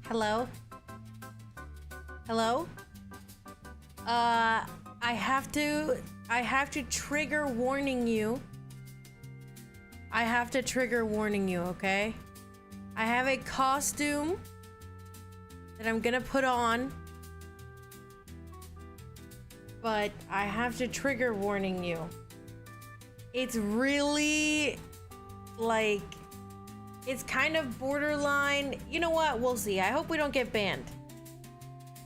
Hello? Hello? I have to trigger warning you. I have to trigger warning you, okay? I have a costume that I'm gonna put on, but I have to trigger warning you. It's really, like, it's kind of borderline. You know what? We'll see. I hope we don't get banned.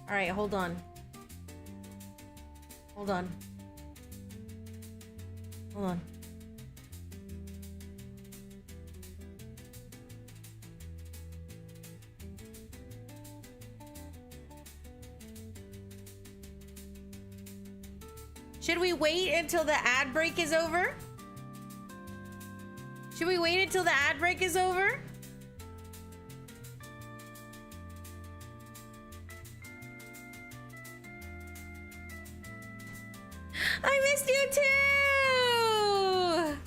All right, hold on. Hold on. Hold on. Should we wait until the ad break is over? Should we wait until the ad break is over? I missed you too!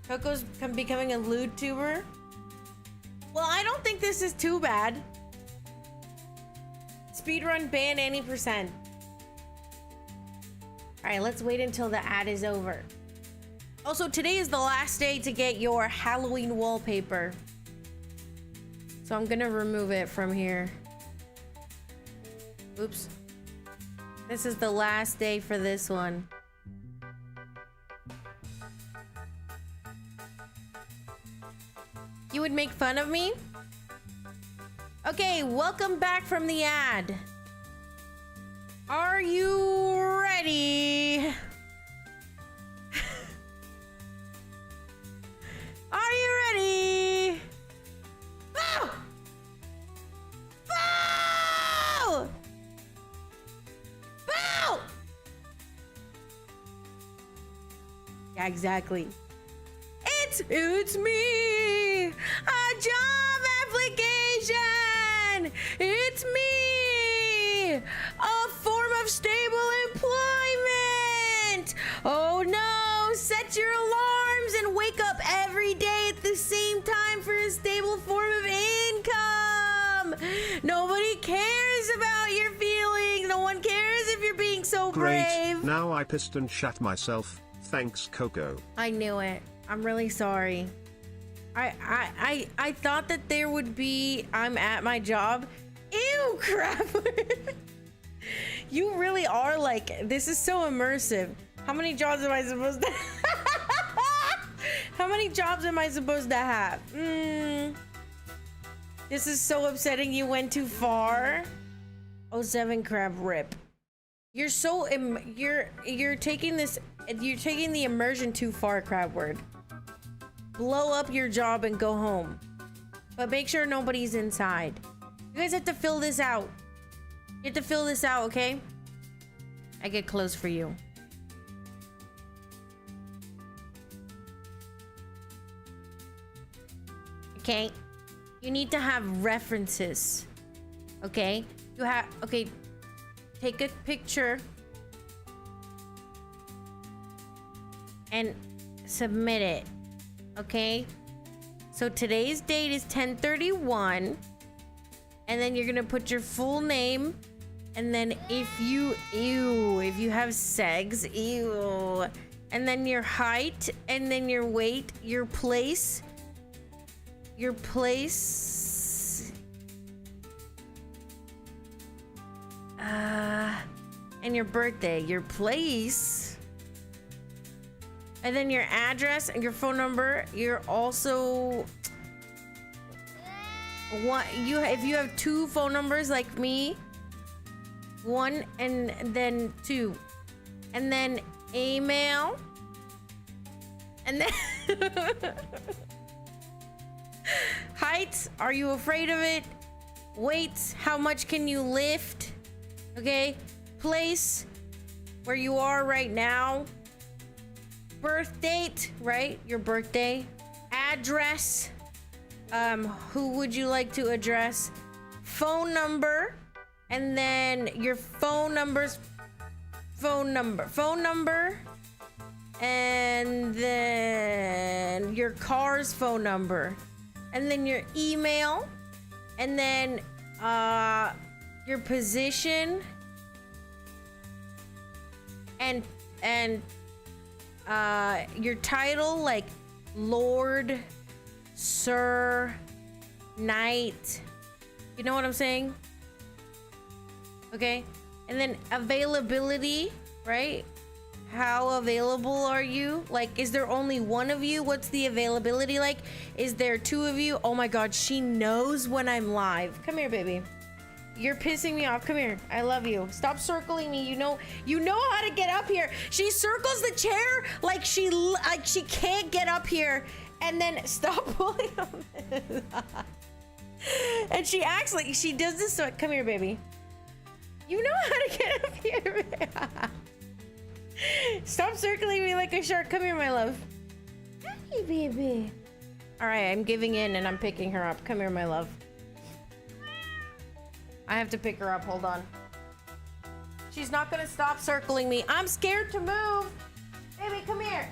Coco's becoming a lewd tuber? Well, I don't think this is too bad. Speedrun ban any percent. All right, let's wait until the ad is over. Also, today is the last day to get your Halloween wallpaper. So I'm gonna remove it from here. Oops. This is the last day for this one. You would make fun of me? Okay, welcome back from the ad. Are you ready? Are you ready? Bow! Bow! Bow! Yeah, exactly. It's me! A job application! It's me! A form of stable employment! Oh no! Set your alarms and wake up every day at the same time for a stable form of income! Nobody cares about your feelings! No one cares if you're being so brave! Great, now I pissed and shat myself. Thanks, Coco. I knew it. I'm really sorry. I thought that there would be I'm at my job. Ew, crap. You really are like, this is so immersive. How many jobs am I supposed to How many jobs am I supposed to have? This is so upsetting. You went too far. 07 crab rip. You're so you're taking the immersion too far, crab word. Blow up your job and go home. But make sure nobody's inside. You guys have to fill this out. You have to fill this out, okay? I get close for you. Okay. You need to have references. Okay? You have, okay. Take a picture and submit it. Okay? So today's date is 10/31, and then you're gonna put your full name, and then if you have segs, and then your height, and then your weight, your place, and your birthday, your place, and then your address and your phone number. You're also if you have two phone numbers like me, one and then two, and then email, and then height, are you afraid of it? Weight, how much can you lift? Okay, place, where you are right now. Birth date, right? Your birthday. Address. Who would you like to address? Phone number. And then your phone number. And then your car's phone number. And then your email. And then your position and your title, like Lord, Sir, Knight. You know what I'm saying? Okay. And then availability, right? How available are you? Like, is there only one of you? What's the availability like? Is there two of you? Oh my God, she knows when I'm live. Come here, baby. You're pissing me off. Come here. I love you. Stop circling me. You know how to get up here. She circles the chair like she can't get up here. And then stop pulling on this. And she acts like she does this. So come here, baby. You know how to get up here. Stop circling me like a shark. Come here, my love. Hi, baby. All right, I'm giving in and I'm picking her up. Come here, my love. I have to pick her up. Hold on. She's not gonna stop circling me. I'm scared to move. Baby, come here.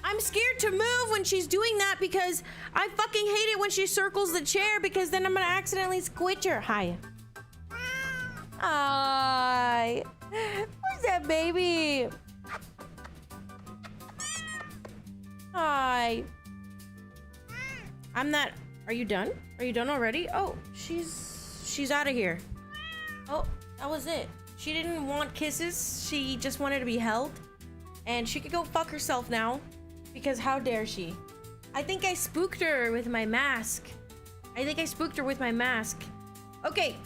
I'm scared to move when she's doing that because I fucking hate it when she circles the chair because then I'm gonna accidentally squitch her. Hi. Hi. Where's that baby? Hi. I'm not. Are you done? Are you done already? Oh, she's out of here. Oh, that was it. She didn't want kisses. She just wanted to be held. And she could go fuck herself now. Because how dare she? I think I spooked her with my mask. Okay.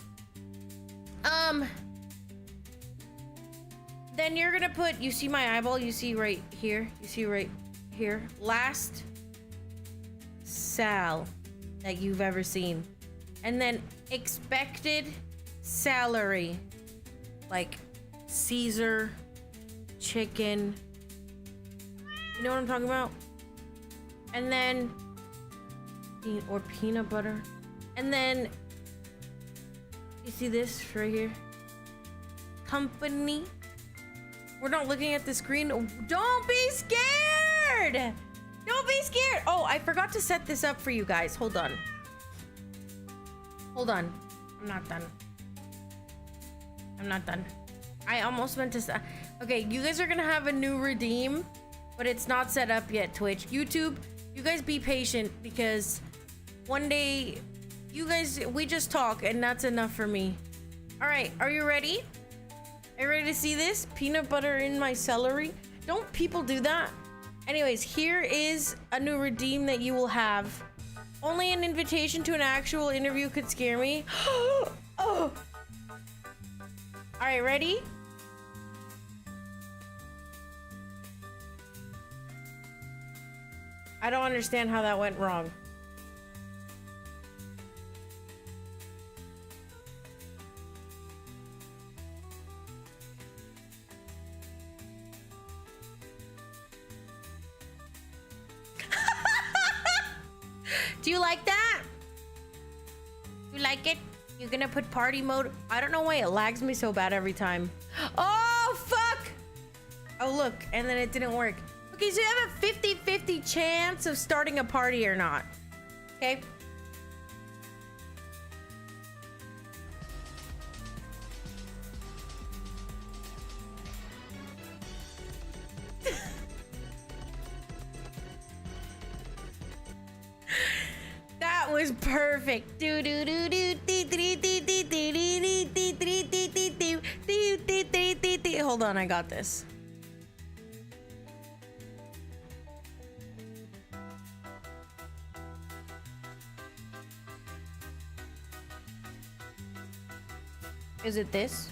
Then you're gonna put, you see my eyeball? You see right here? Last sal that you've ever seen. And then expected salary. Like Caesar, chicken. You know what I'm talking about? And then, or peanut butter. And then, you see this right here? Company. We're not looking at the screen. Don't be scared! Don't be scared! Oh, I forgot to set this up for you guys. Hold on. I'm not done. I almost meant to... Okay, you guys are gonna have a new redeem, but it's not set up yet, Twitch. YouTube, you guys be patient because one day, we just talk and that's enough for me. All right, are you ready? Are you ready to see this? Peanut butter in my celery. Don't people do that? Anyways, here is a new redeem that you will have. Only an invitation to an actual interview could scare me. Oh. All right, ready? I don't understand how that went wrong. Do you like that? You like it? You're gonna put party mode? I don't know why it lags me so bad every time. Oh, fuck! Oh, look, and then it didn't work. Okay, so you have a 50-50 chance of starting a party or not. Okay? That was perfect. Hold on, I got this. Is it this?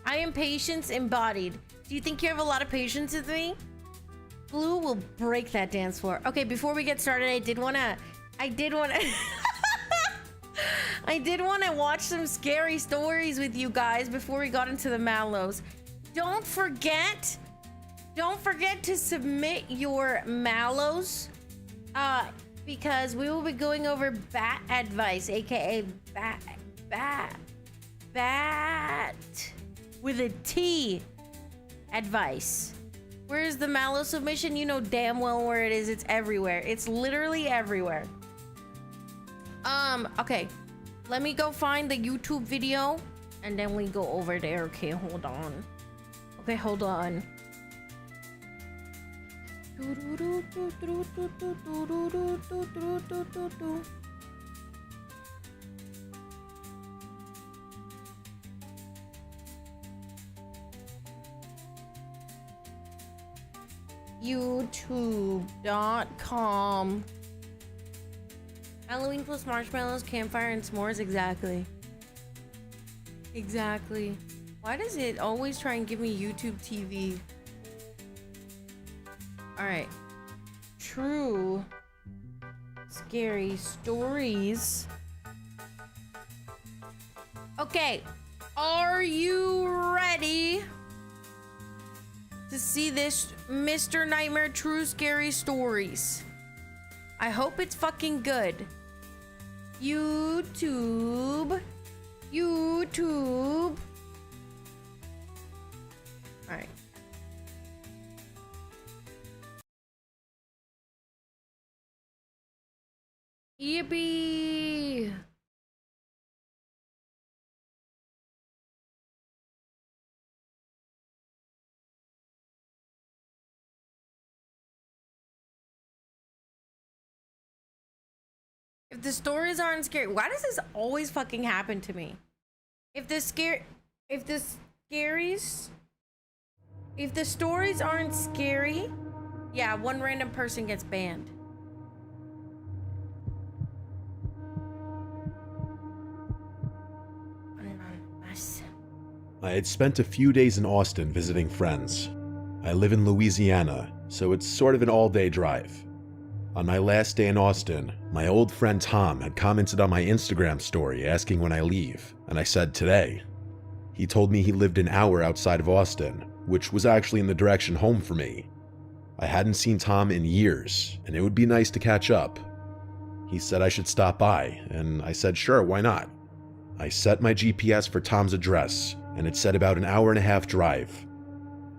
I am patience embodied. Do you think you have a lot of patience with me? Blue will break that dance floor. Okay, before we get started, I did wanna I did want to watch some scary stories with you guys before we got into the mallows. Don't forget to submit your mallows, because we will be going over bat advice, aka bat with a T advice. Where's the mallow submission? You know damn well where it is. It's everywhere. It's literally everywhere. Okay. Let me go find the YouTube video and then we go over there. Okay, hold on. Okay, hold on. YouTube.com. Halloween plus marshmallows, campfire, and s'mores. Exactly. Why does it always try and give me YouTube TV? Alright. True scary stories. Okay. Are you ready to see this Mr. Nightmare True Scary Stories? I hope it's fucking good. YouTube. Alright. Yippee! If the stories aren't scary, why does this always fucking happen to me? If the stories aren't scary, yeah, one random person gets banned. I had spent a few days in Austin visiting friends. I live in Louisiana, so it's sort of an all-day drive. On my last day in Austin, my old friend Tom had commented on my Instagram story asking when I leave, and I said today. He told me he lived an hour outside of Austin, which was actually in the direction home for me. I hadn't seen Tom in years, and it would be nice to catch up. He said I should stop by, and I said sure, why not? I set my GPS for Tom's address, and it said about an hour-and-a-half drive.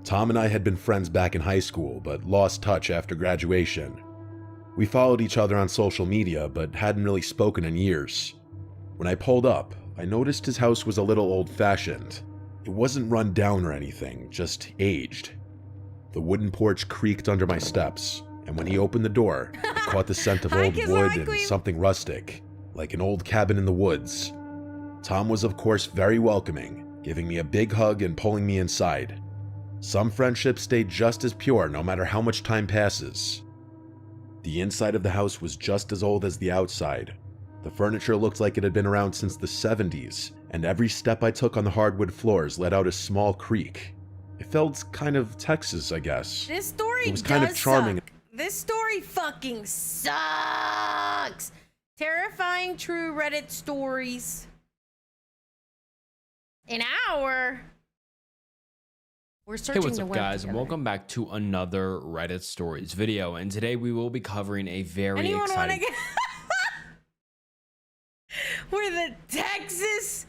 Tom and I had been friends back in high school, but lost touch after graduation. We followed each other on social media, but hadn't really spoken in years. When I pulled up, I noticed his house was a little old-fashioned. It wasn't run down or anything, just aged. The wooden porch creaked under my steps, and when he opened the door, I caught the scent of old wood and something rustic, like an old cabin in the woods. Tom was of course very welcoming, giving me a big hug and pulling me inside. Some friendships stay just as pure no matter how much time passes. The inside of the house was just as old as the outside. The furniture looked like it had been around since the 70s, and every step I took on the hardwood floors led out a small creak. It felt kind of Texas, I guess. This story it was kind of charming. Suck. This story fucking sucks. Terrifying true Reddit stories. An hour. We're searching. Hey, what's up, guys, and welcome back to another Reddit Stories video. And today we will be covering a very exciting where the Texas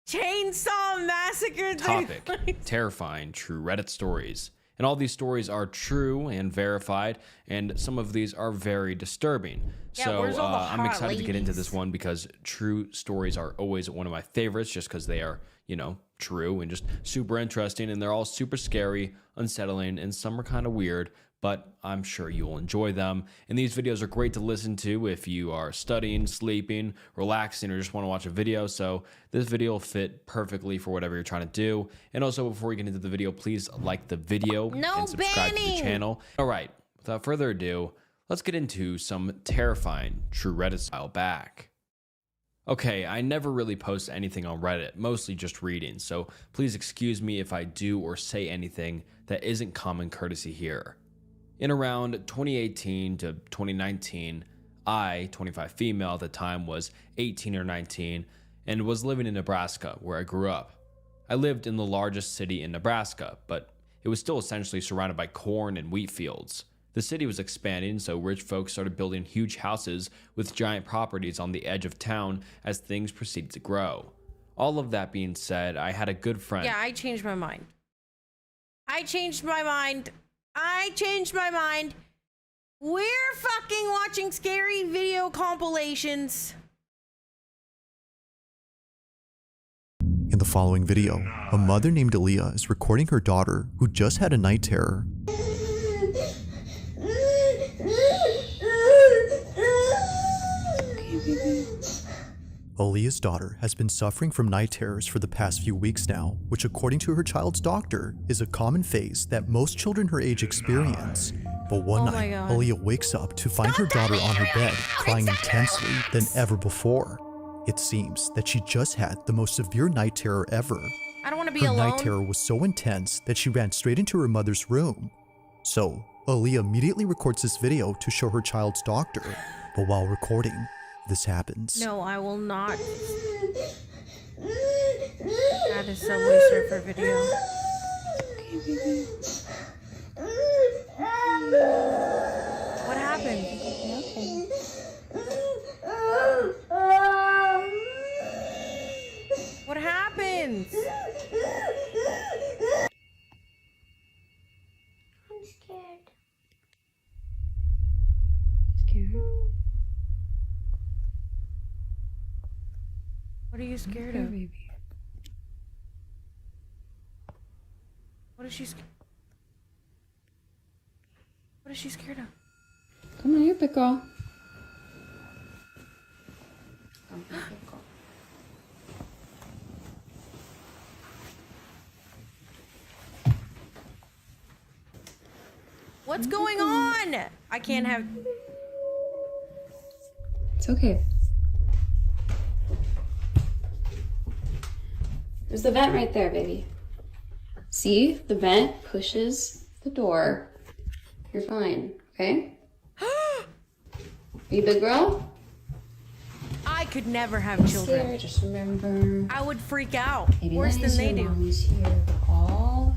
Chainsaw Massacre topic: terrifying true Reddit stories. And all these stories are true and verified, and some of these are very disturbing. Yeah, so I'm excited ladies? to get into this one because true stories are always one of my favorites, just because they are, you know, true and just super interesting, and they're all super scary, unsettling, and some are kind of weird, but I'm sure you'll enjoy them. And these videos are great to listen to if you are studying, sleeping, relaxing, or just want to watch a video. So this video will fit perfectly for whatever you're trying to do. And also, before we get into the video, please like the video and subscribe to the channel. All right, without further ado, let's get into some terrifying true Reddit style back. Okay, I never really post anything on Reddit, mostly just reading, so please excuse me if I do or say anything that isn't common courtesy here. In around 2018 to 2019, I, 25 female at the time, was 18 or 19 and was living in Nebraska, where I grew up. I lived in the largest city in Nebraska, but it was still essentially surrounded by corn and wheat fields. The city was expanding, so rich folks started building huge houses with giant properties on the edge of town as things proceeded to grow. All of that being said, I had a good friend. Yeah, I changed my mind. I changed my mind. I changed my mind. We're fucking watching scary video compilations. In the following video, a mother named Aaliyah is recording her daughter who just had a night terror. Aaliyah's daughter has been suffering from night terrors for the past few weeks now, which according to her child's doctor is a common phase that most children her age experience. But one night, Aaliyah wakes up to find her daughter on her bed, crying intensely than ever before. It seems that she just had the most severe night terror ever. I don't want to be her alone. Night terror was so intense that she ran straight into her mother's room. So, Aaliyah immediately records this video to show her child's doctor. But while recording, this happens. No, I will not. That is Subway Surfer video. Okay, baby. What happened? Okay. What happened? I'm scared. Scared? What are you scared Okay, of? baby. What is she scared? What is she scared of? Come on, you're a big girl. Come on, big girl. What's going on? I can't have. It's okay. There's the vent right there, baby. See? The vent pushes the door. You're fine, okay? Are you a big girl? I could never have Don't children. scare, just remember. I would freak out Maybe worse than they do. Mommy's here. We're all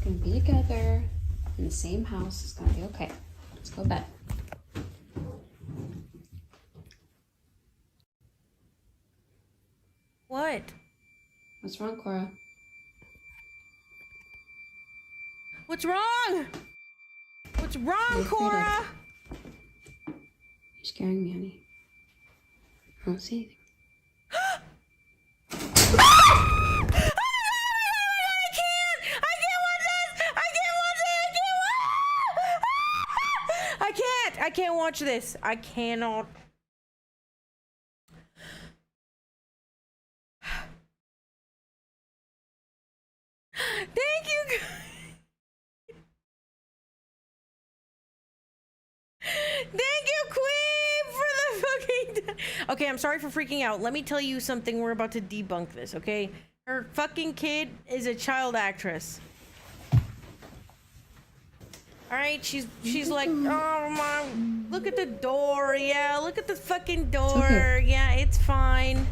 gonna be together in the same house. It's gonna be okay. Let's go to bed. What? What's wrong, Cora? What's wrong? What's wrong, You're afraid Cora? of- You're scaring me, honey. I don't see anything. I can't watch this. I cannot. Thank you. Thank you, Queen, for the fucking. Okay, I'm sorry for freaking out. Let me tell you something. We're about to debunk this, okay? Her fucking kid is a child actress. All right, she's like, oh my, look at the door. Yeah, look at the fucking door. okay. Yeah, it's fine.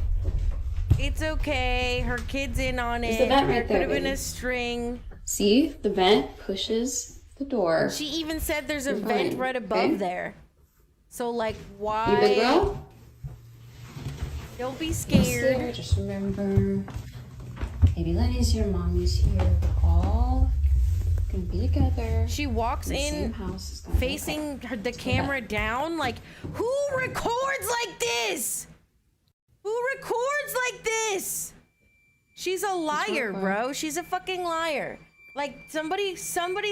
It's okay. Her kid's in on There's it. the vent right there, Could have been baby. a string. See? The vent pushes the door. She even said there's a You're vent fine, right above okay? there. So like, why? You a big girl? Don't be Don't scared. scare, just remember. Baby Lenny's here, Mommy's here. We're all gonna be together. She walks in the in same house. It's gonna be facing okay. her, the Let's go camera back. down. Like, who records like this? Who records like this? She's a liar, wrong? bro. She's a fucking liar. Like, somebody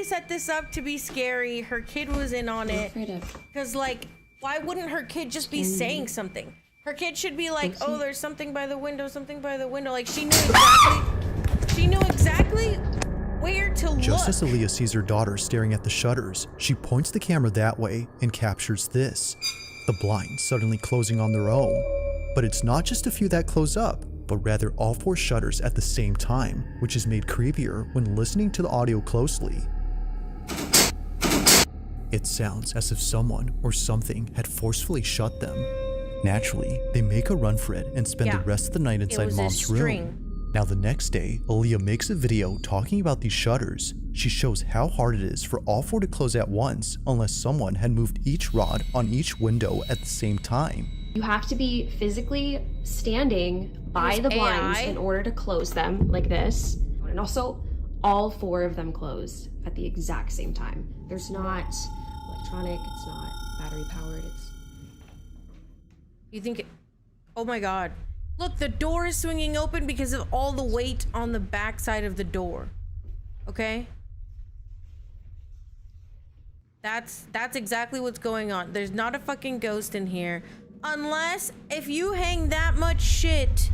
set this up to be scary. Her kid was in on I'm it. afraid of. Because, like, why wouldn't her kid just be saying something? Her kid should be like, oh, there's something by the window, something by the window. Like, she knew exactly where to look. Just as Aaliyah sees her daughter staring at the shutters, she points the camera that way and captures this. The blinds suddenly closing on their own. But it's not just a few that close up, but rather all 4 shutters at the same time, which is made creepier when listening to the audio closely. It sounds as if someone or something had forcefully shut them. Naturally, they make a run for it and spend the rest of the night inside Mom's room. Now the next day, Aaliyah makes a video talking about these shutters. She shows how hard it is for all 4 to close at once unless someone had moved each rod on each window at the same time. You have to be physically standing by the blinds in order to close them like this. And also, all 4 of them closed at the exact same time. There's not electronic, it's not battery powered, it's... You think it... Oh my god. Look, the door is swinging open because of all the weight on the back side of the door. Okay? That's exactly what's going on. There's not a fucking ghost in here. Unless, if you hang that much shit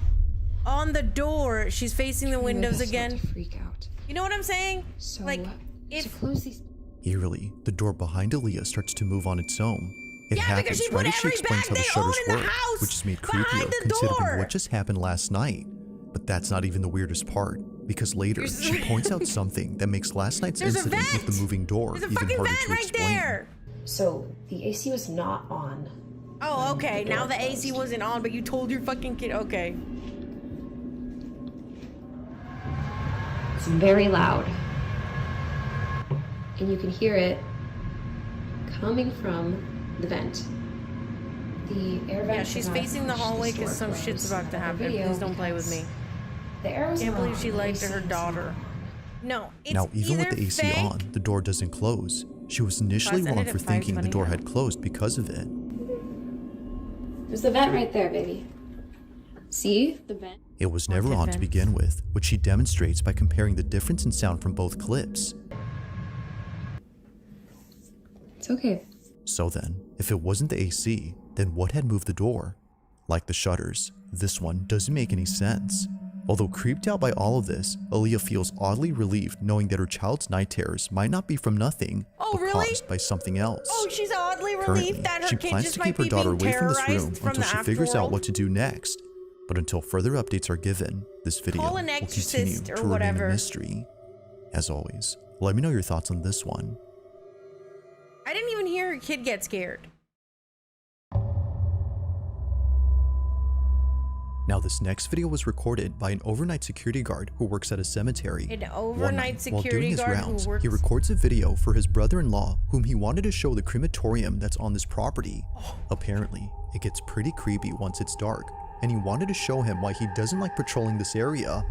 on the door, she's facing the windows again. Freak out. You know what I'm saying? So, like, to close these... Eerily, the door behind Aaliyah starts to move on its own. It happens because she right put as she every explains bag how the they shutters own in the work, house which is made behind creepier the considering door. what just happened last night. But that's not even the weirdest part, because later she points out something that makes last night's incident with the moving door even harder to explain. So, the AC was not on. Oh, okay. Now the AC wasn't on, but you told your fucking kid. Okay. It's very loud. And you can hear it coming from the vent. The air vent. Yeah, she's facing the hallway because some shit's about to happen. Please don't play with me. The air was Can't believe she lied to her daughter. No, it's now, even with the AC fake. on, the door doesn't close. She was initially Class wrong ended for at thinking the 5:20 door now. had closed because of it. There's the vent right there, baby. See? The vent? It was never Haunted on to vents. begin with, which she demonstrates by comparing the difference in sound from both clips. It's okay. So then, if it wasn't the AC, then what had moved the door? Like the shutters, this one doesn't make any sense. Although creeped out by all of this, Aaliyah feels oddly relieved knowing that her child's night terrors might not be from nothing, but really? caused by something else. Oh, she's oddly Currently, relieved that her she kid plans just to might keep her be daughter being away from this room terrorized from until the she figures out afterworld. what to do next. But until further updates are given, this video Call will an continue exorcist to or remain whatever. a mystery. As always, let me know your thoughts on this one. I didn't even hear her kid get scared. Now, this next video was recorded by an overnight security guard who works at a cemetery. An One overnight night, while security doing his guard rounds, who works... he records a video for his brother-in-law, whom he wanted to show the crematorium that's on this property. Apparently, it gets pretty creepy once it's dark, and he wanted to show him why he doesn't like patrolling this area.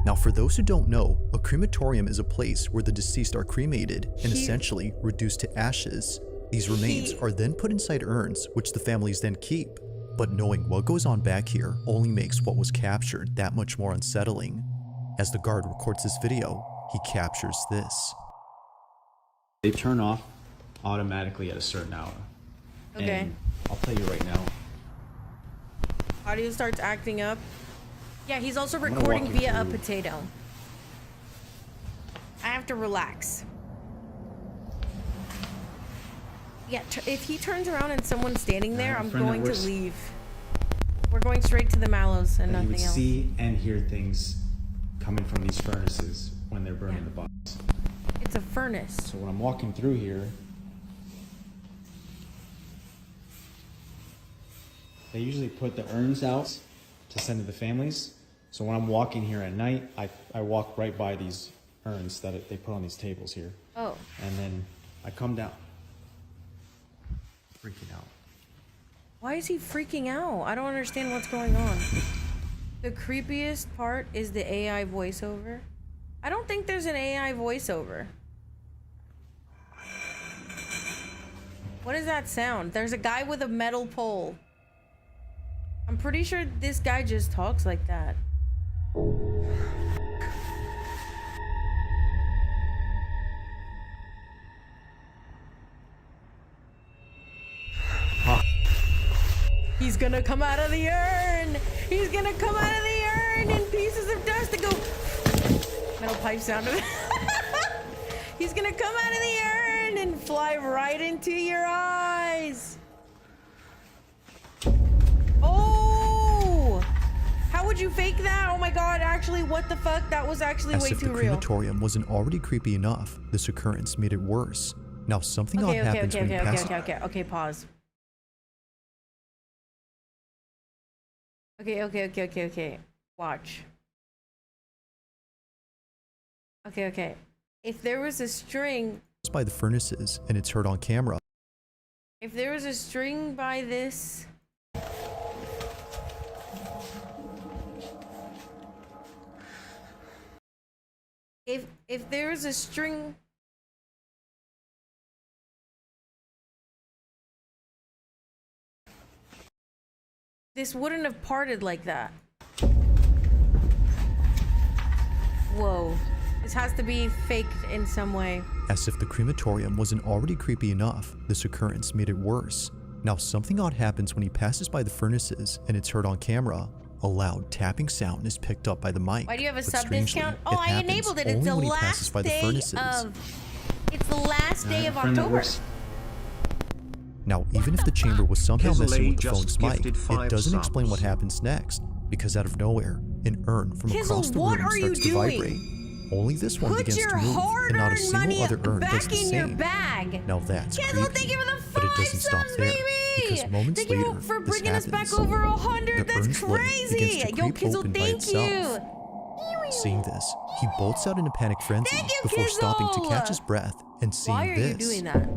Now, for those who don't know, a crematorium is a place where the deceased are cremated and essentially reduced to ashes. These remains are then put inside urns, which the families then keep. But knowing what goes on back here only makes what was captured that much more unsettling. As the guard records this video, he captures this. They turn off automatically at a certain hour. Okay. And I'll tell you right now. Audio starts acting up. Yeah, he's also gonna recording walk you via a through- potato. I have to relax. Yeah, if he turns around and someone's standing there, I have a I'm friend that going to works- leave. We're going straight to the Mallows and You would nothing else. see and hear things coming from these furnaces when they're burning the bodies. It's a furnace. So when I'm walking through here, they usually put the urns out to send to the families. So when I'm walking here at night, I walk right by these urns that they put on these tables here. Oh. And then I come down. Freaking out. Why is he freaking out? I don't understand what's going on. The creepiest part is the AI voiceover. I don't think there's an AI voiceover. What is that sound? There's a guy with a metal pole. I'm pretty sure this guy just talks like that. He's gonna come out of the urn! He's gonna come out of the urn in pieces of dust and go... Metal pipe sound of it. He's gonna come out of the urn and fly right into your eyes. Oh! How would you fake that? Oh my god, actually, what the fuck? That was actually As way if too the real. crematorium wasn't already creepy enough, this occurrence made it worse. Now something odd happens when he passes. Okay, pause. Okay. Watch. Okay. If there was a string By the furnaces and it's heard on camera. If there was a string by this... If there was a string... This wouldn't have parted like that. Whoa. This has to be faked in some way. As if the crematorium wasn't already creepy enough, this occurrence made it worse. Now something odd happens when he passes by the furnaces and it's heard on camera. A loud tapping sound is picked up by the mic. Why do you have a but sub strangely, discount? Oh, I enabled it. It's the last day of... It's the last day of October. Now, even if the chamber was somehow Kizzle messing with the just phone's mic, gifted it 5 doesn't explain what subs. happens next. Because out of nowhere, an urn from Kizzle, across the what room are you starts to doing? vibrate. Only this one Put begins your to move, and not a hard-earned single money other urn does back the in your same. bag. Now that's Kizzle, creepy. thank you for the 5 But it doesn't stop subs, there, baby! because moments Thank you later, for this bringing us happens. back over 100. The That's urn's lid crazy. begins to Yo, creep Kizzle, open by thank itself. you. Seeing this, he bolts out in a panic frenzy Thank you, before stopping to Kizzle! catch his breath and seeing Why are this. you doing that?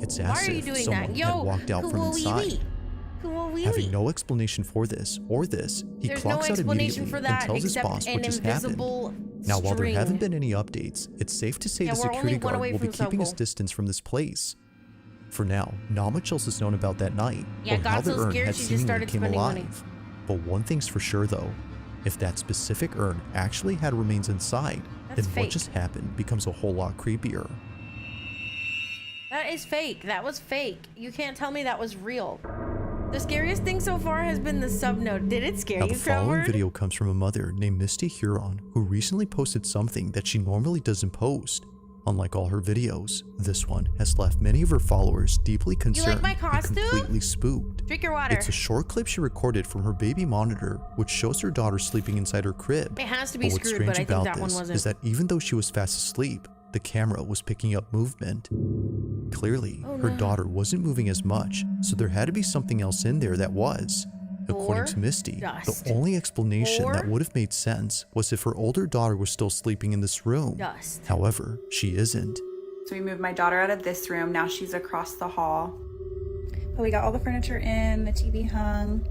It's Why as are you if doing someone that? had Yo, walked out from cool inside. wee. Cool wee. Having no explanation for this or this, he There's no clocks out explanation immediately for and that tells his except boss an what just happened. invisible Now, while there string. haven't been any updates, it's safe to say Yeah, the we're only security one guard away will be from keeping his Sokol. distance from this place. For now, not much else is known about that night, Yeah, or how got the so urn scared had she just seemingly started came spending money. alive. But one thing's for sure though, if that specific urn actually had remains inside, That's then fake. what just happened becomes a whole lot creepier. That is fake. That was fake. You can't tell me that was real. The scariest thing so far has been the sub note. Did it scare Now, you, the following Trevor? video comes from a mother named Misty Huron, who recently posted something that she normally doesn't post. Unlike all her videos, this one has left many of her followers deeply concerned my and costume? completely spooked. Drink your water. It's a short clip she recorded from her baby monitor, which shows her daughter sleeping inside her crib. It has to be But what's screwed, but strange I think about that one this wasn't. is that even though she was fast asleep, the camera was picking up movement. Clearly, her daughter wasn't moving as much, so there had to be something else in there that was. According Or to Misty, dust. the only explanation that Or would have made sense was if her older daughter was still sleeping in this room. Dust. However, she isn't. So we moved my daughter out of this room. Now she's across the hall. But we got all the furniture in, the TV hung.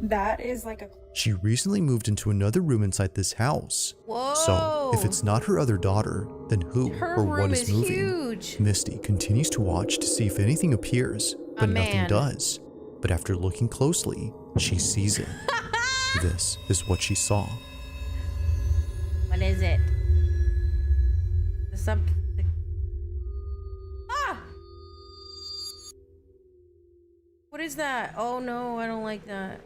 That is like a... She recently moved into another room inside this house. Whoa. So, if it's not her other daughter, then who Her or what room is is moving? huge. Misty continues to watch to see if anything appears, but nothing man. does. But after looking closely, she sees it. This is what she saw. What is it? The sub... Ah! What is that? Oh no, I don't like that.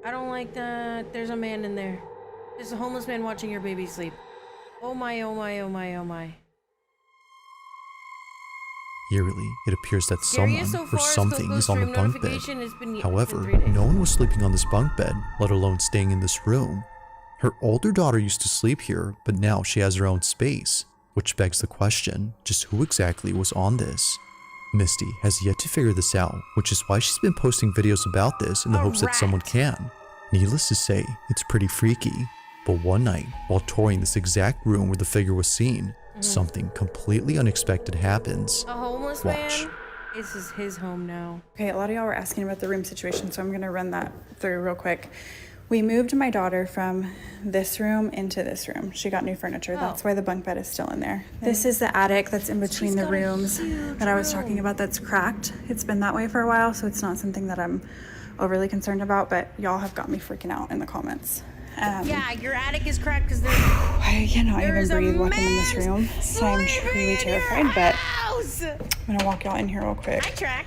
I don't like that. There's a man in there. There's a homeless man watching your baby sleep. Oh my, oh my, oh my, oh my. Eerily, it appears that Scariest someone so or far something KoKo is on the stream bunk bed. notification has been- it's been However, 3 days. no one was sleeping on this bunk bed, let alone staying in this room. Her older daughter used to sleep here, but now she has her own space, which begs the question, just who exactly was on this? Misty has yet to figure this out, which is why she's been posting videos about this in the hopes that someone can. Needless to say, it's pretty freaky. But one night, while touring this exact room where the figure was seen, something completely unexpected happens. A homeless Watch. man? This is his home now. Okay, a lot of y'all were asking about the room situation, so I'm gonna run that through real quick. We moved my daughter from this room into this room. She got new furniture. That's why the bunk bed is still in there. This is the attic that's in between the rooms that I was talking about that's cracked. It's been that way for a while, so it's not something that I'm overly concerned about, but y'all have got me freaking out in the comments. Yeah, your attic is cracked because there's... I cannot even There's a breathe walking in this man room, so I'm sleeping truly in your terrified, but house! I'm gonna walk y'all in here real quick. I track.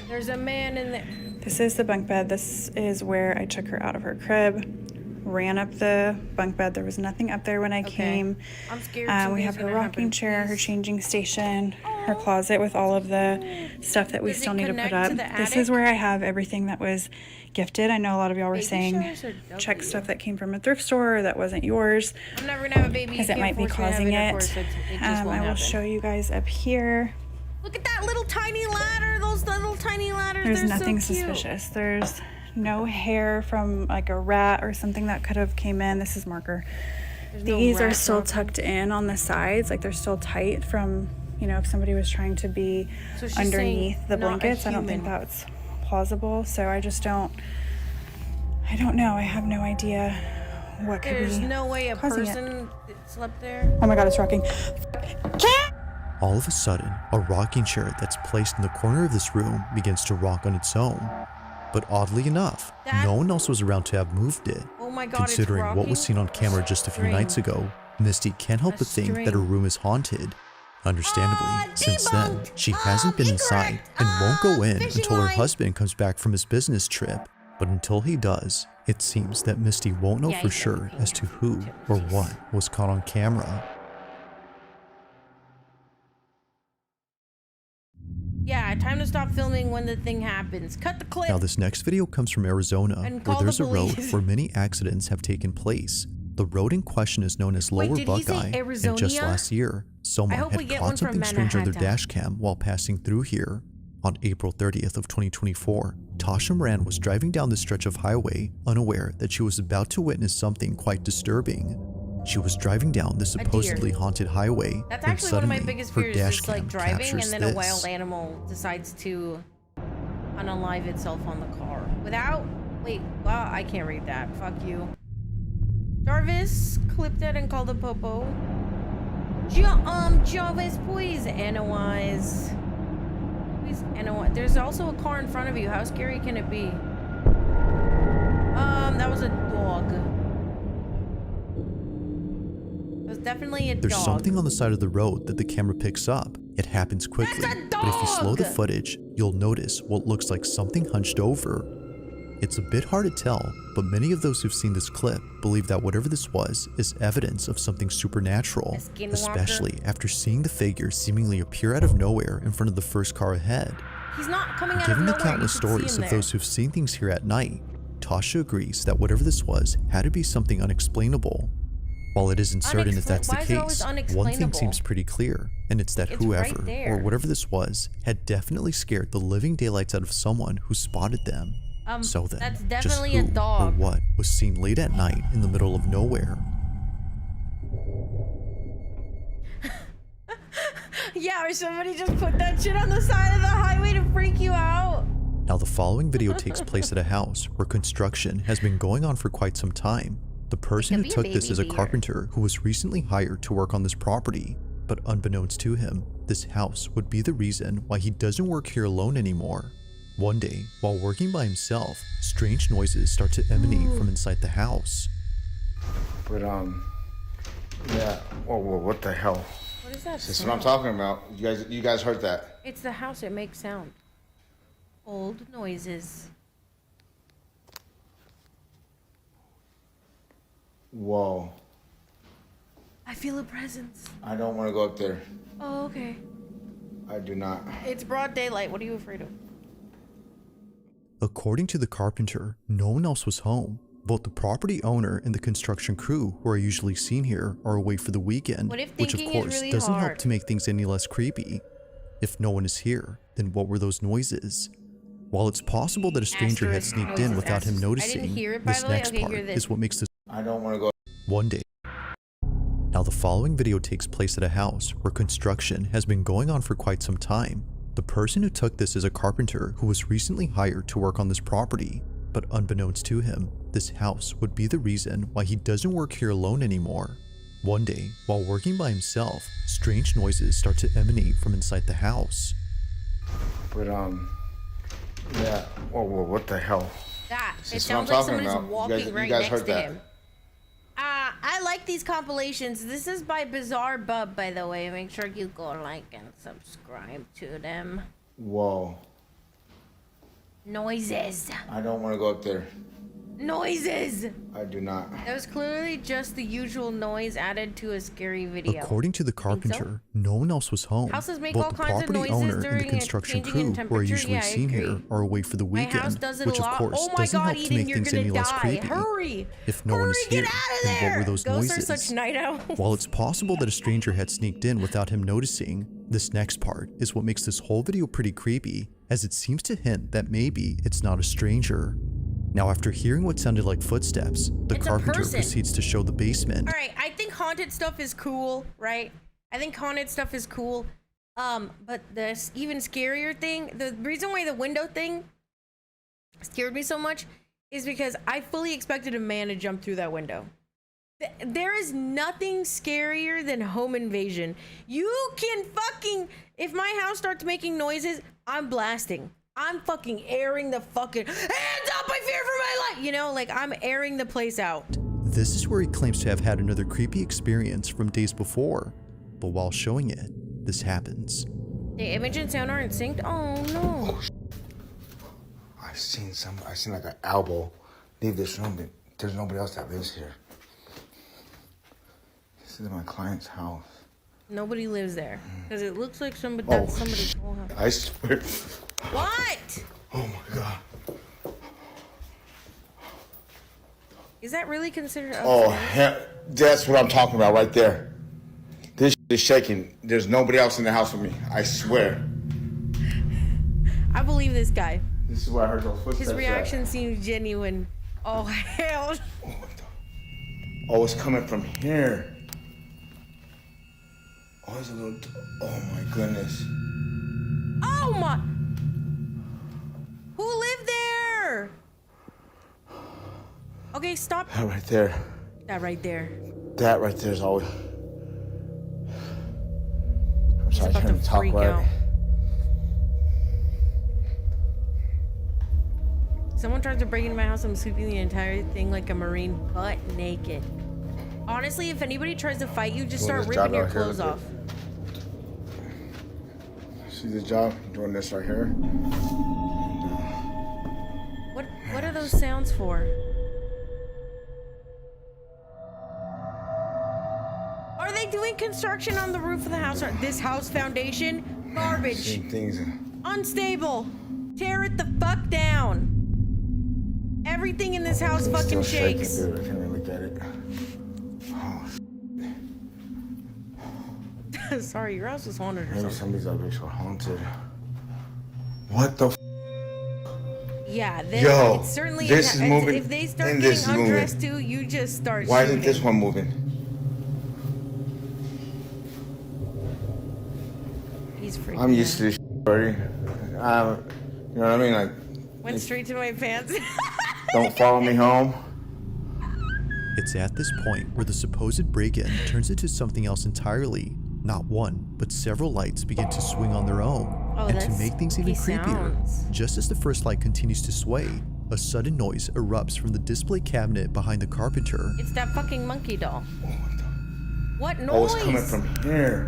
There's a man in there. This is the bunk bed. This is where I took her out of her crib, ran up the bunk bed. There was nothing up there when I came. I'm scared We something's have her gonna rocking happen, chair, her please. changing station, her closet with all of the stuff that we still need to put up. This is where I have everything that was gifted. I know a lot of y'all were saying check stuff that came from a thrift store or that wasn't yours. I'm never gonna have a baby because it might be causing it. I will show you guys up here. Look at that little tiny ladder. Those little tiny ladders. There's nothing suspicious. There's no hair from like a rat or something that could have came in. This is marker. These are still tucked in on the sides, like they're still tight from, you know, if somebody was trying to be underneath the blankets. I don't think that's plausible. So I just don't know. I have no idea what could be. There's no way a person slept there. Oh my God, it's rocking. All of a sudden, a rocking chair that's placed in the corner of this room begins to rock on its own. But oddly enough, no one else was around to have moved it. Oh my God, considering what was seen on camera just a few nights ago, Misty can't help but think that her room is haunted. Understandably, since then, she hasn't been inside and won't go in until her husband comes back from his business trip. But until he does, it seems that Misty won't know for sure as to who or what was caught on camera. Yeah, time to stop filming when the thing happens. Cut the clip. Now this next video comes from Arizona, where there's a road where many accidents have taken place. The road in question is known as Lower Buckeye, and just last year, someone had caught something strange on their dash cam while passing through here. On April 30th of 2024, Tasha Moran was driving down this stretch of highway, unaware that she was about to witness something quite disturbing. She was driving down the supposedly haunted highway when suddenly her dash cam captures and then a wild animal decides to unalive itself on the car. Wait, well, I can't read that. Fuck you. Jarvis clipped it and called it Popo. Jarvis, please analyze. Please analyze. There's also a car in front of you. How scary can it be? That was a dog. Definitely a dog. There's something on the side of the road that the camera picks up. It happens quickly, but if you slow the footage, you'll notice what looks like something hunched over. It's a bit hard to tell, but many of those who've seen this clip believe that whatever this was is evidence of something supernatural, especially after seeing the figure seemingly appear out of nowhere in front of the first car ahead. He's not coming out of Given nowhere. the countless stories of those who've seen things here at night, Tasha agrees that whatever this was had to be something unexplainable. While it isn't certain if that's the case, one thing seems pretty clear, and it's that whoever or whatever this was had definitely scared the living daylights out of someone who spotted them. So then, that's just definitely who a dog. or what was seen late at night in the middle of nowhere? Yeah, or somebody just put that shit on the side of the highway to freak you out. Now the following video takes place at a house where construction has been going on for quite some time. The person who took this is a carpenter who was recently hired to work on this property, but unbeknownst to him, this house would be the reason why he doesn't work here alone anymore. One day, while working by himself, strange noises start to emanate from inside the house. But yeah. Oh, well, what the hell? What is that? This is what I'm talking about. You guys heard that? It's the house. It makes sound. Old noises. Whoa. I feel a presence. I don't want to go up there. Oh, okay. I do not. It's broad daylight. What are you afraid of? According to the carpenter, no one else was home. Both the property owner and the construction crew who are usually seen here are away for the weekend, which of course doesn't help to make things any less creepy. If no one is here, then what were those noises? While it's possible that a stranger had sneaked in without him noticing, this next part is what makes this. I don't want to go. One day. Now the following video takes place at a house where construction has been going on for quite some time. The person who took this is a carpenter who was recently hired to work on this property, but unbeknownst to him, this house would be the reason why he doesn't work here alone anymore. One day, while working by himself, strange noises start to emanate from inside the house. But yeah. Oh, well, what the hell? It sounds like somebody's walking right next to him. I like these compilations. This is by Bizarre Bub, by the way. Make sure you go like and subscribe to them. Whoa. Noises. I don't want to go up there. noises. I do not. That was clearly just the usual noise added to a scary video. According to the carpenter, no one else was home. Houses make Both all the kinds of property noises owner and the during construction changing in crew who are temperature. usually Yeah, I seen here agree. are away for the My house weekend, does it which a of lot. course Oh my doesn't God, help to Eden, make you're things gonna any less die. creepy. Hurry! If no one is Hurry, here, get out of then what there! were those Ghosts noises? are such night owls. While it's possible that a stranger had sneaked in without him noticing, this next part is what makes this whole video pretty creepy, as it seems to hint that maybe it's not a stranger. Now, after hearing what sounded like footsteps, the It's a carpenter person. proceeds to show the basement. All right, I think haunted stuff is cool, right? I think haunted stuff is cool. But the even scarier thing, the reason why the window thing scared me so much is because I fully expected a man to jump through that window. There is nothing scarier than home invasion. You can fucking, if my house starts making noises, I'm blasting. I'm fucking airing the fucking, hands up, I fear for my life. You know, like I'm airing the place out. This is where he claims to have had another creepy experience from days before, but while showing it, this happens. The image and sound aren't synced? Oh no. I seen like an elbow leave this room, but there's nobody else that lives here. This is my client's house. Nobody lives there. Because it looks like somebody, that's somebody's whole house. I swear. What? Oh my God. Is that really considered Oh, upstairs? that's what I'm talking about right there. This is shaking. There's nobody else in the house with me. I swear. I believe this guy. This is where I heard those footsteps. His reaction seems genuine. Oh, hell. Oh, it's coming from here. Oh, there's a little. Oh my goodness. Oh my. Who lived there? Okay, stop. That right there. That right there. That right there is always. I'm He's sorry, I about can't to talk freak right. out. Someone tries to break into my house. I'm sweeping the entire thing like a marine, butt naked. Honestly, if anybody tries to fight you, just start ripping your clothes off. See this job? I'm doing this right here. What are those sounds for? Are they doing construction on the roof of the house? This house foundation? Garbage. Same things. Unstable. Tear it the fuck down. Everything in this house fucking shakes. Shaking, dude. I can't really look at it. Oh, Sorry, your house was haunted or maybe something. somebody's actually haunted. What the? Yeah, Yo, it's certainly. this is moving, If they start and getting this is moving. undressed too, you just start. Why shooting. isn't this one moving? He's freaking. I'm used to this already. You know what I mean? Like, Went straight to my pants. don't follow me home. It's at this point where the supposed break-in turns into something else entirely. Not one, but several lights begin to swing on their own. Oh, And to that's make things even spooky creepier, sounds. just as the first light continues to sway, a sudden noise erupts from the display cabinet behind the carpenter. It's that fucking monkey doll. What noise? Oh, it's coming from here.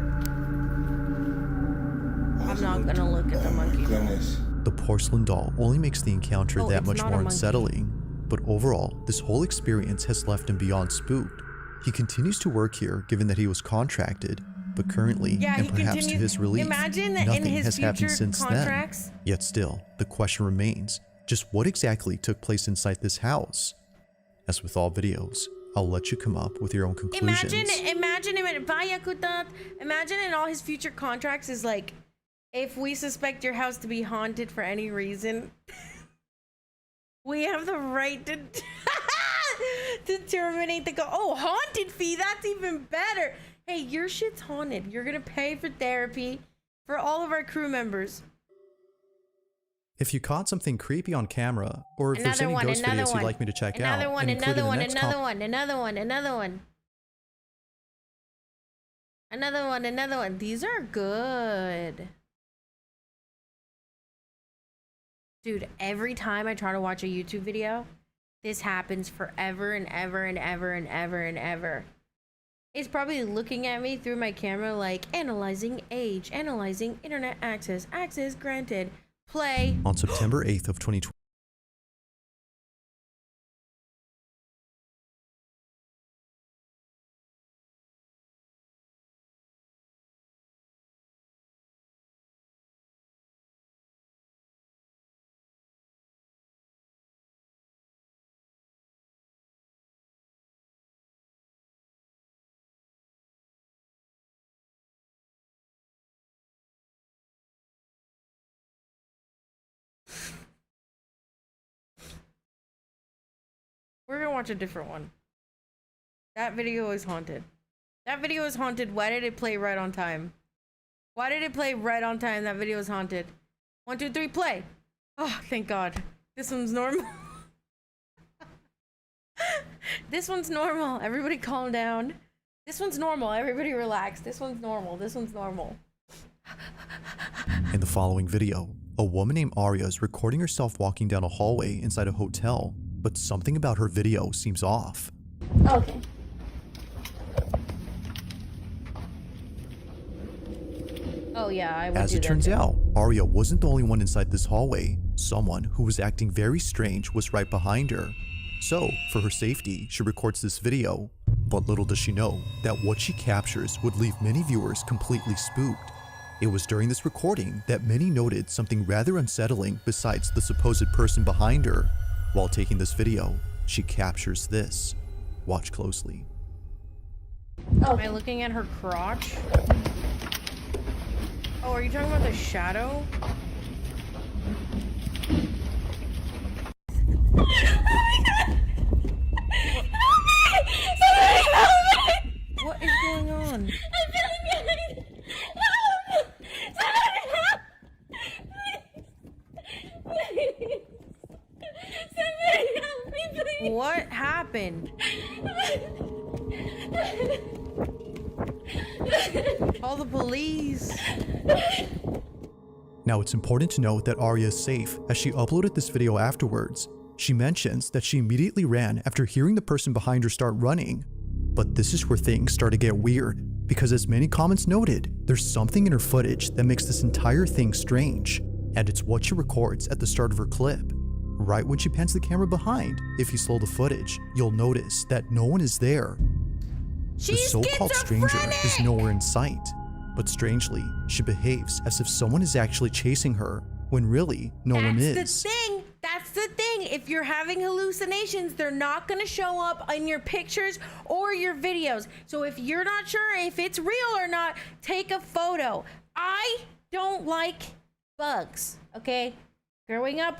I'm not gonna look at the monkey doll. Goodness. The porcelain doll only makes the encounter Oh, that it's much not a more monkey. unsettling, but overall, this whole experience has left him beyond spooked. He continues to work here given that he was contracted, but currently, Yeah, and he perhaps to continues- his relief, imagine that in nothing his has happened future since contracts- then. Yet still, the question remains, just what exactly took place inside this house? As with all videos, I'll let you come up with your own conclusions. Imagine in all his future contracts is like, if we suspect your house to be haunted for any reason, we have the right to to terminate the haunted fee. That's even better. Hey, your shit's haunted. You're gonna pay for therapy for all of our crew members. If you caught something creepy on camera, or if there's any ghost videos you'd like me to check out, and include in the next Another one. These are good. Dude, every time I try to watch a YouTube video, this happens forever and ever and ever and ever and ever. It's probably looking at me through my camera like, analyzing age, analyzing internet access granted, play. On September 8th of 2020. watch a different one. That video is haunted. That video is haunted. Why did it play right on time? Why did it play right on time? That video is haunted. 1, 2, 3, play. Oh, thank God. This one's normal. This one's normal. Everybody calm down. This one's normal. Everybody relax. This one's normal. This one's normal. In the following video, a woman named Aria is recording herself walking down a hallway inside a hotel, but something about her video seems off. Okay. Oh yeah, I would As do it that turns too. out, Aria wasn't the only one inside this hallway. Someone who was acting very strange was right behind her. So, for her safety, she records this video. But little does she know that what she captures would leave many viewers completely spooked. It was during this recording that many noted something rather unsettling besides the supposed person behind her. While taking this video, she captures this. Watch closely. Am I looking at her crotch? Oh, are you talking about the shadow? What is going on? What happened? Call the police. Now it's important to note that Aria is safe as she uploaded this video afterwards. She mentions that she immediately ran after hearing the person behind her start running. But this is where things start to get weird, because as many comments noted, there's something in her footage that makes this entire thing strange. And it's what she records at the start of her clip. Right when she pans the camera behind, if you slow the footage, you'll notice that no one is there. The so-called stranger is nowhere in sight. But strangely, she behaves as if someone is actually chasing her, when really, no one is. That's the thing. That's the thing. If you're having hallucinations, they're not going to show up in your pictures or your videos. So if you're not sure if it's real or not, take a photo. I don't like bugs, okay? Growing up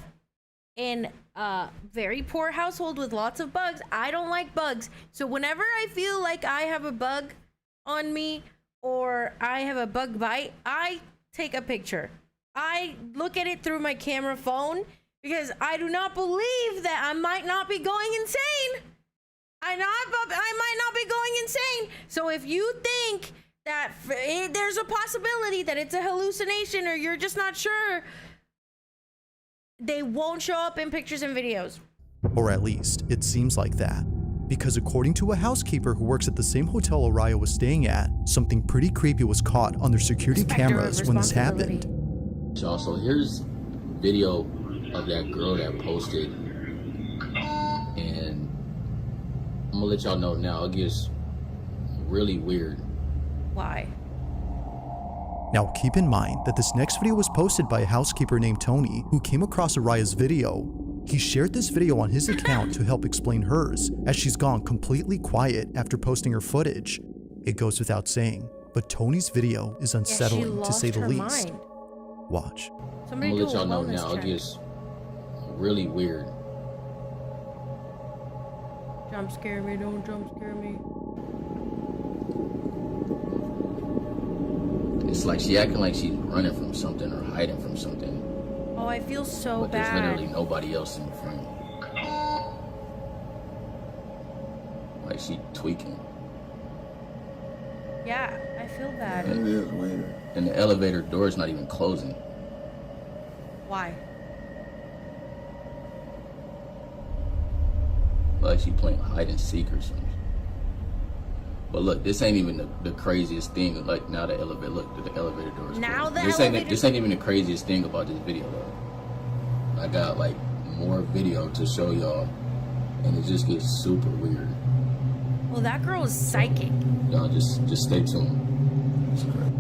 in a very poor household with lots of bugs, I don't like bugs. So whenever I feel like I have a bug on me or I have a bug bite, I take a picture. I look at it through my camera phone because I do not believe that I might not be going insane. I might not be going insane. So if you think that there's a possibility that it's a hallucination or you're just not sure, they won't show up in pictures and videos. Or at least, it seems like that. Because according to a housekeeper who works at the same hotel Aria was staying at, something pretty creepy was caught on their security cameras when this happened. So here's video of that girl that posted, and I'm gonna let y'all know now, it gets really weird. Why? Now keep in mind that this next video was posted by a housekeeper named Tony who came across Aria's video. He shared this video on his account to help explain hers, as she's gone completely quiet after posting her footage. It goes without saying, but Tony's video is unsettling to say the least. Watch. I'm gonna let y'all know now, it gets really weird. Jump scare me, don't jump scare me. It's like she acting like she's running from something or hiding from something. Oh, I feel so but bad. There's literally nobody else in the frame. Like she tweaking. Yeah, I feel bad. And the elevator door is not even closing. Why? Like she playing hide and seek or something. But look, this ain't even the craziest thing. Like now the elevator, look, the elevator door is now closing. This ain't even the craziest thing about this video though. I got like more video to show y'all, and it just gets super weird. Well, that girl is psychic. Y'all just stay tuned. It's great.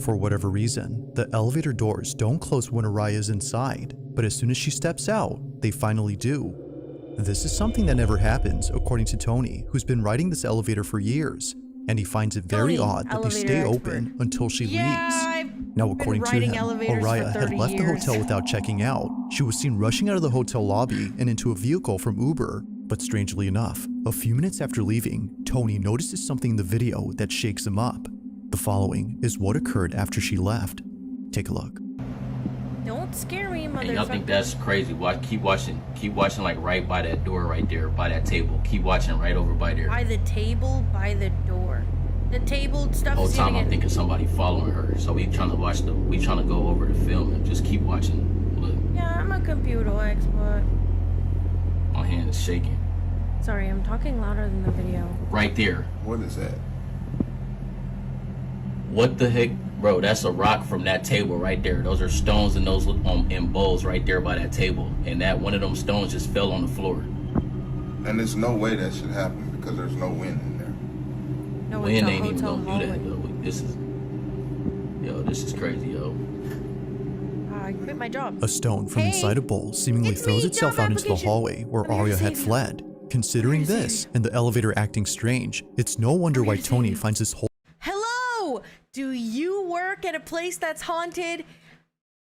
For whatever reason, the elevator doors don't close when Aria is inside, but as soon as she steps out, they finally do. This is something that never happens, according to Tony, who's been riding this elevator for years, and he finds it very odd that they stay open until she leaves. Now, according to him, Aria had left the hotel without checking out. She was seen rushing out of the hotel lobby and into a vehicle from Uber, But strangely enough, a few minutes after leaving, Tony notices something in the video that shakes him up. The following is what occurred after she left. Take a look. Don't scare me, motherfucker. And y'all think that's crazy. Keep watching like right by that door right there, by that table. Keep watching right over by there. By the table, by the door. The table stuff. The whole time I'm thinking somebody following her. So we trying to go over the film and just keep watching. Look. Yeah, I'm a computer expert. My hand is shaking. Sorry, I'm talking louder than the video. Right there. What is that? What the heck? Bro, that's a rock from that table right there. Those are stones and those in bowls right there by that table. And that one of them stones just fell on the floor. And there's no way that should happen because there's no wind in there. No, Wind ain't even gonna do that, though. This is crazy, yo. I quit my job. A stone from inside a bowl seemingly throws itself out into the hallway where Arya had fled. Considering this and the elevator acting strange, it's no wonder why Tony finds this whole Hello! Do you work at a place that's haunted?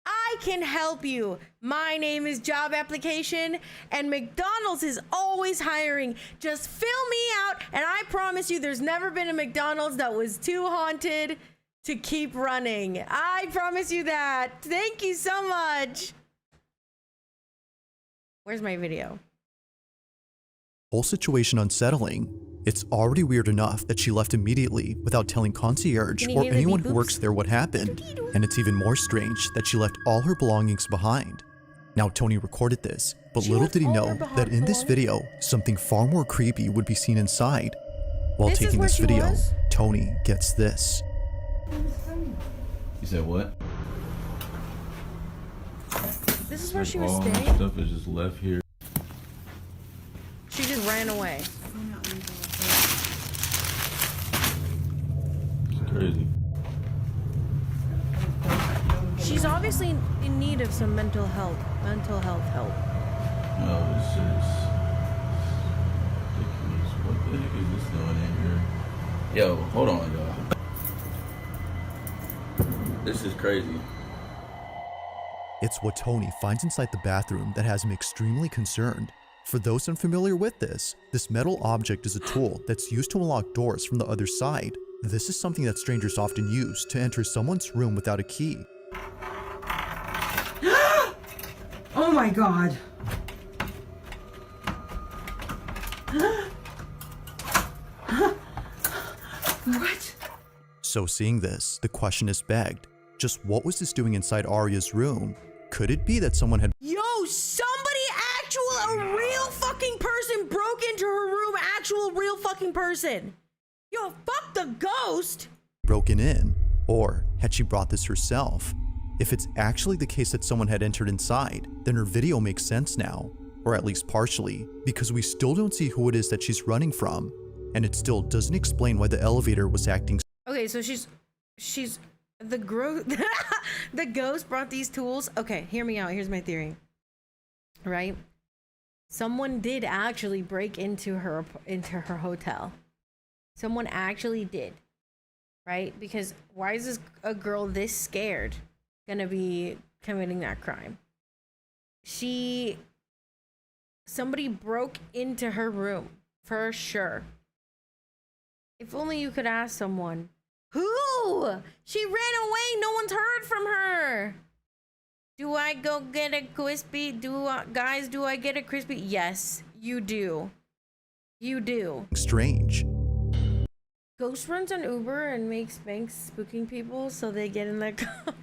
I can help you. My name is Job Application, and McDonald's is always hiring. Just fill me out, and I promise you there's never been a McDonald's that was too haunted to keep running. I promise you that. Thank you so much. Where's my video? whole situation unsettling. It's already weird enough that she left immediately without telling concierge or anyone who works there what happened, and it's even more strange that she left all her belongings behind. Now Tony recorded this, but little did he know that in this video, something far more creepy would be seen inside. While taking this video, Tony gets this. You said what? This is where she was all staying? Stuff is just left here. She just ran away. It's crazy. She's obviously in need of some mental health help. No, it's just ridiculous. What the heck is this doing in here? Yo, hold on, y'all. This is crazy. It's what Tony finds inside the bathroom that has him extremely concerned. For those unfamiliar with this metal object is a tool that's used to unlock doors from the other side. This is something that strangers often use to enter someone's room without a key. Oh my god. What? So seeing this, the question is begged. Just what was this doing inside Arya's room? Could it be that someone had— Yo, a real fucking person broke into her room, real fucking person. Yo, fuck the ghost. broken in? Or had she brought this herself? If it's actually the case that someone had entered inside, then her video makes sense now. Or at least partially, because we still don't see who it is that she's running from. And it still doesn't explain why the elevator was acting— Okay, so she's the ghost brought these tools. Okay, hear me out. Here's my theory. Right? Someone did actually break into her hotel. Someone actually did. Right? Because why is a girl this scared gonna be committing that crime? Somebody broke into her room for sure. If only you could ask someone. Who? She ran away. No one's heard from her. Do I go get a crispy? Guys, do I get a crispy? Yes, you do. You do. strange. Ghost runs on Uber and makes banks spooking people so they get in their car.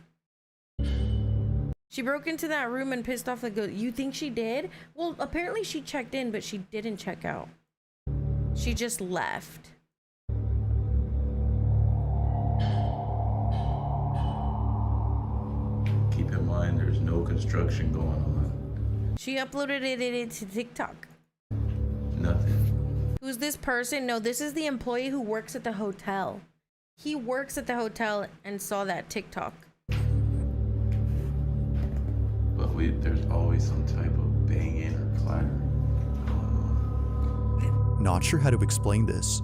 She broke into that room and pissed off the ghost. You think she did? Well, apparently she checked in, but she didn't check out. She just left. Keep in mind, there's no construction going on. She uploaded it to TikTok. Nothing. Who's this person? No, this is the employee who works at the hotel. He works at the hotel and saw that TikTok. But there's always some type of banging or clattering going on. Not sure how to explain this.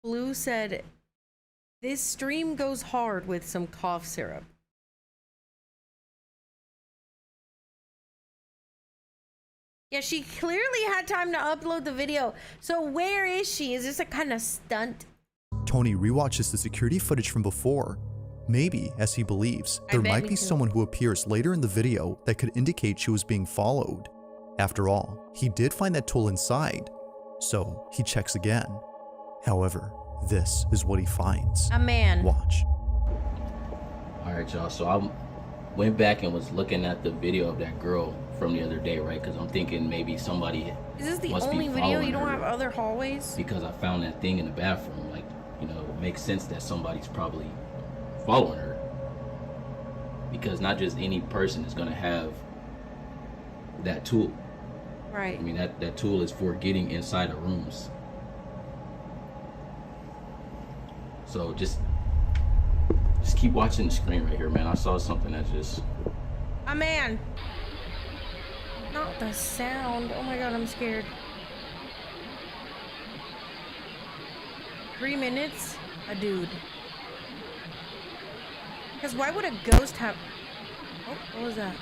Blue said, this stream goes hard with some cough syrup. Yeah, she clearly had time to upload the video. So where is she? Is this a kind of stunt? Tony rewatches the security footage from before. Maybe, as he believes, there might be someone who appears later in the video that could indicate she was being followed. After all, he did find that tool inside, so he checks again. However, this is what he finds. A man. Watch. Alright, y'all, so I went back and was looking at the video of that girl from the other day, right? Because I'm thinking maybe somebody Is this the must only be video? You don't following have her. other hallways? Because I found that thing in the bathroom. Like, you know, it makes sense that somebody's probably following her. Because not just any person is going to have that tool. Right. I mean, that tool is for getting inside of rooms. So just keep watching the screen right here, man. I saw something that just... A man. Not the sound. Oh my god, I'm scared. 3 minutes? A dude. Because why would a ghost have... Oh, what was that?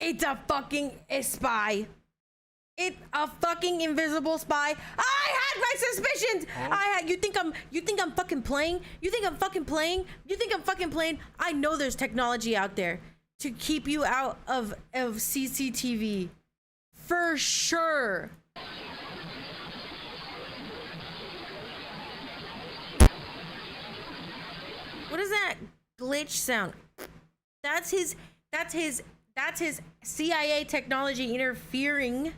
It's a fucking spy. It's a fucking invisible spy. I had my suspicions. You think I'm fucking playing? You think I'm fucking playing? You think I'm fucking playing? I know there's technology out there to keep you out of CCTV. For sure. What is that glitch sound? That's his CIA technology interfering.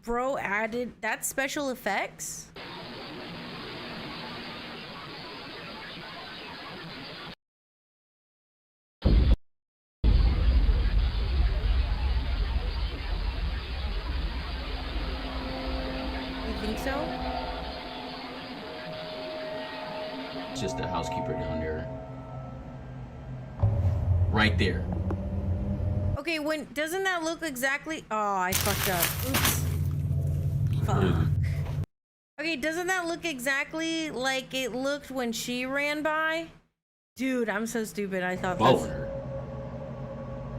Bro added that's special effects. You think so? It's just the housekeeper down there. Right there. Okay, doesn't that look exactly... Oh, I fucked up. Oops. Fuck. Okay, doesn't that look exactly like it looked when she ran by? Dude, I'm so stupid. I thought Following her.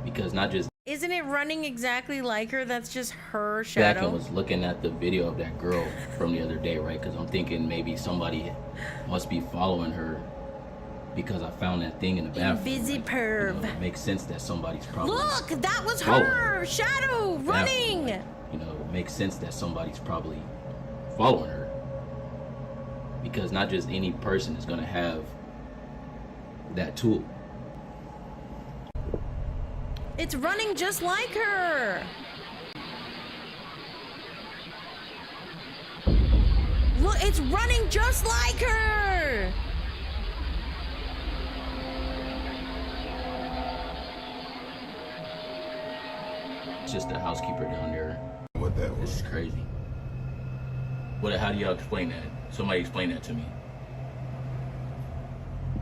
Because not just... Isn't it running exactly like her? That's just her shadow. Back and was looking at the video of that girl from the other day, right? Because I'm thinking maybe somebody must be following her. Because I found that thing in the bathroom. Invisiperv. Like, it makes sense that somebody's probably... Look, that was her shadow running. You know, it makes sense that somebody's probably following her. Because not just any person is going to have that tool. It's running just like her. Look, it's running just like her. It's just the housekeeper down there. What that was. This is crazy. How do y'all explain that? Somebody explain that to me.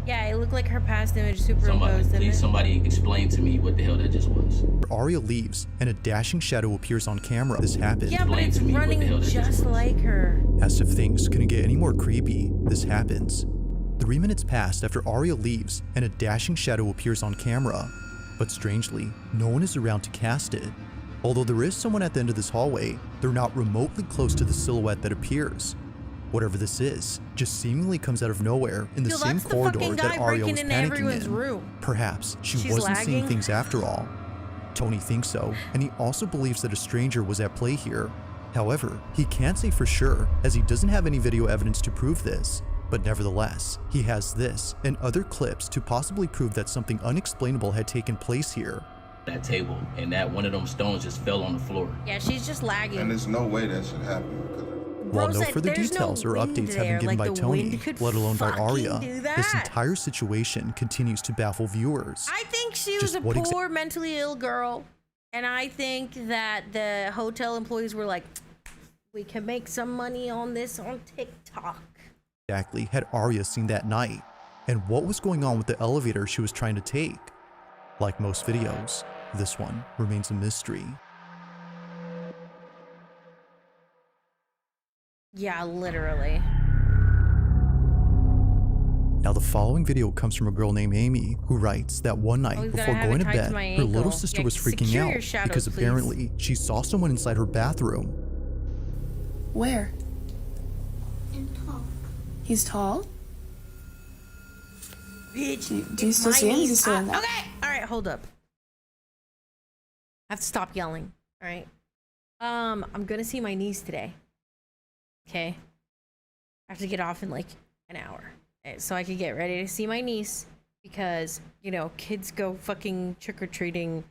Yeah, it looked like her past image superimposed. Please, somebody explain to me what the hell that just was. Arya leaves and a dashing shadow appears on camera. This happened. Yeah, but it's running just like her. As if things couldn't get any more creepy, this happens. 3 minutes passed after Arya leaves and a dashing shadow appears on camera. But strangely, no one is around to cast it. Although there is someone at the end of this hallway, they're not remotely close to the silhouette that appears. Whatever this is, just seemingly comes out of nowhere in the same corridor that Arya was panicking in. Perhaps she wasn't seeing things after all. Tony thinks so, and he also believes that a stranger was at play here. However, he can't say for sure, as he doesn't have any video evidence to prove this. But nevertheless, he has this and other clips to possibly prove that something unexplainable had taken place here. That table, and that one of them stones just fell on the floor. Yeah, she's just lagging. And there's no way that should happen because While no further details or updates have been given by Tony, let alone by Arya, this entire situation continues to baffle viewers. I think she was a poor, mentally ill girl, and I think that the hotel employees were like, we can make some money on this on TikTok. Exactly had Arya seen that night, and what was going on with the elevator she was trying to take? Like most videos, this one remains a mystery. Yeah, literally. Now, the following video comes from a girl named Amy who writes that one night before going to bed, her little sister was freaking out because apparently she saw someone inside her bathroom. Where? Tall. He's tall? Bitch, do you still see him? Is he still in there? Okay, all right, hold up. I have to stop yelling. All right. I'm gonna see my niece today. Okay. I have to get off in like an hour, so I can get ready to see my niece because you know kids go fucking trick or treating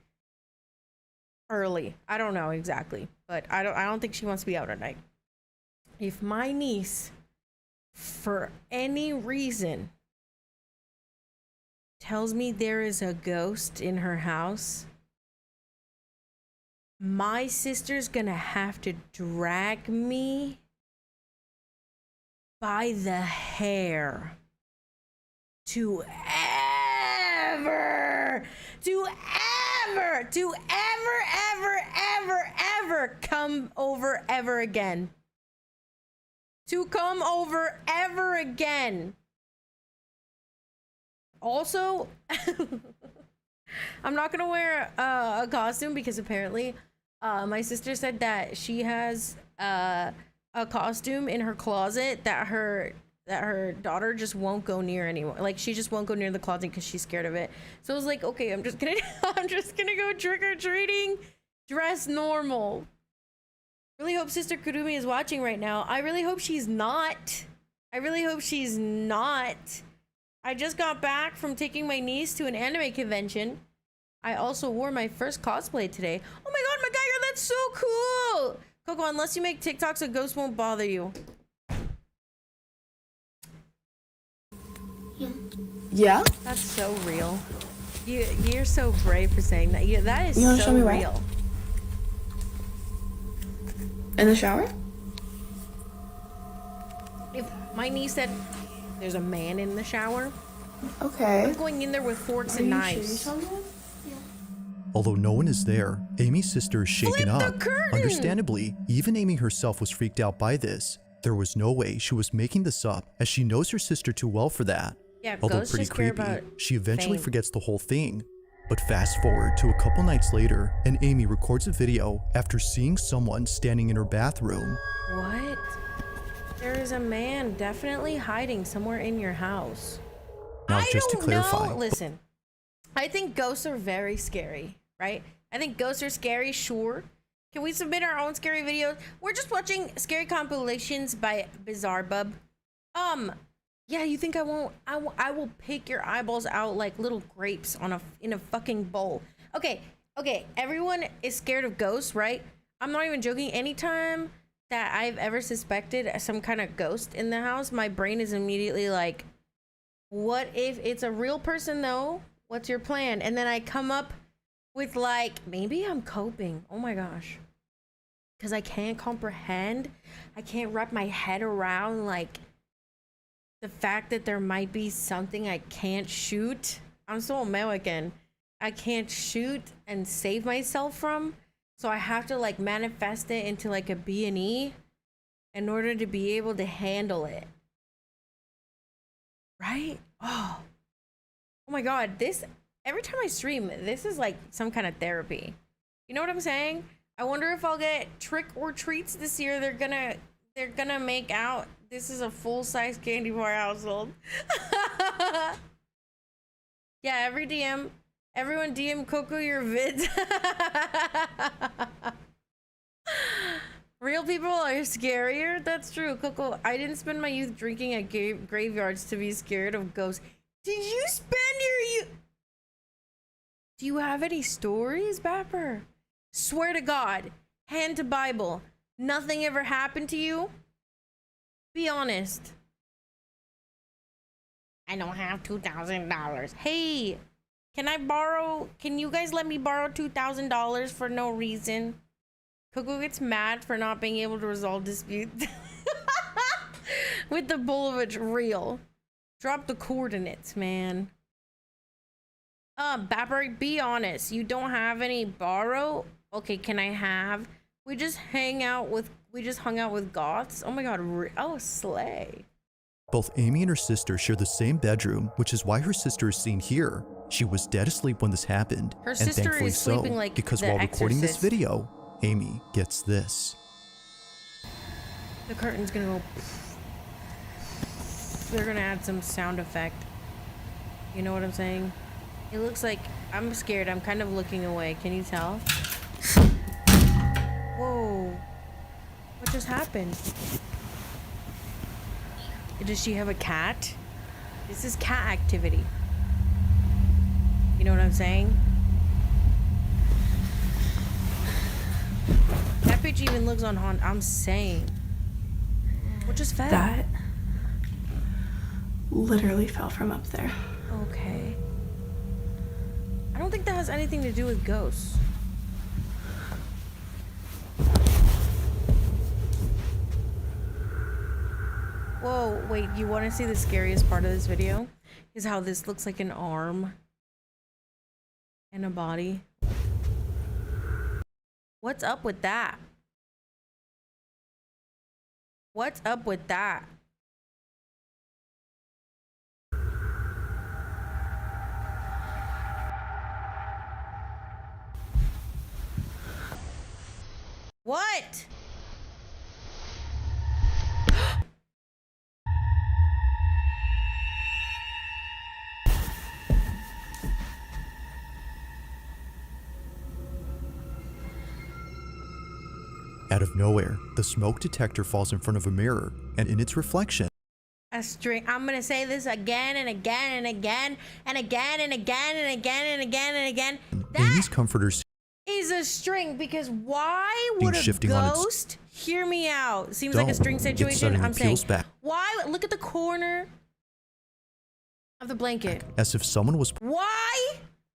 early. I don't know exactly, but I don't think she wants to be out at night. If my niece, for any reason, tells me there is a ghost in her house, my sister's gonna have to drag me by the hair to ever come over ever again. To come over ever again. Also, I'm not gonna wear a costume because apparently my sister said that she has a costume in her closet that her daughter just won't go near anymore. Like she just won't go near the closet because she's scared of it. So I was like, okay, I'm just gonna go trick or treating, dress normal. Really hope Sister Kurumi is watching right now. I really hope she's not. I just got back from taking my niece to an anime convention. I also wore my first cosplay today. Oh my god, my guy, that's so cool! Coco, unless you make TikToks, a ghost won't bother you. Yeah? That's so real. You're so brave for saying that. Yeah, that is you wanna so show me real. Where? In the shower? If my niece said there's a man in the shower, okay, I'm going in there with forks and knives. Although no one is there, Amy's sister is shaken up. Understandably, even Amy herself was freaked out by this. There was no way she was making this up, as she knows her sister too well for that. Yeah, although pretty creepy, she eventually forgets the whole thing. But fast forward to a couple nights later, and Amy records a video after seeing someone standing in her bathroom. What? There is a man definitely hiding somewhere in your house. Now, just to clarify, listen, I think ghosts are very scary, right? I think ghosts are scary, sure. Can we submit our own scary videos? We're just watching scary compilations by Bizarre Bub. Yeah, you think I won't? I will pick your eyeballs out like little grapes in a fucking bowl. Okay, everyone is scared of ghosts, right? I'm not even joking. Anytime that I've ever suspected some kind of ghost in the house, my brain is immediately like, what if it's a real person though? What's your plan? And then I come up with like, maybe I'm coping. Oh my gosh. Because I can't comprehend. I can't wrap my head around like the fact that there might be something I can't shoot. I'm so American. I can't shoot and save myself from. So I have to like manifest it into like a B&E in order to be able to handle it. Right? Oh my god, this, every time I stream, this is like some kind of therapy. You know what I'm saying? I wonder if I'll get trick or treats this year. They're gonna make out. This is a full-size candy bar household. Yeah, everyone DM Coco your vids. Real people are scarier. That's true, Coco. I didn't spend my youth drinking at graveyards to be scared of ghosts. Did you spend your youth? Do you have any stories, Bapper? Swear to God, hand to Bible, nothing ever happened to you? Be honest. I don't have $2,000. Hey, can you guys let me borrow $2,000 for no reason? Coco gets mad for not being able to resolve disputes with the Bulovich reel. Drop the coordinates, man. Bapper, be honest. You don't have any borrow? Okay, can I have? We just hung out with goths. Oh my god. Oh, slay. Both Amy and her sister share the same bedroom, which is why her sister is seen here. She was dead asleep when this happened, Her and sister thankfully is so, sleeping like because The while recording this Exorcist. video, Amy gets this. The curtain's gonna go. They're gonna add some sound effect. You know what I'm saying? It looks like I'm scared. I'm kind of looking away. Can you tell? Whoa. What just happened? Does she have a cat? This is cat activity. You know what I'm saying? That bitch even looks on haunt. I'm saying. What just fell? That literally fell from up there. Okay. I don't think that has anything to do with ghosts. Whoa, wait, you want to see the scariest part of this video? Is how this looks like an arm and a body. What's up with that? What's up with that? What? Out of nowhere, the smoke detector falls in front of a mirror, and in its reflection, A string. I'm gonna say this again and again and again and again and again and again and again and again. Amy's comforter Is a string, because why would a shifting on its ghost hear me out? Seems like a string It situation. suddenly I'm saying, peels back, why? Look at the corner of the blanket. as if someone was Why?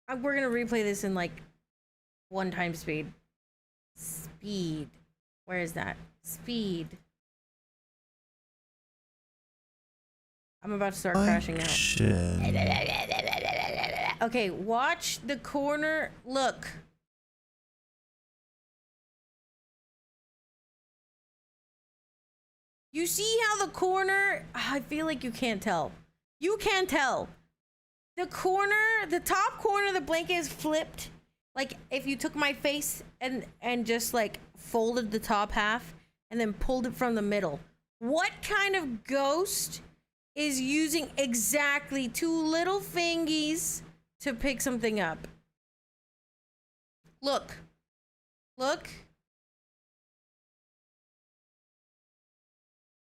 We're gonna replay this in like 1 time speed. Speed. Where is that? Speed. I'm about to start crashing out. Okay, watch the corner. Look. You see how the corner, I feel like you can't tell. You can't tell. The corner, the top corner of the blanket is flipped. Like if you took my face and just like folded the top half and then pulled it from the middle. What kind of ghost is using exactly 2 little fingies to pick something up? Look. Look.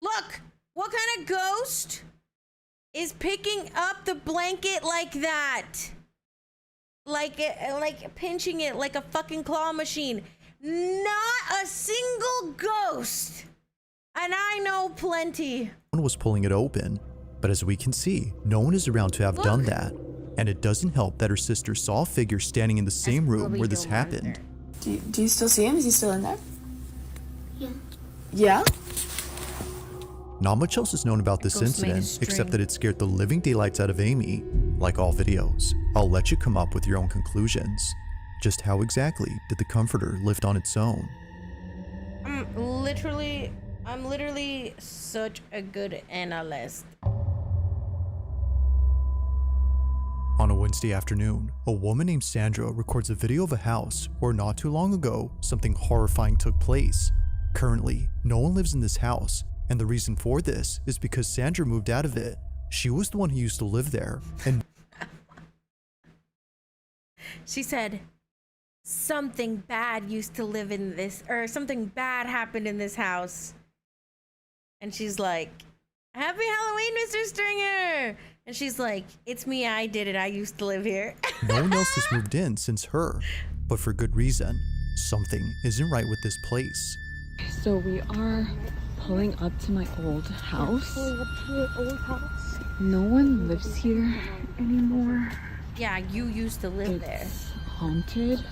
Look! What kind of ghost is picking up the blanket like that? Like pinching it like a fucking claw machine. Not a single ghost. And I know plenty. Someone was pulling it open, but as we can see, no one is around to have done that. And it doesn't help that her sister saw a figure standing in the same room where this happened. Do you still see him? Is he still in there? Yeah. Yeah? Not much else is known about this Ghost made a incident, except string. that it scared the living daylights out of Amy. Like all videos, I'll let you come up with your own conclusions. Just how exactly did the comforter lift on its own? I'm literally such a good analyst. On a Wednesday afternoon, a woman named Sandra records a video of a house where not too long ago, something horrifying took place. Currently, no one lives in this house, and the reason for this is because Sandra moved out of it. She was the one who used to live there, and She said, something bad used to live in this, or something bad happened in this house. And she's like, Happy Halloween, Mr. Stringer! And she's like, it's me, I did it, I used to live here. no one else has moved in since her. But for good reason. Something isn't right with this place. So we are pulling up to my old house. No one lives here anymore. Yeah, you used to live there. Haunted.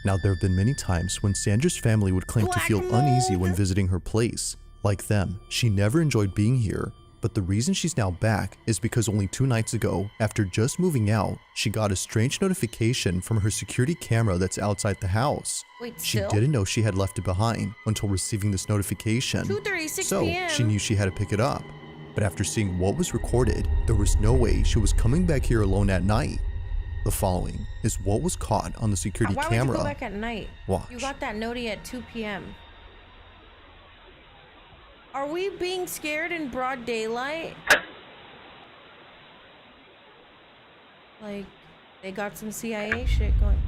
Now, there have been many times when Sandra's family would claim to feel uneasy when visiting her place. Like them, she never enjoyed being here, But the reason she's now back is because only 2 nights ago, after just moving out, she got a strange notification from her security camera that's outside the house. Wait, she still? didn't know she had left it behind until receiving this notification. 2:36 so p.m. she knew she had to pick it up. But after seeing what was recorded, there was no way she was coming back here alone at night. The following is what was caught on the security Why camera. would you go back at night? Watch. You got that noti at 2 p.m. Are we being scared in broad daylight? Like, they got some CIA shit going.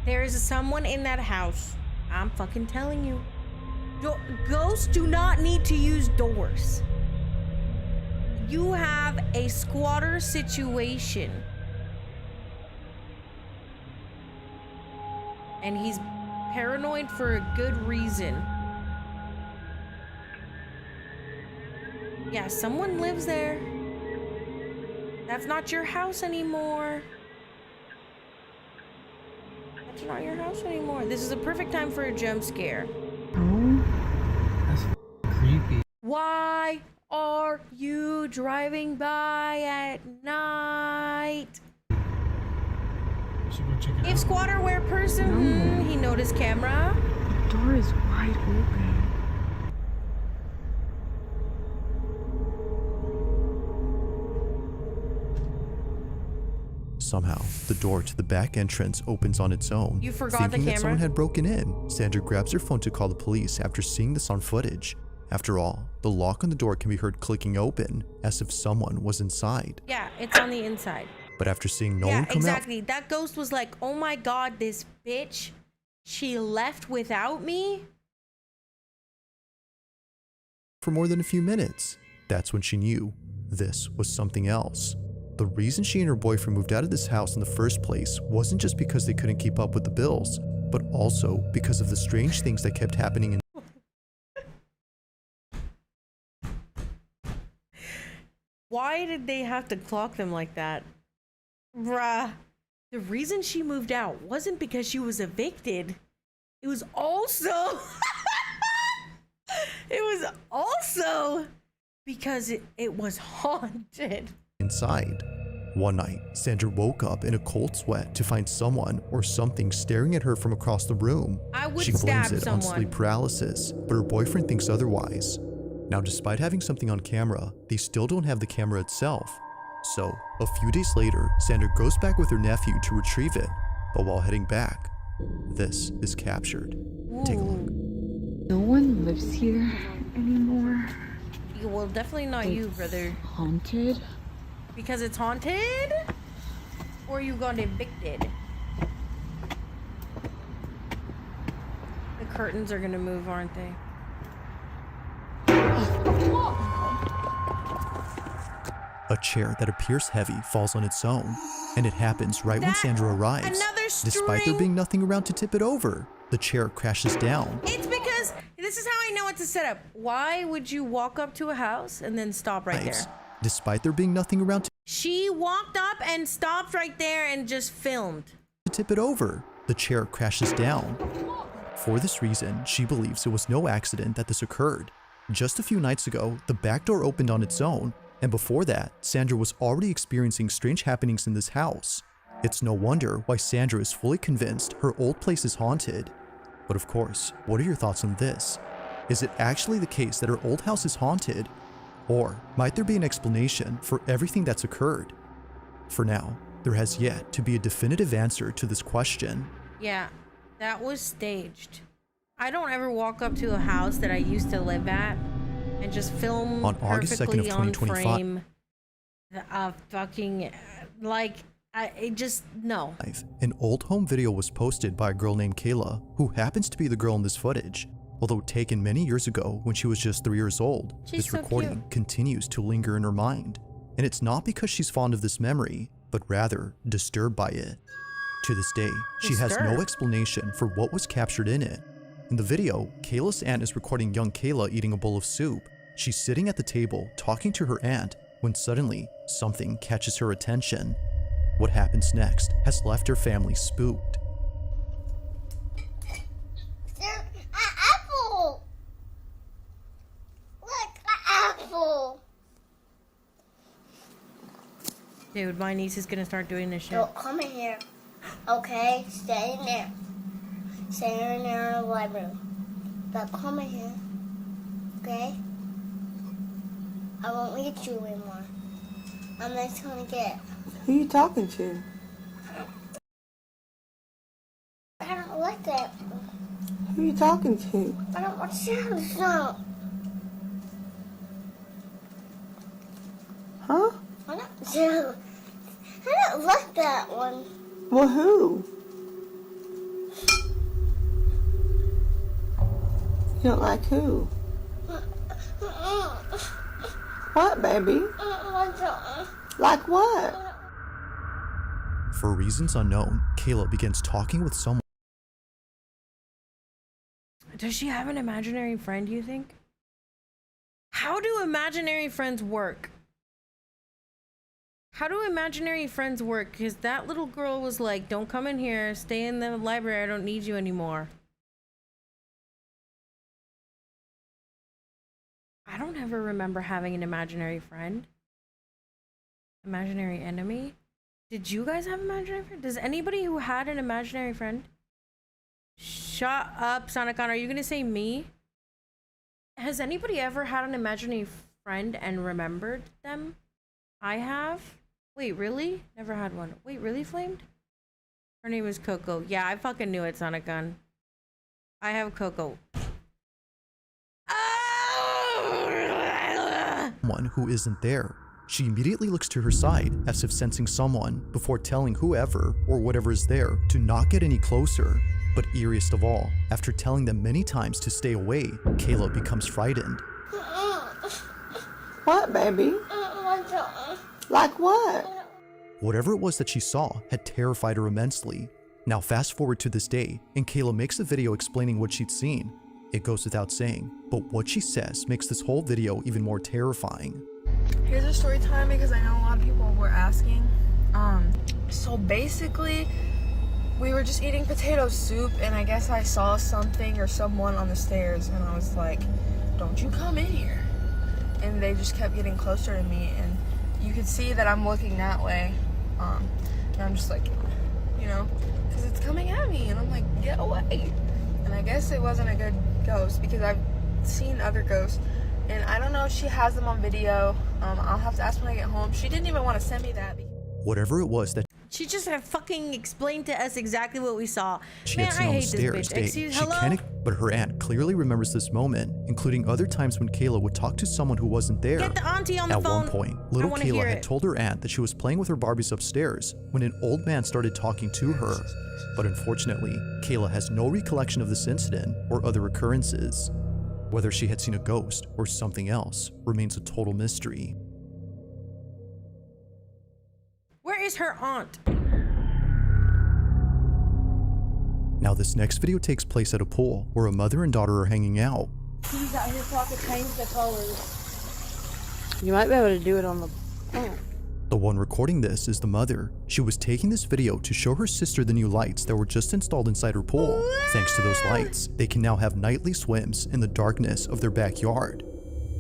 There is someone in that house. I'm fucking telling you. Ghosts do not need to use doors. You have a squatter situation. And he's paranoid for a good reason. Yeah, someone lives there. That's not your house anymore. That's not your house anymore. This is a perfect time for a jump scare. Oh, that's creepy. Why are you driving by at night? Should go check it If out. squatter were person, he noticed camera. The door is wide open. Somehow, the door to the back entrance opens on its own. You forgot the Thinking that camera? someone had broken in, Sandra grabs her phone to call the police after seeing this on footage. After all, the lock on the door can be heard clicking open, as if someone was inside. Yeah, it's on the inside. But after seeing no Yeah, one come exactly. That ghost was like, oh my god, this bitch, she left without me? out for more than a few minutes, that's when she knew this was something else. The reason she and her boyfriend moved out of this house in the first place wasn't just because they couldn't keep up with the bills, but also because of the strange things that kept happening in Why did they have to clock them like that? Bruh. The reason she moved out wasn't because she was evicted. It was also... it was also because it was haunted. inside. One night, Sandra woke up in a cold sweat to find someone or something staring at her from across the room. I would She stab blames it on someone. sleep paralysis, but her boyfriend thinks otherwise. Now, despite having something on camera, they still don't have the camera itself. So, a few days later, Sandra goes back with her nephew to retrieve it. But while heading back, this is captured. Take a look. No one lives here anymore. Well, definitely not you, brother. Haunted? Because it's haunted? Or you got evicted? The curtains are gonna move, aren't they? A chair that appears heavy falls on its own, and it happens right when Sandra arrives. another Despite there string. being nothing around to tip it over, the chair crashes down. It's because this is how I know it's a setup. Why would you walk up to a house and then stop right there? Despite there being nothing around She walked up and stopped right there and just filmed. to tip it over, the chair crashes down. For this reason, she believes it was no accident that this occurred. Just a few nights ago, the back door opened on its own, and before that, Sandra was already experiencing strange happenings in this house. It's no wonder why Sandra is fully convinced her old place is haunted. But of course, what are your thoughts on this? Is it actually the case that her old house is haunted? Or might there be an explanation for everything that's occurred? For now, there has yet to be a definitive answer to this question. Yeah, that was staged. I don't ever walk up to a house that I used to live at and just film On August 2nd of perfectly on 2025. frame. Fucking, like, it just, no. An old home video was posted by a girl named Kayla, who happens to be the girl in this footage. Although taken many years ago when she was just 3 years old, She's this so recording cute. continues to linger in her mind. And it's not because she's fond of this memory, but rather disturbed by it. To this day, she has no Disturbed? explanation for what was captured in it. In the video, Kayla's aunt is recording young Kayla eating a bowl of soup. She's sitting at the table talking to her aunt when suddenly something catches her attention. What happens next has left her family spooked. There's an apple! Look, an apple! Dude, my niece is gonna start doing this shit. Don't come in here. Okay? Stay in there. Stay in there in the library. Don't come in here. Okay? I won't meet you anymore. I'm not gonna get. Who you talking to? I don't like that. Who you talking to? I don't want to see this now. Huh? I don't like that one. Well, who? You don't like who? What, baby? Like what? For reasons unknown, Kayla begins talking with someone. Does she have an imaginary friend, you think? How do imaginary friends work? How do imaginary friends work? Because that little girl was like, don't come in here, stay in the library, I don't need you anymore. I don't ever remember having an imaginary friend. Imaginary enemy? Did you guys have an imaginary friend? Does anybody who had an imaginary friend? Shut up, Sonicon. Are you gonna say me? Has anybody ever had an imaginary friend and remembered them? I have. Wait, really? Never had one. Wait, really, Flamed? Her name is KoKo. Yeah, I fucking knew it, Sonicon. I have KoKo. Someone who isn't there. She immediately looks to her side as if sensing someone before telling whoever or whatever is there to not get any closer. But eeriest of all, after telling them many times to stay away, Kayla becomes frightened. What, baby? Like what? Whatever it was that she saw had terrified her immensely. Now fast forward to this day, and Kayla makes a video explaining what she'd seen. It goes without saying, but what she says makes this whole video even more terrifying. Here's a story time because I know a lot of people were asking. So basically, we were just eating potato soup and I guess I saw something or someone on the stairs and I was like, don't you come in here. And they just kept getting closer to me and you could see that I'm looking that way. And I'm just like, you know, because it's coming at me and I'm like, get away. And I guess it wasn't a good ghost because I've seen other ghosts and I don't know if she has them on video. I'll have to ask when I get home. She didn't even want to send me that. Whatever it was that She just had fucking explained to us exactly what we saw. she Man, had seen I on the hate stairs. this bitch. She Hello? can't, but her aunt clearly remembers this moment, including other times when Kayla would talk to someone who wasn't there. Get the auntie on the At phone. one point, little I wanna Kayla hear had it. told her aunt that she was playing with her Barbies upstairs when an old man started talking to her. But unfortunately, Kayla has no recollection of this incident or other occurrences. Whether she had seen a ghost or something else remains a total mystery. Where is her aunt? Now this next video takes place at a pool where a mother and daughter are hanging out. He's out here so I could change the colors. You might be able to do it on the phone. The one recording this is the mother. She was taking this video to show her sister the new lights that were just installed inside her pool. Thanks to those lights, they can now have nightly swims in the darkness of their backyard.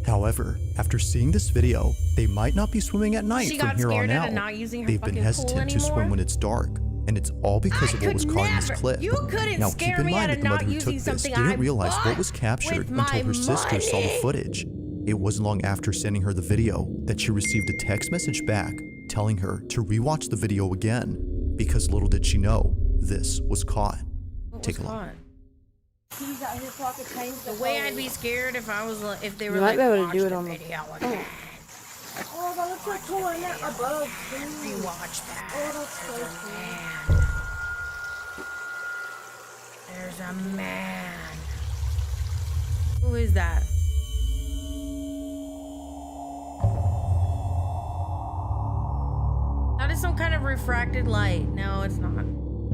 However, after seeing this video, they might not be swimming at night She from got here on scared out. into not using her They've been fucking pool hesitant to swim anymore? when it's dark, and it's all because of what was caught in this clip. You couldn't Now scare keep in me mind out that of the not mother who took using this something didn't I realize what bought was captured with until her my sister saw the money. footage. It wasn't long after sending her the video that she received a text message back telling her to rewatch the video again, because little did she know this was caught. Take a look. He's out here so I could change The way I'd be scared if I was if they were You might like be able to watch do it the on the video phone. again. Oh, that looks so cool. And that above. Rewatch that. Oh, that's so cool. There's a man. Who is that? That is some kind of refracted light. No, it's not.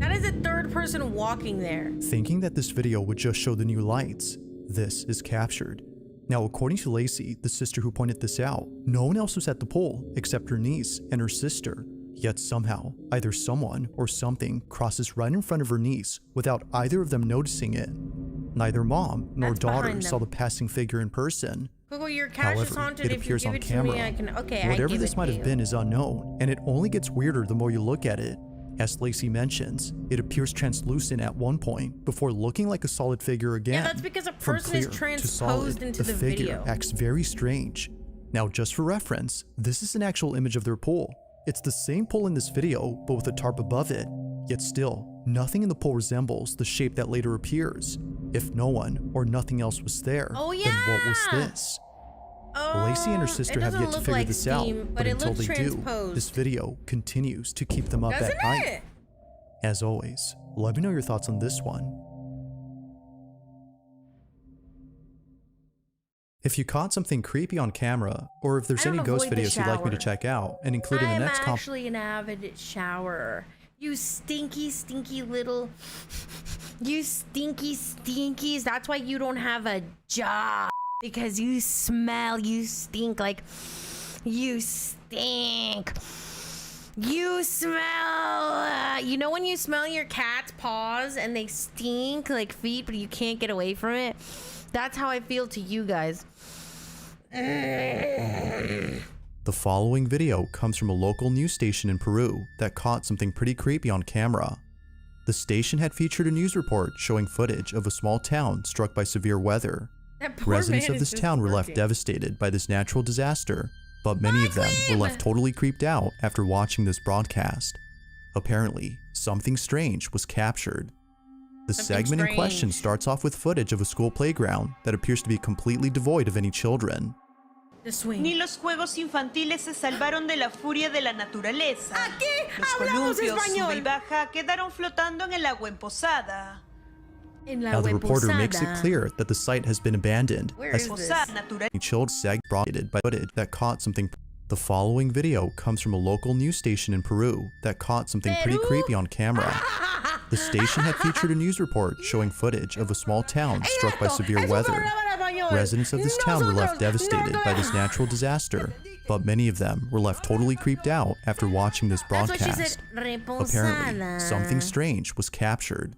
That is a third person walking there. Thinking that this video would just show the new lights, this is captured. Now, according to Lacey, the sister who pointed this out, no one else was at the pool except her niece and her sister. Yet somehow, either someone or something crosses right in front of her niece without either of them noticing it. Neither mom nor That's daughter behind saw them. the passing figure in person. KoKo, your cache is However, haunted. it If you appears give on it to camera. me, I can. Okay, I Whatever give this it might to have you. been is unknown, and it only gets weirder the more you look at it. As Lacey mentions, it appears translucent at one point before looking like a solid figure again. Yeah, that's because a From person is clear to transposed solid, into the figure video. acts very strange. Now, just for reference, this is an actual image of their pool. It's the same pool in this video, but with a tarp above it. Yet still, nothing in the pool resembles the shape that later appears. If no one or nothing else was there, Oh, then what was this? Lacey and her sister have yet to figure this out, but until they do, this video continues to keep them up at night. As always, let me know your thoughts on this one. If you caught something creepy on camera, or if there's any ghost videos you'd like me to check out and include in the next I'm actually an avid showerer. You stinky, stinky little... You stinky stinkies. That's why you don't have a job. Because you smell, you stink like... You stink. You smell... you know when you smell your cat's paws and they stink like feet, but you can't get away from it? That's how I feel to you guys. The following video comes from a local news station in Peru that caught something pretty creepy on camera. The station had featured a news report showing footage of a small town struck by severe weather. Residents of this town were left devastated by this natural disaster, but many of them were left totally creeped out after watching this broadcast. Apparently, something strange was captured. The segment in question starts off with footage of a school playground that appears to be completely devoid of any children. Ni los juegos infantiles se salvaron de la furia de la naturaleza. Aquí los hablamos columpios español. sube y baja quedaron flotando en el agua emposada. Now the reporter makes it clear that the site has been abandoned as children segmented by footage that caught something. The following video comes from a local news station in Peru that caught something pretty creepy on camera. The station had featured a news report showing footage of a small town struck by severe weather. Residents of this town were left devastated by this natural disaster, but many of them were left totally creeped out after watching this broadcast. Apparently, something strange was captured.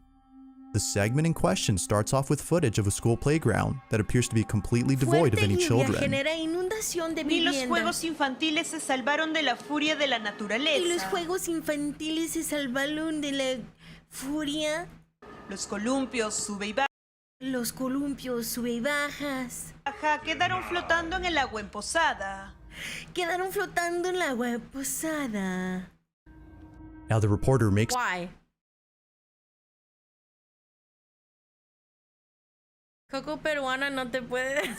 The segment in question starts off with footage of a school playground that appears to be completely devoid of any children. Ni los juegos infantiles se salvaron de la furia de la naturaleza. Y los juegos infantiles se salvaron de la furia. Los columpios sube y baja. Los columpios sube y bajas. Quedaron flotando en el agua emposada. Quedaron flotando en el agua posada. Now the reporter makes... Why? Coco peruana no te puede...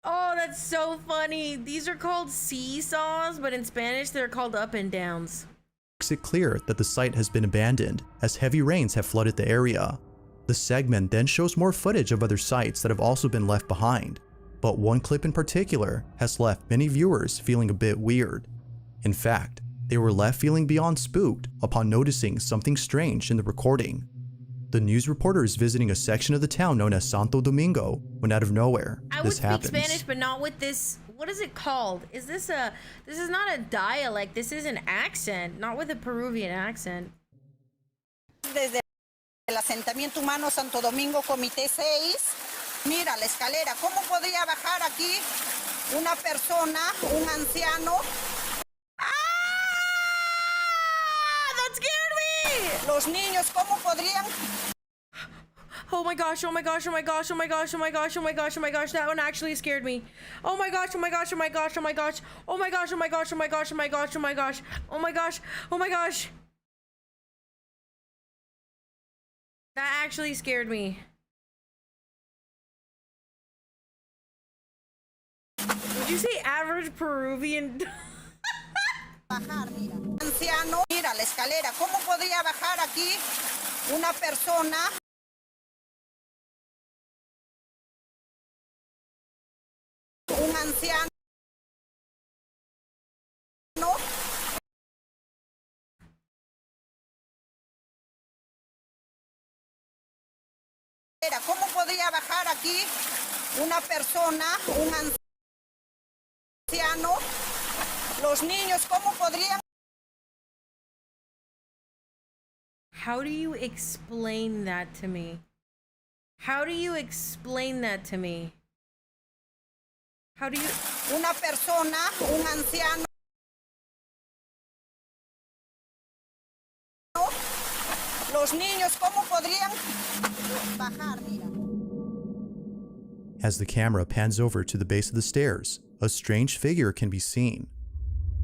Oh, that's so funny. These are called seesaws, but in Spanish they're called up and downs. Makes it clear that the site has been abandoned as heavy rains have flooded the area. The segment then shows more footage of other sites that have also been left behind, but one clip in particular has left many viewers feeling a bit weird. In fact, they were left feeling beyond spooked upon noticing something strange in the recording. The news reporter is visiting a section of the town known as Santo Domingo when out of nowhere, this happens. I would speak Spanish, but not with this. What is it called? Is this a... This is not a dialect. This is an accent, not with a Peruvian accent. Desde el asentamiento humano Santo Domingo, Comité 6. Mira la escalera. ¿Cómo podría bajar aquí una persona, un anciano? That scared me! Los niños, ¿cómo podrían? Oh my gosh, oh my gosh, oh my gosh, oh my gosh, oh my gosh, oh my gosh, oh my gosh, that one actually scared me. Oh my gosh, oh my gosh, oh my gosh, oh my gosh, oh my gosh, oh my gosh, oh my gosh, oh my gosh, oh my gosh, oh my gosh, oh my gosh. That actually scared me. Did you say average Peruvian? Bajar, mira. Anciano, mira la escalera. ¿Cómo podría bajar aquí una persona? Un anciano. ¿Cómo podría bajar aquí una persona, un anciano? Los niños, ¿cómo podrían? How do you explain that to me? How do you explain that to me? How do you... Una persona, un anciano. Los niños, ¿cómo podrían bajar? Mira. As the camera pans over to the base of the stairs, a strange figure can be seen.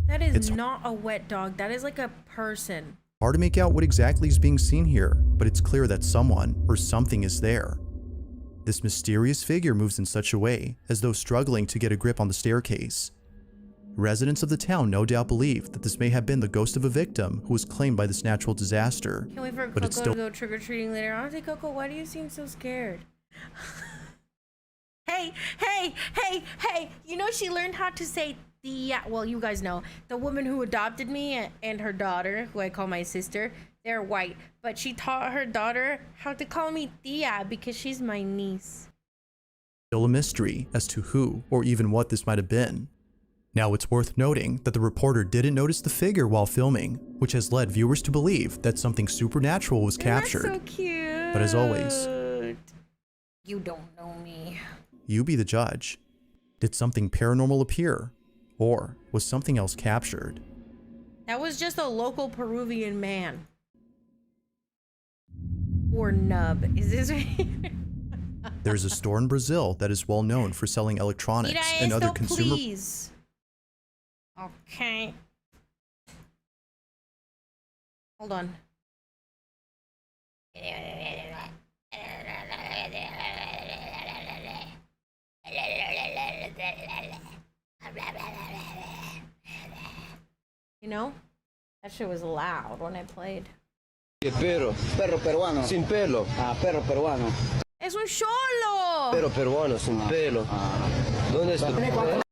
That is It's not a wet dog. That is like a person. hard to make out what exactly is being seen here, but it's clear that someone or something is there. This mysterious figure moves in such a way as though struggling to get a grip on the staircase. Residents of the town no doubt believe that this may have been the ghost of a victim who was claimed by this natural disaster. Can't wait for but it's Coco still to go trick-or-treating later. Honestly, Coco, why do you seem so scared? Hey, you know she learned how to say Tia. Well, you guys know. The woman who adopted me and her daughter, who I call my sister, they're white. But she taught her daughter how to call me Tia because she's my niece. Still a mystery as to who or even what this might have been. Now it's worth noting that the reporter didn't notice the figure while filming, which has led viewers to believe that something supernatural was captured. That's so cute. But as always, you don't know me. you be the judge. Did something paranormal appear? Or was something else captured? That was just a local Peruvian man. Or nub. Is this right? There's a store in Brazil that is well known for selling electronics Mira and other esto, consumer please. Okay. Hold on. You know? That shit was loud when I played. Perro peruano. Sin pelo. Ah, perro peruano. Es un cholo. Perro peruano, sin pelo. ¿Dónde está?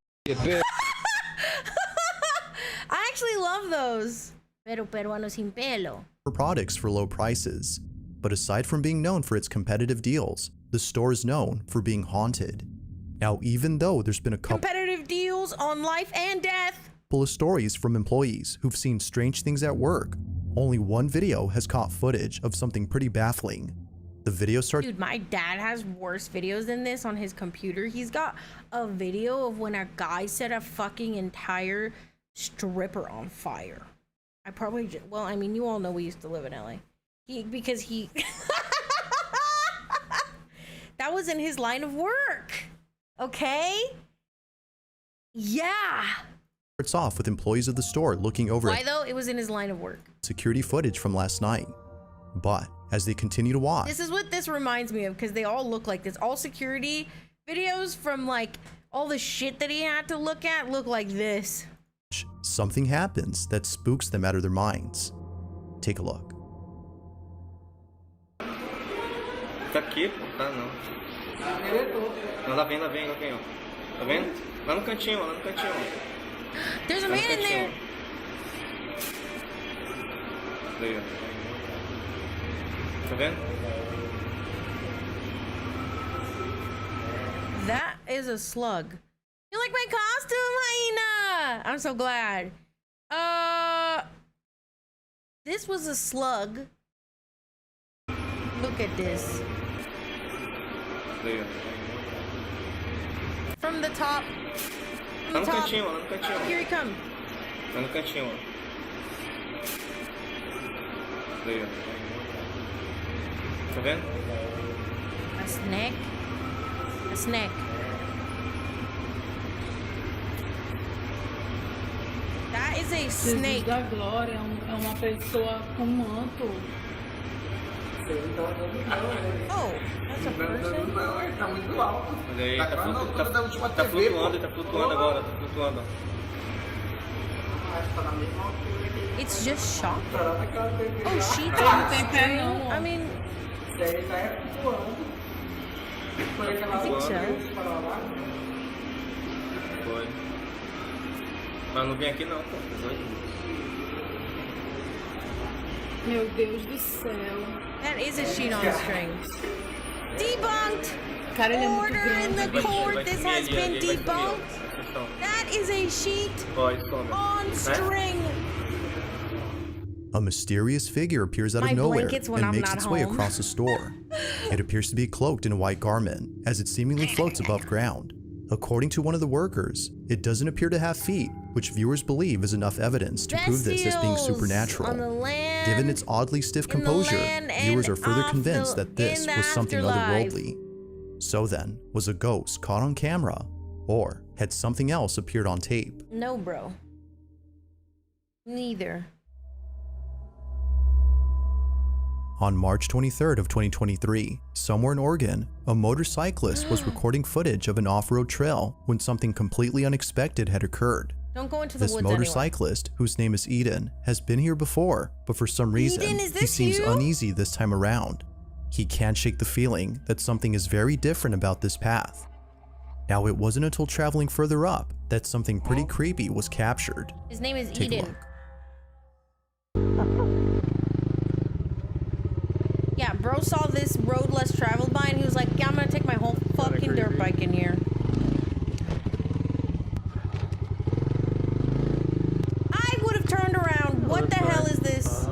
I actually love those. Pero peruano sin pelo. products for low prices. But aside from being known for its competitive deals, the store is known for being haunted. Now, even though there's been a Competitive deals on life and death. couple of stories from employees who've seen strange things at work, only one video has caught footage of something pretty baffling. The video starts. Dude, my dad has worse videos than this on his computer. He's got a video of when a guy set a fucking entire stripper on fire. I probably, well, I mean, you all know we used to live in LA. Because he, that was in his line of work. Okay? Yeah. Starts off with employees of the store looking over Why at though? It was in his line of work. security footage from last night. But as they continue to watch, This is what this reminds me of because they all look like this. All security videos from like all the shit that he had to look at look like this. something happens that spooks them out of their minds. Take a look. Tá aqui, pô. Tá não. Não, lá vem, ó. Tá vendo? Lá no cantinho, ó. There's a man in there. Daí, ó. Tá vendo? That is a slug. You like my costume, hyena? I'm so glad. This was a slug. Look at this. Daí, ó. From the top. Tá From no the top. cantinho, ó. Here he come. Tá no cantinho, ó. Daí, ó. Tá vendo? A snake. A snake. That is a snake. Jesus da glória, é uma pessoa com manto. Oh, that's a person? Tá muito alto. Olha aí, tá flutuando agora, tá flutuando. It's just shock. Oh, sheets on string. I mean, I think so. Foi. Mas não vem aqui não, pô. Meu Deus do céu. That is a sheet on strings. Debunked! Cara, ele é muito Order in the grande. court, this has been debunked. That is a sheet on string. a mysterious figure appears out of nowhere blankets when and I'm makes not its way home. across the store. It appears to be cloaked in a white garment, as it seemingly floats above ground. According to one of the workers, it doesn't appear to have feet, which viewers believe is enough evidence to prove this as being Bestials supernatural. on the land, Given its oddly stiff composure, viewers are further convinced that this was something otherworldly. So then, was a ghost caught on camera, or had something else appeared on tape? No, bro. Neither. On March 23rd of 2023, somewhere in Oregon, a motorcyclist was recording footage of an off-road trail when something completely unexpected had occurred. Don't go into the This woods motorcyclist, whose name is Eden, has been here before, but for some reason, Eden, is he this seems you? uneasy this time around. He can't shake the feeling that something is very different about this path. Now, it wasn't until traveling further up that something pretty creepy was captured. His name is Take a Eden. look. Yeah, bro saw this road less traveled by and he was like, yeah, I'm gonna take my whole fucking dirt bike in here. I would have turned around. What the hell is this?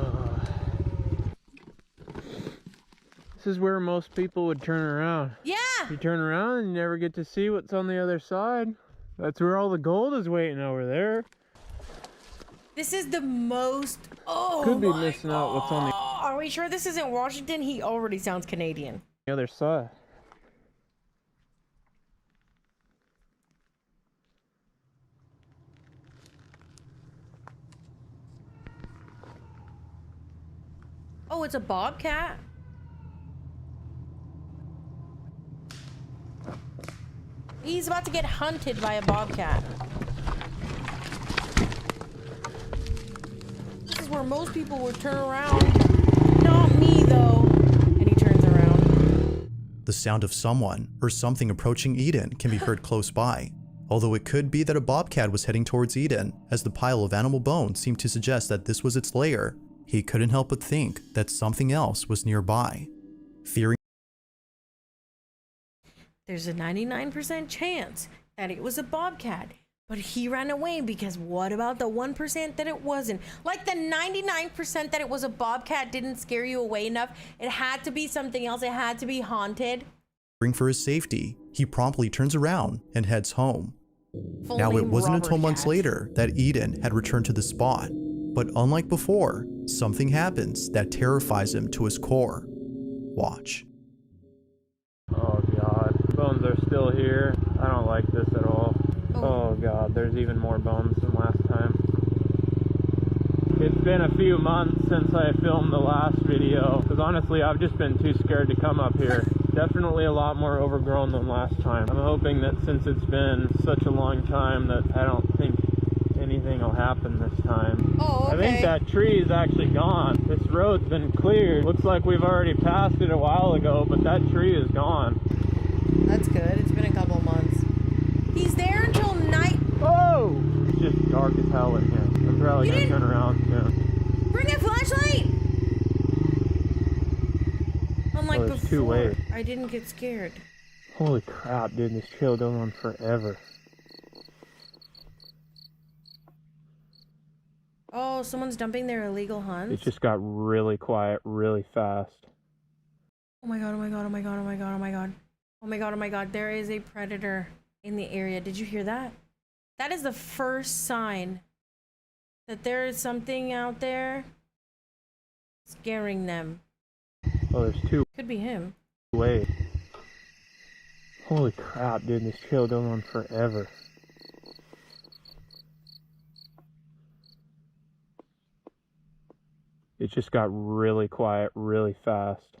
This is where most people would turn around. Yeah! You turn around and you never get to see what's on the other side. That's where all the gold is waiting over there. This is the most... Oh, Could be my missing out what's on Are we sure this isn't Washington? He already sounds Canadian. the other side. Oh, it's a bobcat? He's about to get hunted by a bobcat. This is where most people would turn around. Not me, though. And he turns around. The sound of someone or something approaching Eden can be heard close by, although it could be that a bobcat was heading towards Eden, as the pile of animal bones seemed to suggest that this was its lair. He couldn't help but think that something else was nearby. Fearing There's a 99% chance that it was a bobcat, but he ran away because what about the 1% that it wasn't? Like the 99% that it was a bobcat didn't scare you away enough. It had to be something else. It had to be haunted. for his safety, he promptly turns around and heads home. Full Now, it name wasn't Robert until months Cat. later that Eden had returned to the spot, but unlike before, something happens that terrifies him to his core. Watch. Oh god, bones are still here. I don't like this at all. Oh god, there's even more bones than last time. It's been a few months since I filmed the last video, because honestly I've just been too scared to come up here. Definitely a lot more overgrown than last time. I'm hoping that since it's been such a long time that I don't think anything will happen this time. Oh, okay. I think that tree is actually gone. This road's been cleared. Looks like we've already passed it a while ago, but that tree is gone. That's good. It's been a couple months. He's there until night. Oh! It's just dark as hell in here. I'm probably gonna turn around soon. Bring a flashlight! Unlike Oh, there's before, two ways. I didn't get scared. Holy crap, dude, this trail goes on forever. Oh, someone's dumping their illegal hunts? It just got really quiet really fast. Oh my god, oh my god, oh my god, oh my god, oh my god. Oh my god, oh my god, there is a predator in the area. Did you hear that? That is the first sign that there is something out there scaring them. Oh, there's two Could be him. ways. Holy crap, dude, this trail goes on forever. It just got really quiet really fast.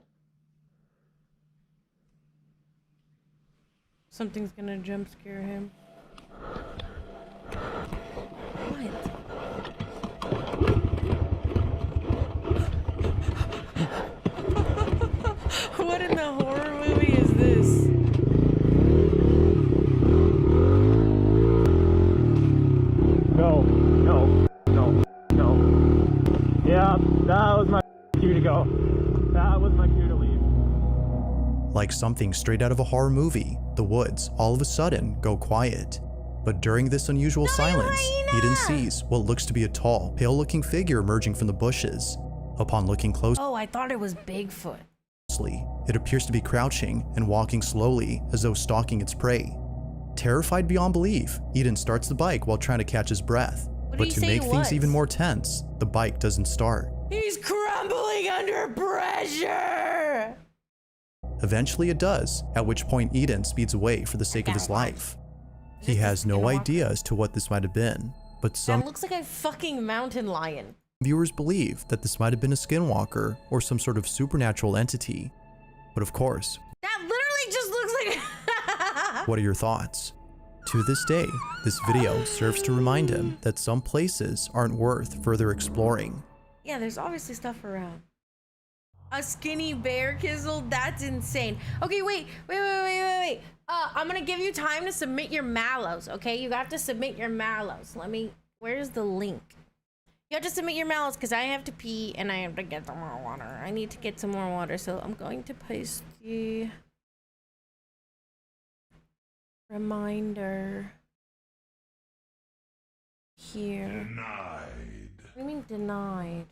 Something's gonna jump scare him. What? What in the horror movie is this? No, no, no, no. Yeah, that was my cue to go. That was my cue to leave. Like something straight out of a horror movie, the woods all of a sudden go quiet. But during this unusual silence, Eden sees what looks to be a tall, pale-looking figure emerging from the bushes. Upon looking closely, Oh, I thought it was Bigfoot. it appears to be crouching and walking slowly as though stalking its prey. Terrified beyond belief, Eden starts the bike while trying to catch his breath. But to make things even more tense, the bike doesn't start. He's crumbling under pressure. Eventually it does, at which point Eden speeds away for the sake of his life. He has no idea as to what this might have been, but some That looks like a fucking mountain lion. viewers believe that this might have been a skinwalker or some sort of supernatural entity. But of course, That literally just looks like. what are your thoughts? To this day, this video serves to remind him that some places aren't worth further exploring. Yeah, there's obviously stuff around. A skinny bear Kizzle? That's insane. Okay, wait. I'm gonna give you time to submit your mallows, okay? You have to submit your mallows. Where's the link? You have to submit your mallows because I have to pee and I have to get some more water. I need to get some more water, so I'm going to paste the reminder here. Denied. What do you mean denied?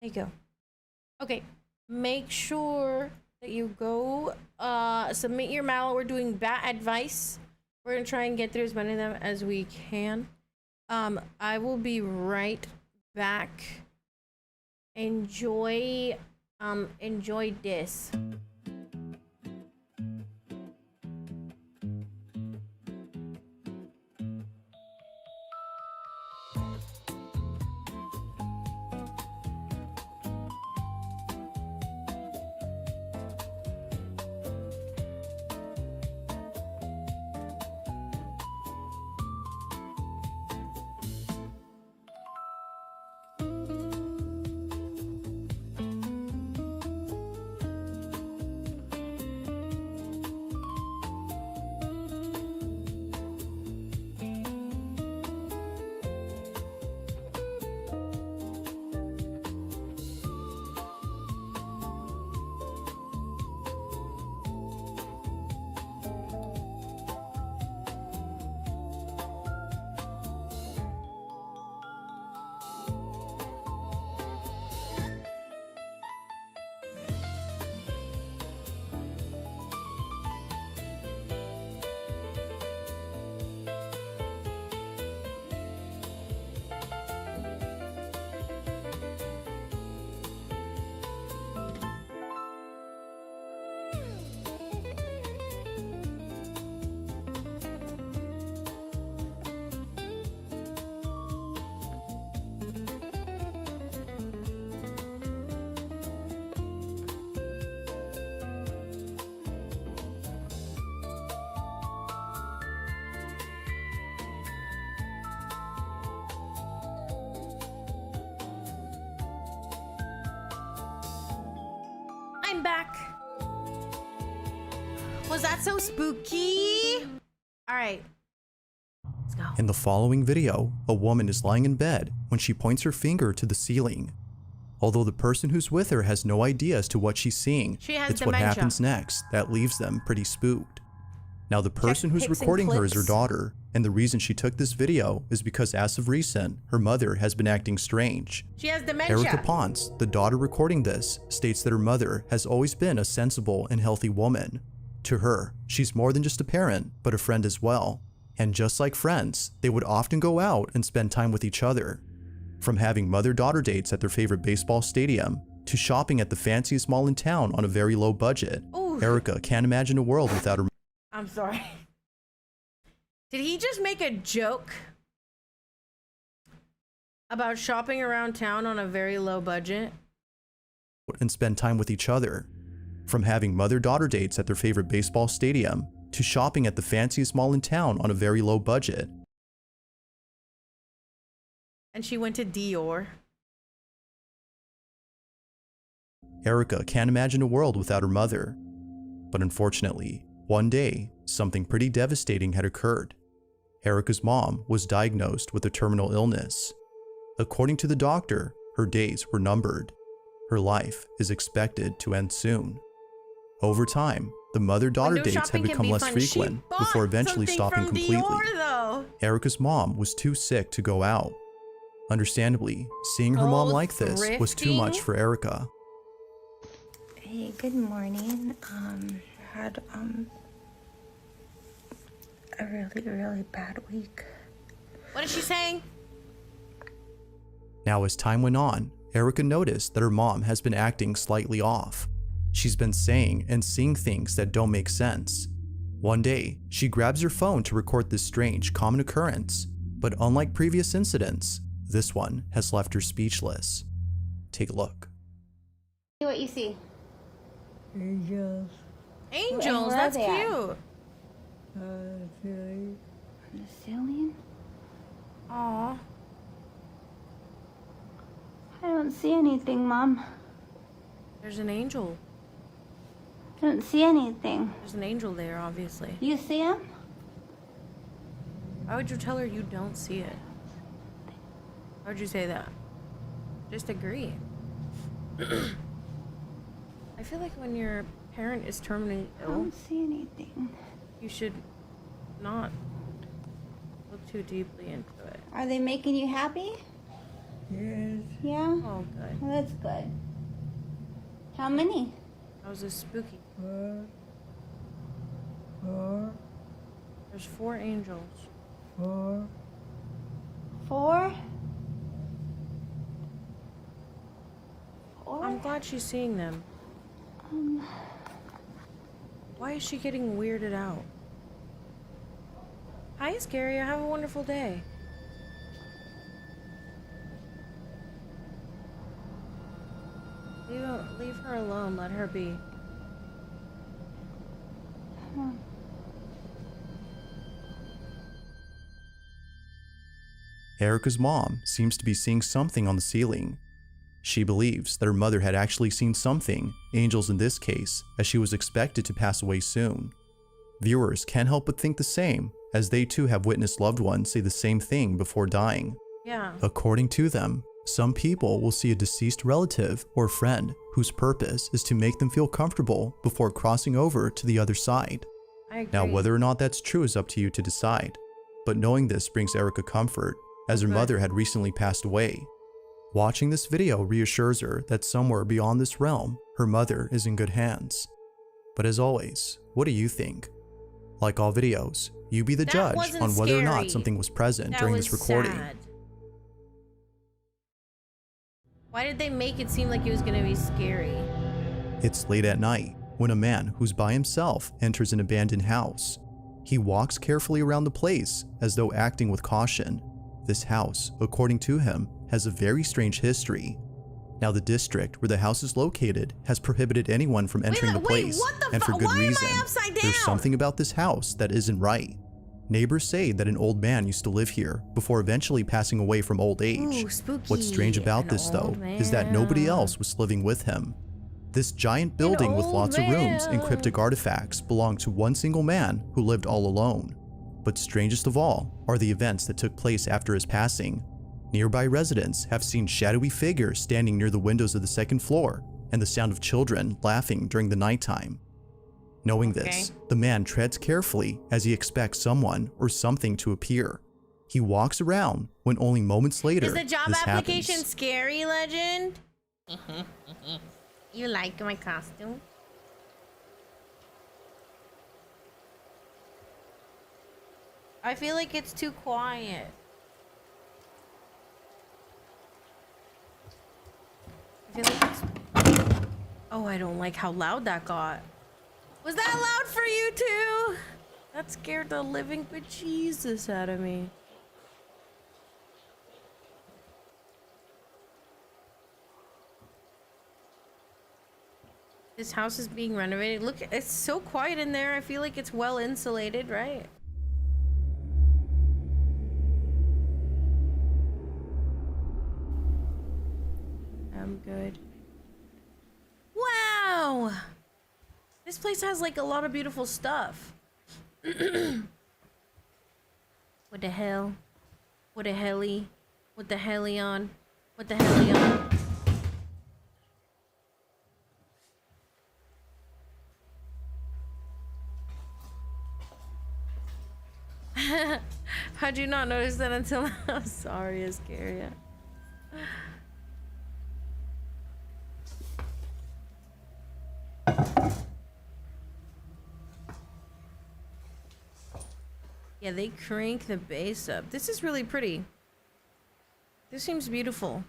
There you go. Okay, make sure that you go submit your mallow. We're doing bat advice. We're gonna try and get through as many of them as we can. I will be right back. Enjoy this. I'm back. Was that so spooky? All right. Let's go. In the following video, a woman is lying in bed when she points her finger to the ceiling. Although the person who's with her has no idea as to what she's seeing, it's dementia. what happens next that leaves them pretty spooked. Now, the person who's recording her is her daughter, and the reason she took this video is because as of recent, her mother has been acting strange. She has dementia. Erica Ponce, the daughter recording this, states that her mother has always been a sensible and healthy woman. To her, she's more than just a parent, but a friend as well. And just like friends, they would often go out and spend time with each other. From having mother-daughter dates at their favorite baseball stadium, to shopping at the fanciest mall in town on a very low budget, Erica can't imagine a world without her. I'm sorry. Did he just make a joke about shopping around town on a very low budget? And spend time with each other. From having mother-daughter dates at their favorite baseball stadium, to shopping at the fanciest mall in town on a very low budget. And she went to Dior. Erica can't imagine a world without her mother. But unfortunately, one day, something pretty devastating had occurred. Erica's mom was diagnosed with a terminal illness. According to the doctor, her days were numbered. Her life is expected to end soon. Over time, the mother-daughter Window dates had shopping can become be less fun. She frequent bought before eventually something stopping from completely. Dior, though. Erica's mom was too sick to go out. Understandably, seeing her mom like this was too much thrifting? for Erica. Hey, good morning. Had a really bad week. What is she saying? Now, as time went on, Erica noticed that her mom has been acting slightly off. She's been saying and seeing things that don't make sense. One day, she grabs her phone to record this strange, common occurrence, but unlike previous incidents, this one has left her speechless. Take a look. See what you see. Angels. Angels, where that's are they at? cute. Silly. The ceiling? Aw. I don't see anything, Mom. There's an angel. I don't see anything. There's an angel there, obviously. You see him? Why would you tell her you don't see it? Why would you say that? Just agree. I feel like when your parent is terminally I ill, don't see anything. you should not look too deeply into it. Are they making you happy? Yes. Yeah? Oh, good. Well, that's good. How many? That was a spooky. Four. There's 4 angels. Four. 4? I'm glad she's seeing them. Why is she getting weirded out? Hi, Scary. Have a wonderful day. Leave her alone. Let her be. Erica's mom seems to be seeing something on the ceiling. She believes that her mother had actually seen something, angels in this case, as she was expected to pass away soon. Viewers can't help but think the same, as they too have witnessed loved ones say the same thing before dying. Yeah. According to them, some people will see a deceased relative or friend whose purpose is to make them feel comfortable before crossing over to the other side. I agree. Now, whether or not that's true is up to you to decide, but knowing this brings Erica comfort, as her mother had recently passed away. Watching this video reassures her that somewhere beyond this realm, her mother is in good hands. But as always, what do you think? Like all videos, you be the judge on whether or not something was present during this recording. Sad. Why did they make it seem like it was gonna be scary? It's late at night when a man who's by himself enters an abandoned house. He walks carefully around the place as though acting with caution. This house, according to him, has a very strange history. Now, the district where the house is located has prohibited anyone from entering the place, and for good reason. There's something about this house that isn't right. Neighbors say that an old man used to live here before eventually passing away from old age. Ooh, What's strange about this, though, is that nobody else was living with him. This giant building with lots of rooms and cryptic artifacts belonged to one single man who lived all alone. But strangest of all are the events that took place after his passing. Nearby residents have seen shadowy figures standing near the windows of the second floor and the sound of children laughing during the nighttime. Knowing this, the man treads carefully as he expects someone or something to appear. He walks around when only moments later Is the job this application happens. scary, Legend? You like my costume? I feel like it's too quiet. I feel like it's... Oh, I don't like how loud that got. Was that loud for you too? That scared the living bejesus out of me. This house is being renovated. Look, it's so quiet in there. I feel like it's well insulated, right? I'm good. Wow! This place has like a lot of beautiful stuff. What the hell? What the helly? What the hellion? What the hellion? How'd you not notice that until now? Sorry, Ascaria. Yeah, they crank the bass up. This is really pretty. This seems beautiful.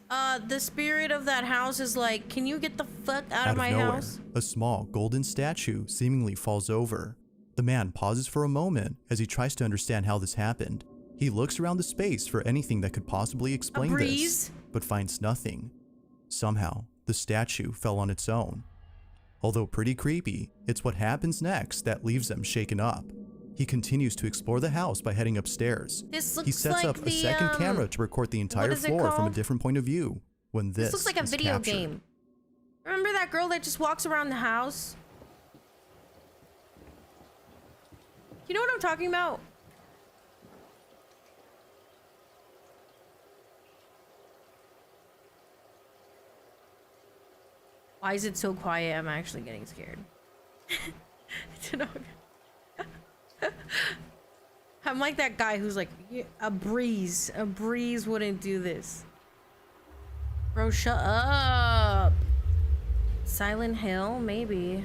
The spirit of that house is like, can you get the fuck out of my nowhere, house? a small golden statue seemingly falls over. The man pauses for a moment as he tries to understand how this happened. He looks around the space for anything that could possibly explain this, but finds nothing. Somehow, the statue fell on its own. Although pretty creepy, it's what happens next that leaves them shaken up. He continues to explore the house by heading upstairs. This looks he sets like up a second camera to record the entire floor from a different point of view when this looks like a is video captured. game. Remember that girl that just walks around the house? You know what I'm talking about? Why is it so quiet? I'm actually getting scared. I'm like that guy who's like, "Yeah, a breeze wouldn't do this." Bro, shut up. Silent Hill, maybe.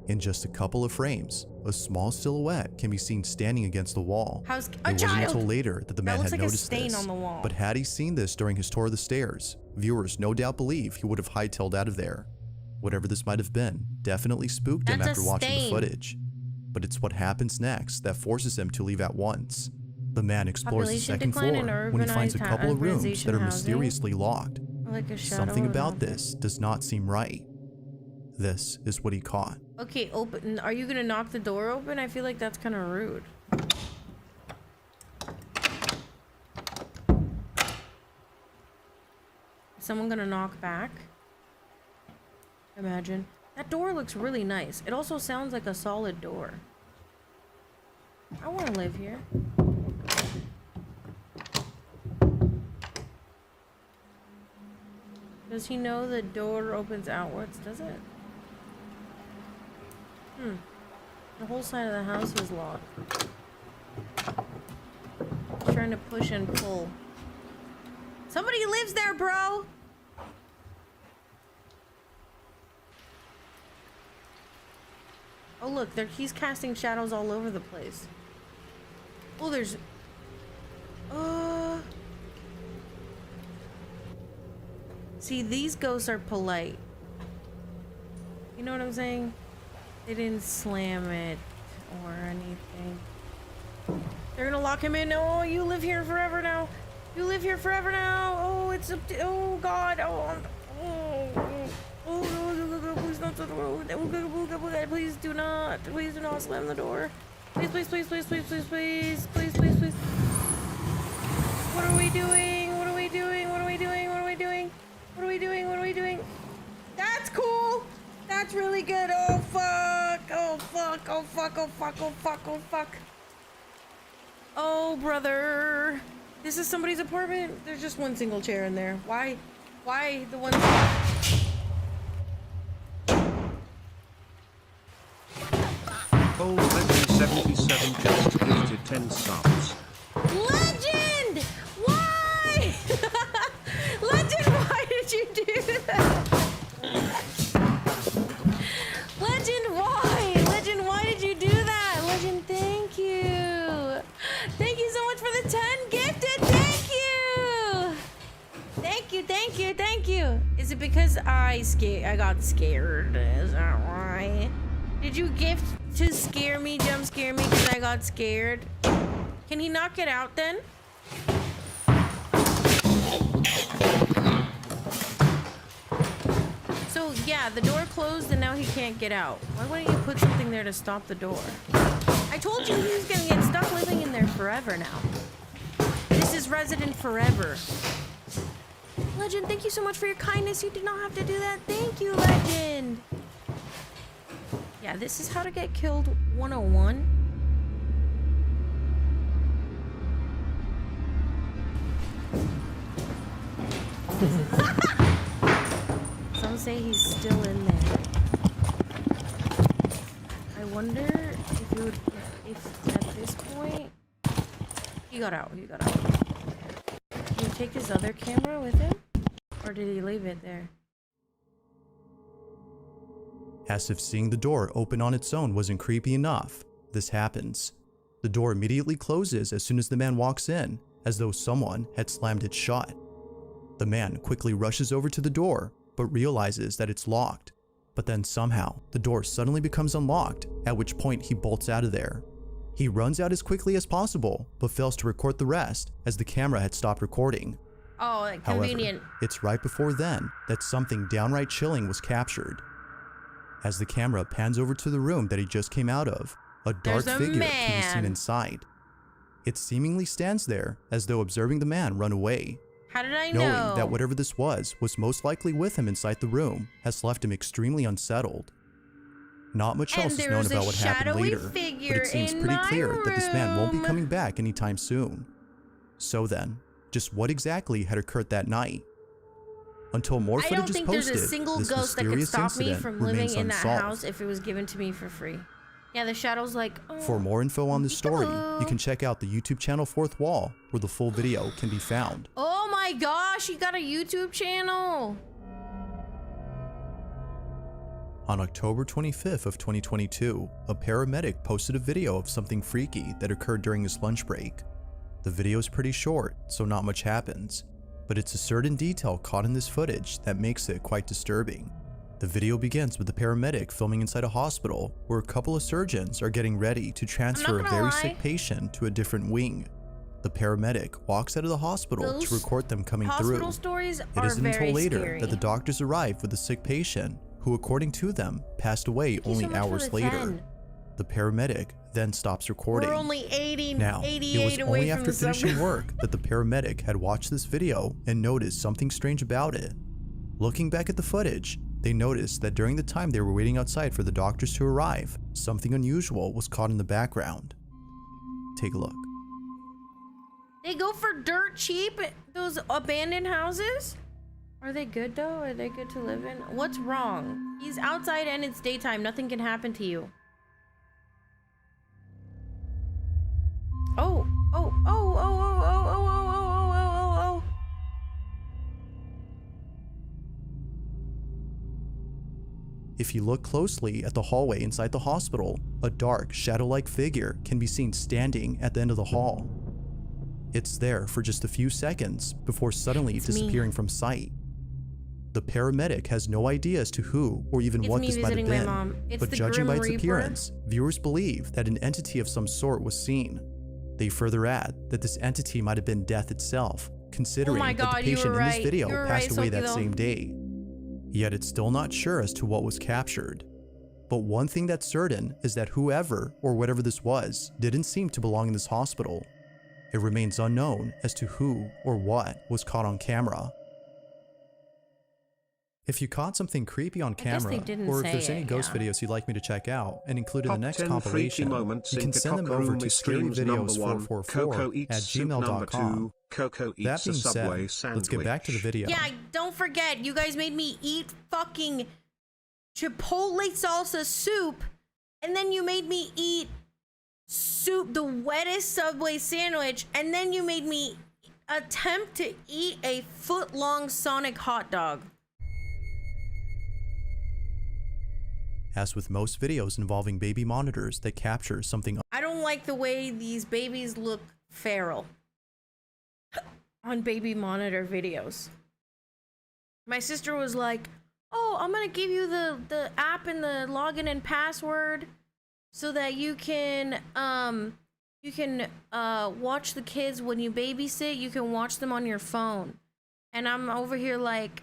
In just a couple of frames, a small silhouette can be seen standing against the wall. A it wasn't child! until later that the man looks had like a noticed stain this. on the wall. But had he seen this during his tour of the stairs, viewers no doubt believe he would have hightailed out of there. Whatever this might have been, definitely spooked him That's after a watching the stain. footage. But it's what happens next that forces him to leave at once. The man explores the Population second decline floor in when he finds a urbanized couple of rooms urbanization that are housing. mysteriously locked. Like a shadow Something of about nothing. this does not seem right. This is what he caught. Okay, open. Are you gonna knock the door open? I feel like that's kind of rude. Is someone gonna knock back? Imagine. That door looks really nice. It also sounds like a solid door. I want to live here. Does he know the door opens outwards? Does it? The whole side of the house is locked. He's trying to push and pull. Somebody lives there, bro! Oh look, he's casting shadows all over the place. Oh, there's... See, these ghosts are polite. You know what I'm saying? They didn't slam it or anything. They're gonna lock him in. Oh, you live here forever now. You live here forever now. Oh, it's up to... Oh, God. Please don't shut the door. Please do not. Please do not slam the door. Please, please, please, please, please, please, please, please, please, please. What are we doing? What are we doing? What are we doing? What are we doing? What are we doing? What are we doing? That's cool. That's really good. Oh, fuck. Oh, fuck. Oh, fuck. Oh, fuck. Oh, fuck. Oh, fuck. Oh, brother. This is somebody's apartment. There's just one single chair in there. Why? Why the one? Old Legend 77 just gifted 10 subs. Legend! Why? Legend, why did you do that? Legend, why? Legend, why did you do that? Legend, thank you. Thank you so much for the 10 gifted. Thank you. Thank you, thank you, thank you. Is it because I got scared? Is that why? Did you gift to scare me, jump scare me because I got scared? Can he not get out then? So yeah, the door closed and now he can't get out. Why wouldn't you put something there to stop the door? I told you he was gonna get stuck living in there forever now. This is resident forever. Legend, thank you so much for your kindness. You did not have to do that. Thank you, Legend. Yeah, this is how to get killed 101. Some say he's still in there. I wonder if you would... if at this point he got out. Did he take his other camera with him? Or did he leave it there? As if seeing the door open on its own wasn't creepy enough, this happens. The door immediately closes as soon as the man walks in, as though someone had slammed it shut. The man quickly rushes over to the door, but realizes that it's locked. But then somehow, the door suddenly becomes unlocked, at which point he bolts out of there. He runs out as quickly as possible, but fails to record the rest, as the camera had stopped recording. Oh, convenient. However, it's right before then that something downright chilling was captured. As the camera pans over to the room that he just came out of, a dark figure can be seen inside. It seemingly stands there as though observing the man run away. How did I know? Knowing that whatever this was most likely with him inside the room has left him extremely unsettled. Not much else is known about what happened later, but it seems pretty clear that this man won't be coming back anytime soon. So then, just what exactly had occurred that night? Until more footage is posted, I don't think there's a single this ghost that could mysterious stop me incident from living remains in that unsolved. house if it was given to me for free. Yeah, the shadow's like, oh. For more info on this story, you can check out the YouTube channel Fourth Wall, where the full video can be found. Oh my gosh, he got a YouTube channel! On October 25th of 2022, a paramedic posted a video of something freaky that occurred during his lunch break. The video is pretty short, so not much happens, but it's a certain detail caught in this footage that makes it quite disturbing. The video begins with the paramedic filming inside a hospital where a couple of surgeons are getting ready to transfer a very sick patient to a different wing. The paramedic walks out of the hospital to record them coming through. Stories It isn't until later scary. that the doctors arrive with the sick patient, who according to them, passed away only hours later. The paramedic then stops recording. We're only 80, Now, 88 it was away only from after the finishing summer. work that the paramedic had watched this video and noticed something strange about it. Looking back at the footage, they noticed that during the time they were waiting outside for the doctors to arrive, something unusual was caught in the background. Take a look. They go for dirt cheap, those abandoned houses? Are they good though? Are they good to live in? What's wrong? He's outside and it's daytime. Nothing can happen to you. Oh, oh, oh, oh, oh, oh, oh, oh, oh, oh, oh, oh. If you look closely at the hallway inside the hospital, a dark, shadow-like figure can be seen standing at the end of the hall. It's there for just a few seconds before suddenly disappearing from sight. The paramedic has no idea as to who or even what this might have been, but judging by its appearance, viewers believe that an entity of some sort was seen. They further add that this entity might have been death itself, considering that the patient in this video passed away that same day. Yet it's still not sure as to what was captured. But one thing that's certain is that whoever or whatever this was didn't seem to belong in this hospital. It remains unknown as to who or what was caught on camera. If you caught something creepy on camera, or if there's any ghost videos you'd like me to check out and include in the next compilation, you can send them over to scaryvideos444@gmail.com. That being said, let's get back to the video. Yeah, don't forget, you guys made me eat fucking Chipotle salsa soup, and then you made me eat soup, the wettest Subway sandwich, and then you made me attempt to eat a foot-long Sonic hot dog. As with most videos involving baby monitors that capture something, I don't like the way these babies look feral on baby monitor videos. My sister was like, oh, I'm gonna give you the app and the login and password so that you can watch the kids when you babysit. You can watch them on your phone. And I'm over here like,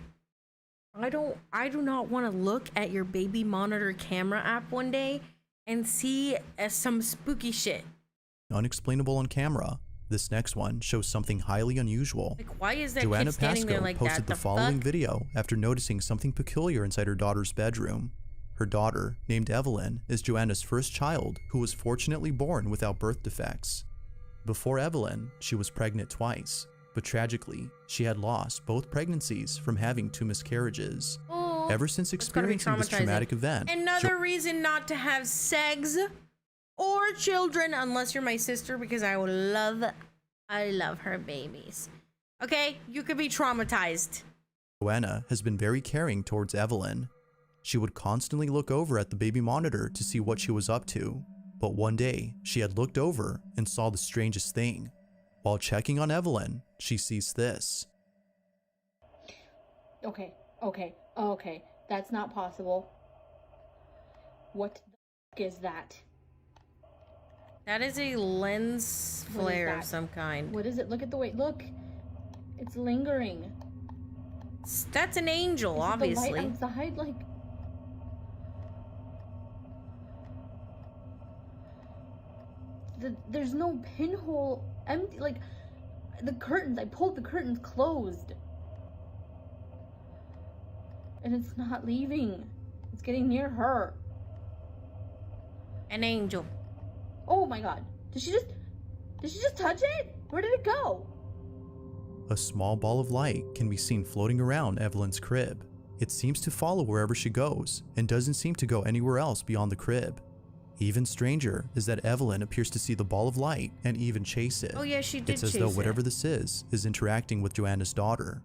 I do not want to look at your baby monitor camera app one day and see some spooky shit. Unexplainable on camera. This next one shows something highly unusual. Like, why is that Joanna kid standing there Pasco like posted that? the following video after noticing something peculiar inside her daughter's bedroom. Her daughter, named Evelyn, is Joanna's first child who was fortunately born without birth defects. Before Evelyn, she was pregnant twice, but tragically, she had lost both pregnancies from having 2 miscarriages. Oh, ever since experiencing this traumatic event, another reason not to have sex. or children, unless you're my sister, because I love her babies. Okay, you could be traumatized. Joanna has been very caring towards Evelyn. She would constantly look over at the baby monitor to see what she was up to. But one day, she had looked over and saw the strangest thing. While checking on Evelyn, she sees this. Okay. That's not possible. What the is that? That is a lens flare of some kind. What is it? Look at the way. Look. It's lingering. That's an angel, obviously. The light outside, like. There's no pinhole empty, like the curtains, I pulled the curtains closed and it's not leaving. It's getting near her. An angel. Oh my god. Did she just touch it? Where did it go? A small ball of light can be seen floating around Evelyn's crib. It seems to follow wherever she goes and doesn't seem to go anywhere else beyond the crib. Even stranger is that Evelyn appears to see the ball of light and even chase it. Oh yeah, she did chase it. It's as though whatever this is interacting with Joanna's daughter.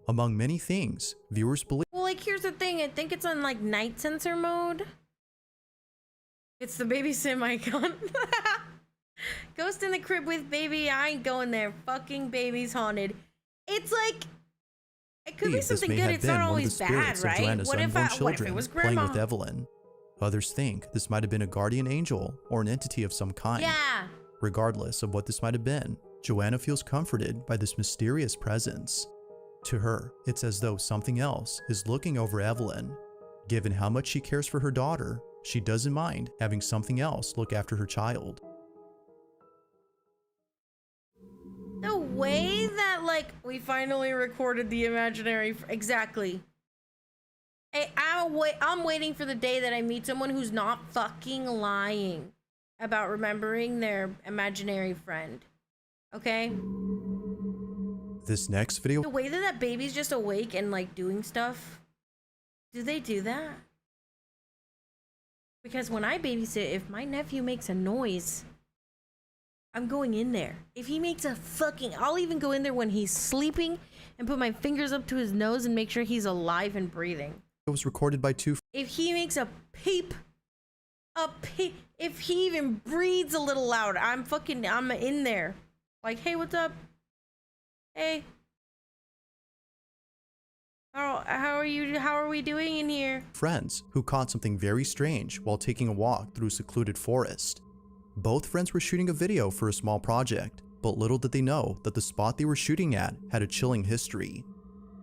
Among many things, viewers believe— Well, like, here's the thing. I think it's on, like, night sensor mode. It's the baby sim icon. Ghost in the crib with baby. I ain't going there. Fucking baby's haunted. It's like, it could be something good. It's not always bad, right? What if it was grandma? Playing with Evelyn. Others think this might have been a guardian angel or an entity of some kind. Yeah. Regardless of what this might have been, Joanna feels comforted by this mysterious presence. To her, it's as though something else is looking over Evelyn. Given how much she cares for her daughter, she doesn't mind having something else look after her child. The way that, like, we finally recorded the imaginary... Exactly. Hey, I'm waiting for the day that I meet someone who's not fucking lying about remembering their imaginary friend. Okay? This next video— The way that that baby's just awake and, like, doing stuff. Do they do that? Because when I babysit, if my nephew makes a noise, I'm going in there. If he makes a fucking... I'll even go in there when he's sleeping and put my fingers up to his nose and make sure he's alive and breathing. It was recorded by two— If he makes a peep, if he even breathes a little loud, I'm in there. Like, hey, what's up? Hey. How are you? How are we doing in here? Friends who caught something very strange while taking a walk through a secluded forest. Both friends were shooting a video for a small project, but little did they know that the spot they were shooting at had a chilling history.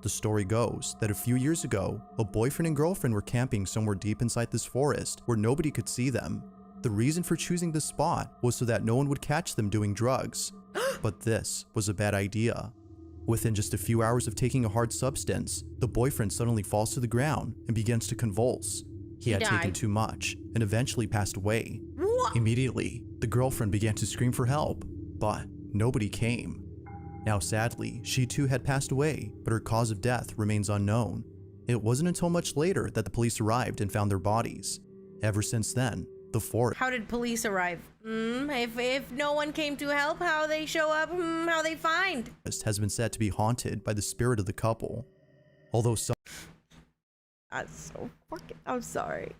The story goes that a few years ago, a boyfriend and girlfriend were camping somewhere deep inside this forest where nobody could see them. The reason for choosing this spot was so that no one would catch them doing drugs. But this was a bad idea. Within just a few hours of taking a hard substance, the boyfriend suddenly falls to the ground and begins to convulse. He had taken too much and eventually passed away. What? Immediately, the girlfriend began to scream for help, but nobody came. Now sadly, she too had passed away, but her cause of death remains unknown. It wasn't until much later that the police arrived and found their bodies. Ever since then, the forest— How did police arrive? If no one came to help, how they show up? How they find? Has been said to be haunted by the spirit of the couple. Although some— That's so fucking... I'm sorry.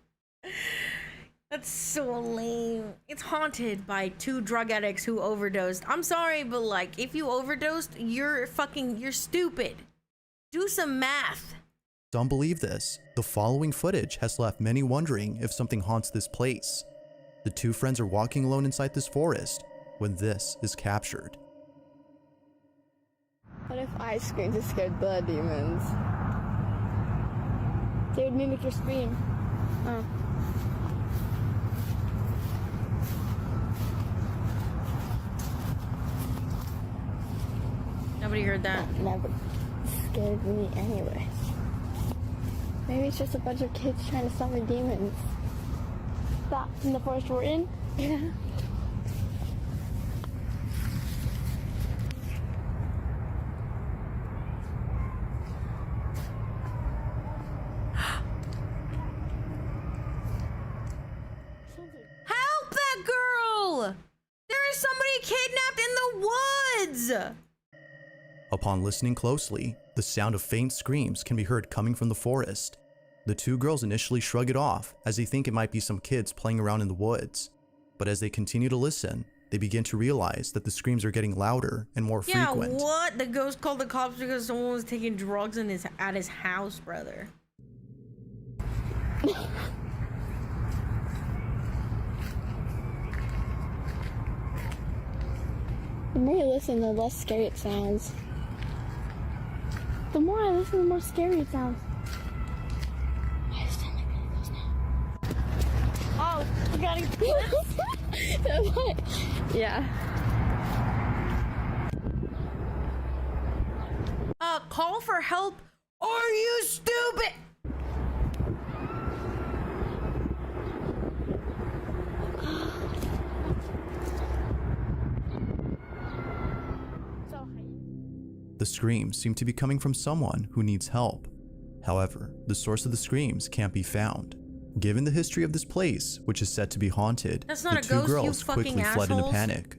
That's so lame. It's haunted by two drug addicts who overdosed. I'm sorry, but like, if you overdosed, you're stupid. Do some math. Some believe this. The following footage has left many wondering if something haunts this place. The two friends are walking alone inside this forest when this is captured. What if I screamed to scare the demons? They would mimic your scream. Oh. Nobody heard that. That never scared me anyway. Maybe it's just a bunch of kids trying to summon demons. That in the forest we're in? Yeah. Help that girl! there's somebody kidnapped in the woods! Upon listening closely, the sound of faint screams can be heard coming from the forest. The two girls initially shrug it off as they think it might be some kids playing around in the woods. But as they continue to listen, they begin to realize that the screams are getting louder and more frequent. Yeah, what? The ghost called the cops because someone was taking drugs in at his house, brother. The more you listen, the less scary it sounds. The more I listen, the more scary it sounds. I sound like one of those now. Oh, you got it. Yeah. Call for help. Are you stupid? The screams seem to be coming from someone who needs help. However, the source of the screams can't be found. Given the history of this place, which is said to be haunted, That's not the a two ghost, you girls fucking quickly fled into assholes. panic.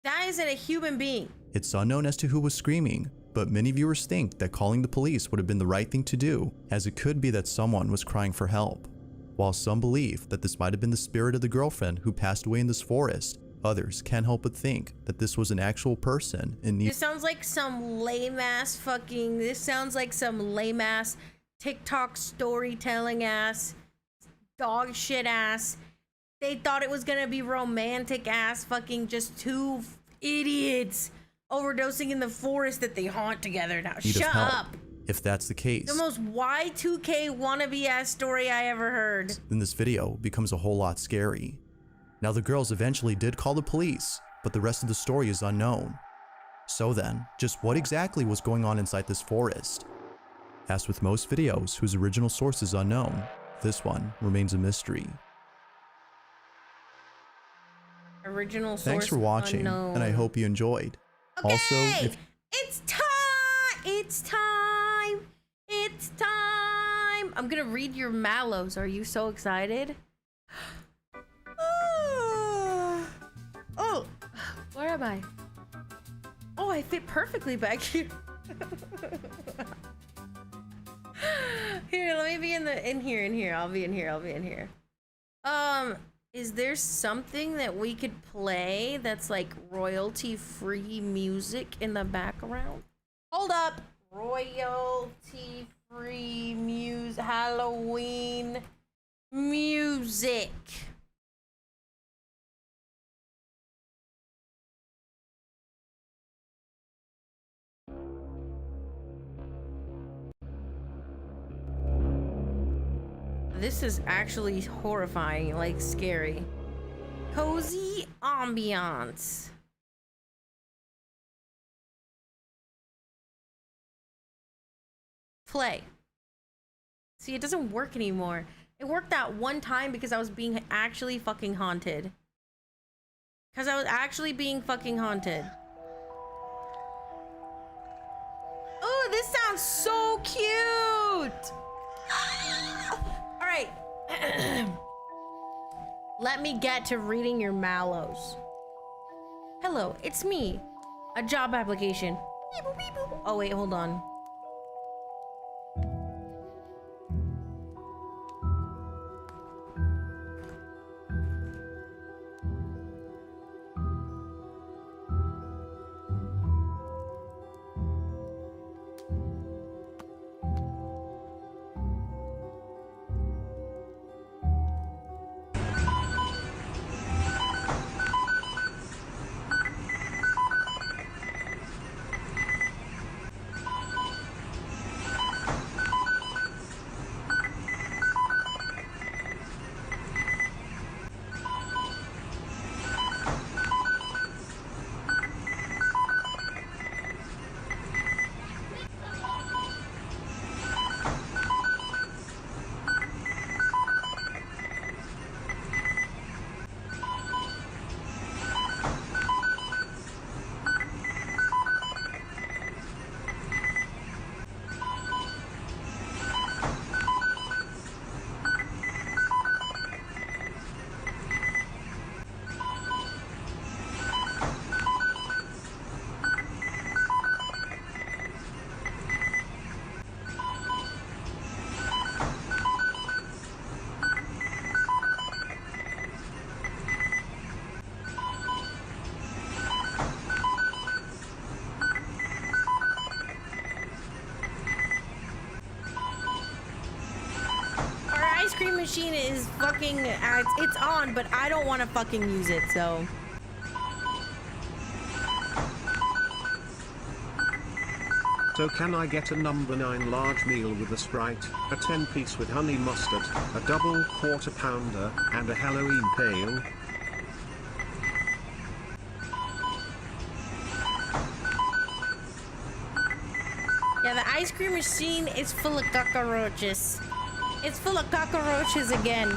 That isn't a human being. It's unknown as to who was screaming, but many viewers think that calling the police would have been the right thing to do, as it could be that someone was crying for help. While some believe that this might have been the spirit of the girlfriend who passed away in this forest, others can't help but think that this was an actual person in need. This sounds like some lame-ass fucking... This sounds like some lame-ass TikTok storytelling ass, dog shit ass. They thought it was gonna be romantic ass fucking just two idiots overdosing in the forest that they haunt together. Now Need of shut help. up. If that's the case, The most Y2K wannabe ass story I ever heard. then this video becomes a whole lot scary. Now the girls eventually did call the police, but the rest of the story is unknown. So then, just what exactly was going on inside this forest? As with most videos whose original source is unknown, this one remains a mystery. Original source Thanks for watching, unknown. and I hope you enjoyed. Okay, Also, if it's time! It's time! It's time! I'm gonna read your mallows. Are you so excited? Oh, where am I? Oh, I fit perfectly back here. Here, let me be in here. I'll be in here. Is there something that we could play that's like royalty-free music in the background? Hold up. Royalty-free music, Halloween music. This is actually horrifying, like scary. Cozy ambiance. Play. See, it doesn't work anymore. It worked that one time because I was being actually fucking haunted. Because I was actually being fucking haunted. Oh, this sounds so cute! All right. Let me get to reading your mallows. Hello, it's me. A job application. Beep, boop, beep, boop. Oh wait, hold on. ice cream machine is fucking, it's on, but I don't want to fucking use it, so. So can I get a number 9 large meal with a Sprite, a 10-piece with honey mustard, a double quarter pounder, and a Halloween pail? Yeah, the ice cream machine is full of cockroaches. It's full of cockroaches again.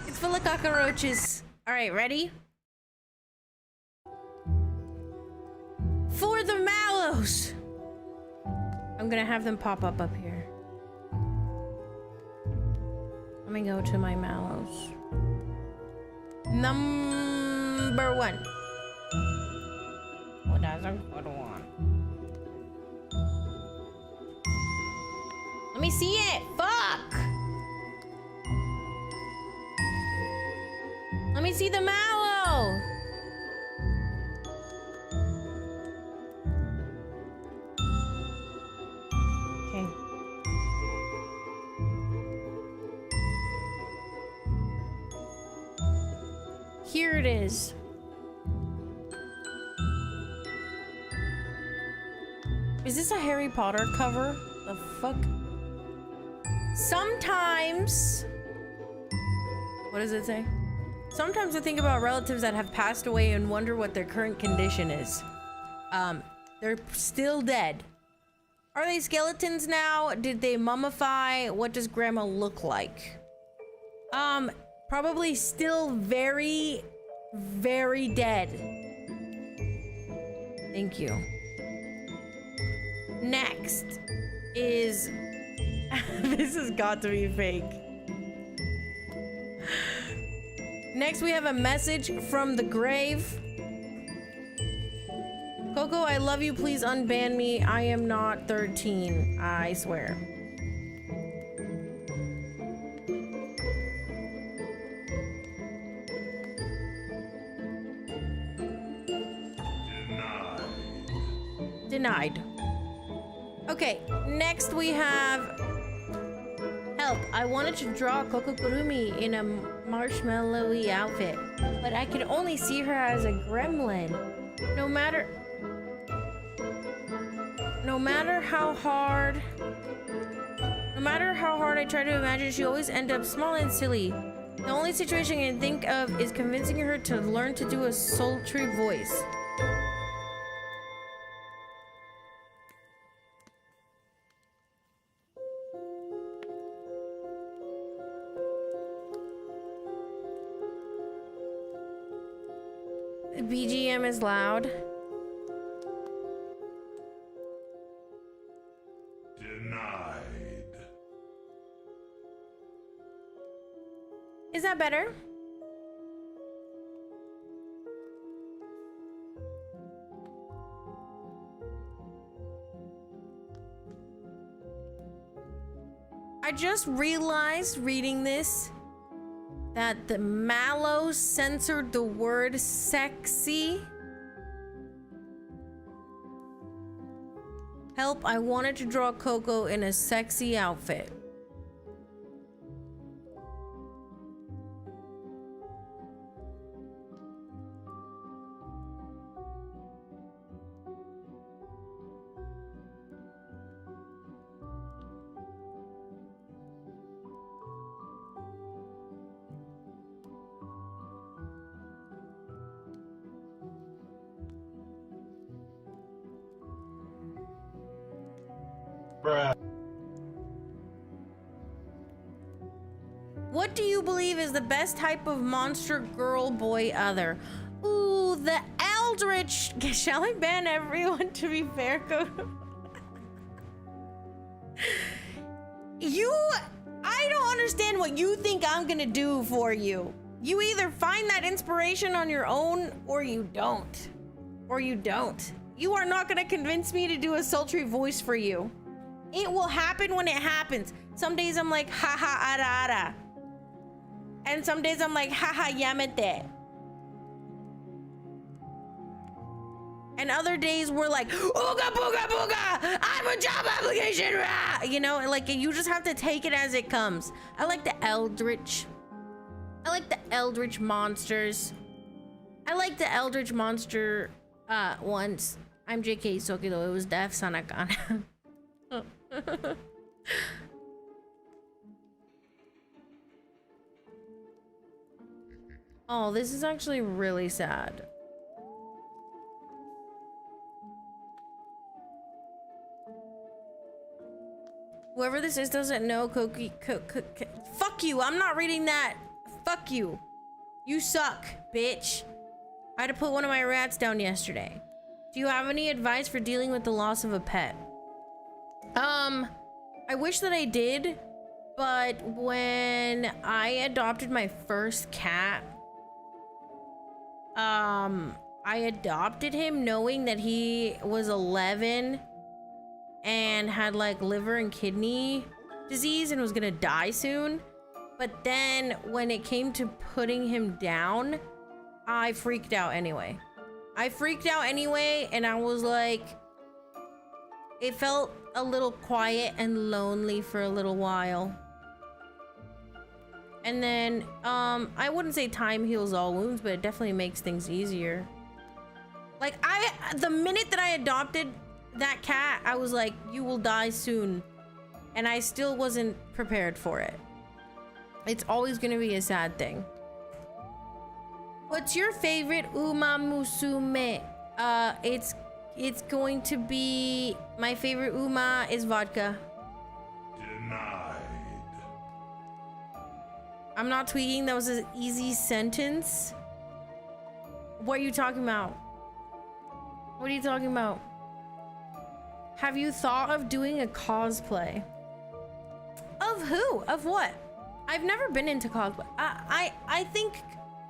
It's full of cockroaches. All right, ready? For the mallows. I'm gonna have them pop up here. Let me go to my mallows. Number 1. Oh, that's a good one. Let me see it. Fuck. Let me see the mallow. Okay. Here it is. Is this a Harry Potter cover? The fuck? Sometimes... What does it say? Sometimes I think about relatives that have passed away and wonder what their current condition is. They're still dead. Are they skeletons now? Did they mummify? What does grandma look like? Probably still very, very dead. Thank you. Next is... This has got to be fake. Next, we have a message from the grave. Coco, I love you. Please unban me. I am not 13. I swear. Denied. Okay, next we have... Help, I wanted to draw Kokokurumi in a marshmallowy outfit, but I could only see her as a gremlin. No matter how hard I try to imagine, she always ends up small and silly. The only situation I can think of is convincing her to learn to do a sultry voice. The BGM is loud. Denied. Is that better? I just realized reading this that the Mallows censored the word sexy. Help, I wanted to draw Coco in a sexy outfit. What do you believe is the best type of monster, girl, boy, other? Ooh, the eldritch. Shall I ban everyone to be fair, Coco? I don't understand what you think I'm gonna do for you. You either find that inspiration on your own or you don't. Or you don't. You are not gonna convince me to do a sultry voice for you. It will happen when it happens. Some days I'm like, haha, ara, ara. And some days I'm like, haha, yamete. And other days we're like, ooga booga booga, I'm a job application, rah! You know, like you just have to take it as it comes. I like the eldritch. I like the eldritch monsters. I like the eldritch monster ones. I'm JK Sokido, it was Def Sanakana. Oh, this is actually really sad. Whoever this is doesn't know fuck you, I'm not reading that. Fuck you. You suck, bitch. I had to put one of my rats down yesterday. Do you have any advice for dealing with the loss of a pet? I wish that I did, but when I adopted my first cat, I adopted him knowing that he was 11 and had like liver and kidney disease and was gonna die soon. But then when it came to putting him down, I freaked out anyway. And I was like, it felt a little quiet and lonely for a little while. And then, I wouldn't say time heals all wounds, but it definitely makes things easier. Like, the minute that I adopted that cat, I was like, you will die soon. And I still wasn't prepared for it. It's always gonna be a sad thing. What's your favorite Uma Musume? It's going to be, my favorite Uma is vodka. Denied. I'm not tweaking, that was an easy sentence. What are you talking about? What are you talking about? Have you thought of doing a cosplay? Of who? Of what? I've never been into cosplay. I think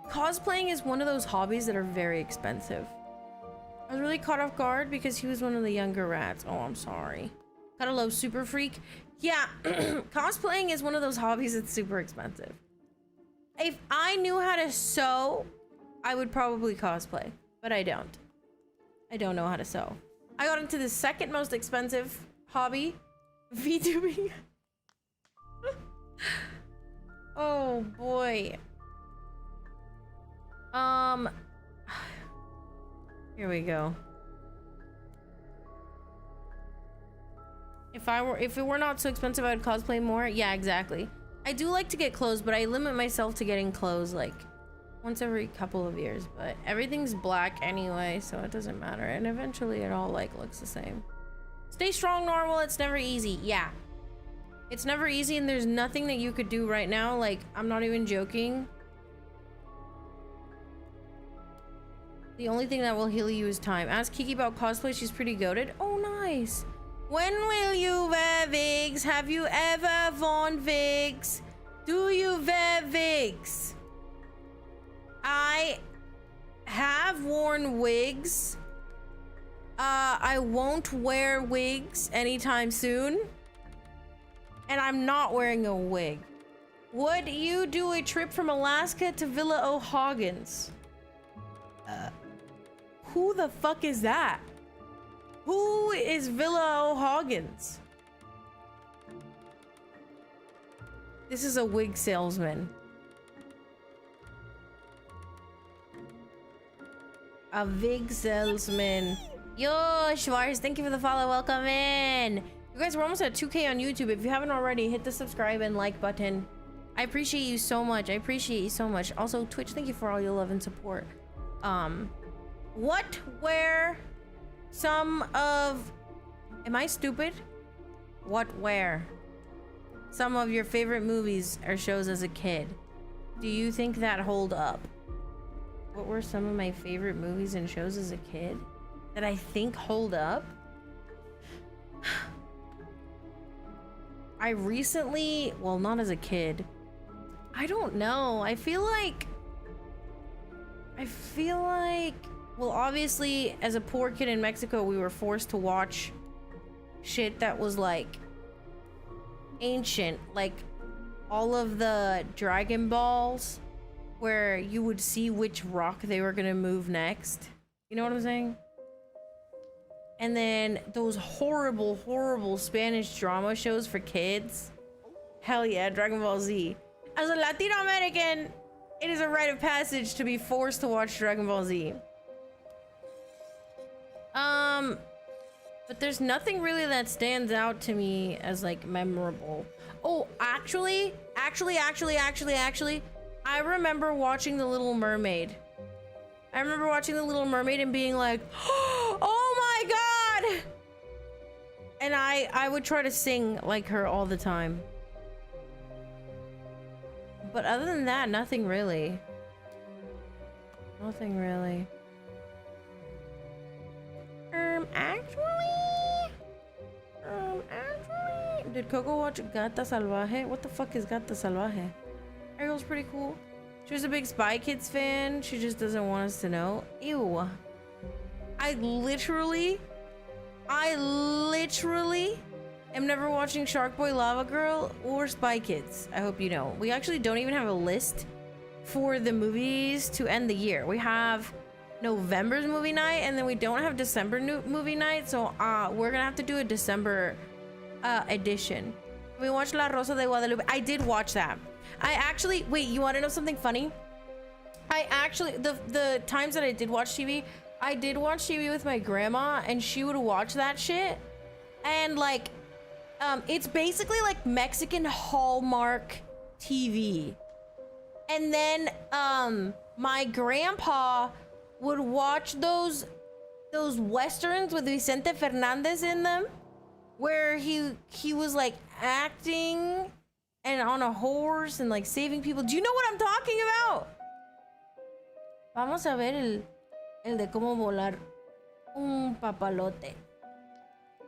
cosplaying is one of those hobbies that are very expensive. I was really caught off guard because he was one of the younger rats. Oh, I'm sorry. Gotta love Super Freak. Yeah, cosplaying is one of those hobbies that's super expensive. If I knew how to sew, I would probably cosplay, but I don't. I don't know how to sew. I got into the second most expensive hobby, VTubing. Oh boy. Here we go. If it were not so expensive, I would cosplay more. Yeah, exactly. I do like to get clothes, but I limit myself to getting clothes like once every couple of years, but everything's black anyway, so it doesn't matter. And eventually it all like looks the same. Stay strong, normal. It's never easy. Yeah. It's never easy, and there's nothing that you could do right now. Like, I'm not even joking. The only thing that will heal you is time. Ask Kiki about cosplay. She's pretty goated. Oh, nice. When will you wear wigs? Have you ever worn wigs? Do you wear wigs? I have worn wigs. I won't wear wigs anytime soon. And I'm not wearing a wig. Would you do a trip from Alaska to Villa O'Hoggins? Who the fuck is that? Who is Villa O'Hoggins? This is a wig salesman. A wig salesman. Yo, Schwarz, thank you for the follow. Welcome in. You guys, we're almost at 2K on YouTube. If you haven't already, hit the subscribe and like button. I appreciate you so much. I appreciate you so much. Also, Twitch, thank you for all your love and support. What were some of... Am I stupid? What were some of your favorite movies or shows as a kid? Do you think that hold up? What were some of my favorite movies and shows as a kid that I think hold up? I recently, well, not as a kid. I don't know. I feel like, well, obviously, as a poor kid in Mexico, we were forced to watch shit that was like ancient, like all of the Dragon Balls, where you would see which rock they were gonna move next. You know what I'm saying? And then those horrible, horrible Spanish drama shows for kids. Hell yeah, Dragon Ball Z. As a Latino American, it is a rite of passage to be forced to watch Dragon Ball Z. But there's nothing really that stands out to me as like memorable. Oh, actually, I remember watching The Little Mermaid. I remember watching The Little Mermaid and being like, oh my god! And I would try to sing like her all the time. But other than that, nothing really. Nothing really. Actually, did Coco watch Gata Salvaje? What the fuck is Gata Salvaje? Ariel's pretty cool. She was a big Spy Kids fan. She just doesn't want us to know. Ew. I literally am never watching Shark Boy Lava Girl or Spy Kids. I hope you know. We actually don't even have a list for the movies to end the year. We have November's movie night, and then we don't have December movie night, so we're gonna have to do a December edition. We watched La Rosa de Guadalupe. I did watch that. I actually, wait, you want to know something funny? I actually, the times that I did watch TV, I did watch TV with my grandma, and she would watch that shit, and like it's basically like Mexican Hallmark TV. And then my grandpa would watch those westerns with Vicente Fernandez in them, where he was like acting and on a horse and like saving people. Do you know what I'm talking about? Vamos a ver el de cómo volar un papalote.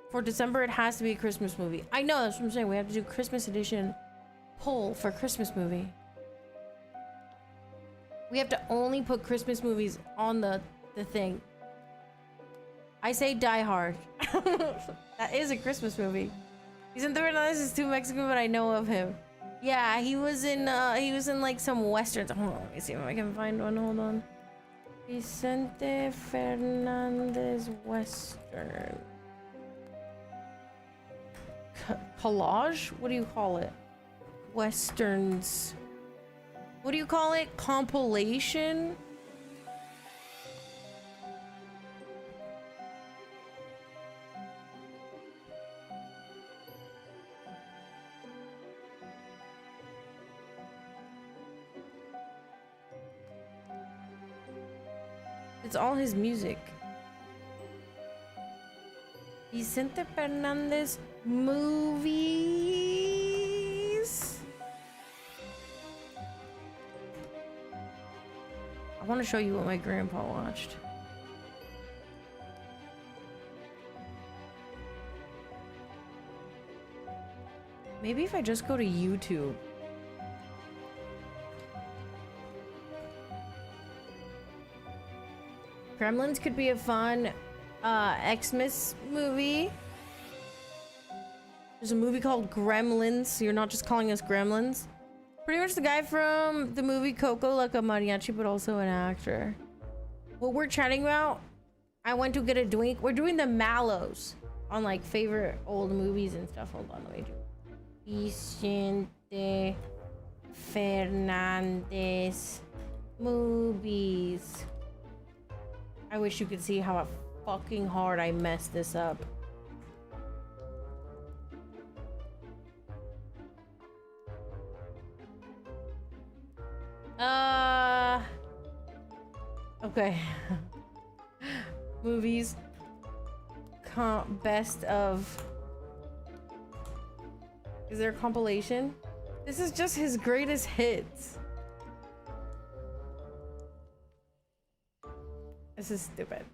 For December, it has to be a Christmas movie. I know, that's what I'm saying. We have to do Christmas edition poll for Christmas movie. We have to only put Christmas movies on the thing. I say Die Hard. That is a Christmas movie. Vicente Fernandez is too Mexican, but I know of him. Yeah, he was in like some westerns. Hold on, let me see if I can find one. Hold on. Vicente Fernandez Western. Collage? What do you call it? Westerns. What do you call it? Compilation? It's all his music. Vicente Fernandez movies. I want to show you what my grandpa watched. Maybe if I just go to YouTube. Gremlins could be a fun Xmas movie. There's a movie called Gremlins. You're not just calling us Gremlins. Pretty much the guy from the movie Coco, like a mariachi, but also an actor. What we're chatting about, I went to get a drink. We're doing the Mallows on like favorite old movies and stuff. Hold on, let me do. Vicente Fernandez movies. I wish you could see how fucking hard I messed this up. Okay. Movies. Best of. Is there a compilation? This is just his greatest hits. This is stupid.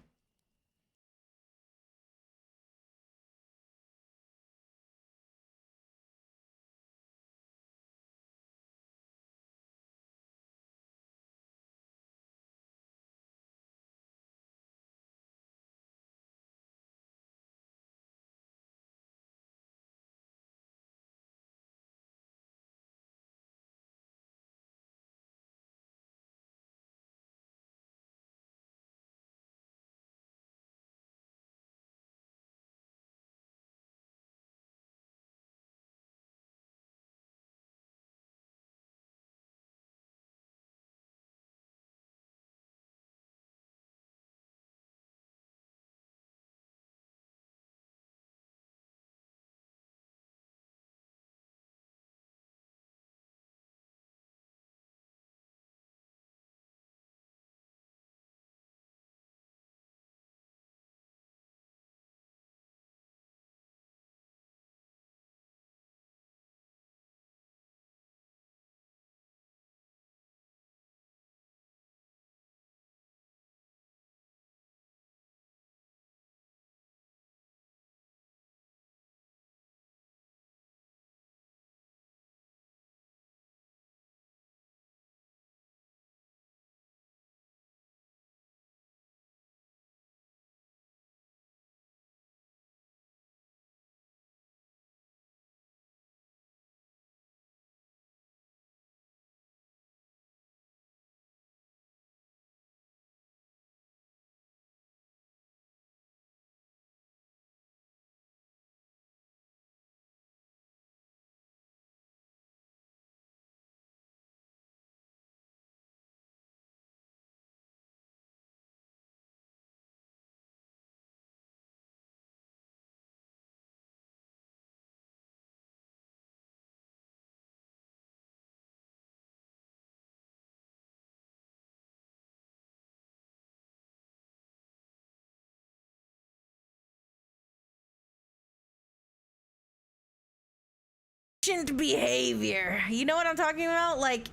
ancient behavior. You know what I'm talking about? Like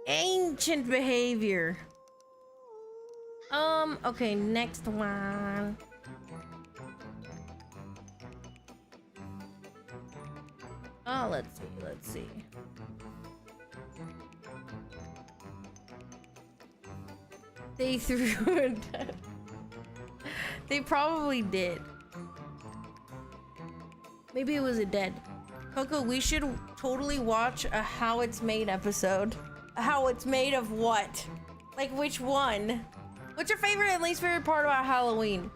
ancient behavior. Okay, next one. Oh, let's see. They threw it. They probably did. Maybe it was a dead. Coco, we should totally watch a How It's Made episode. How it's made of what? Like which one? What's your favorite and least favorite part about Halloween?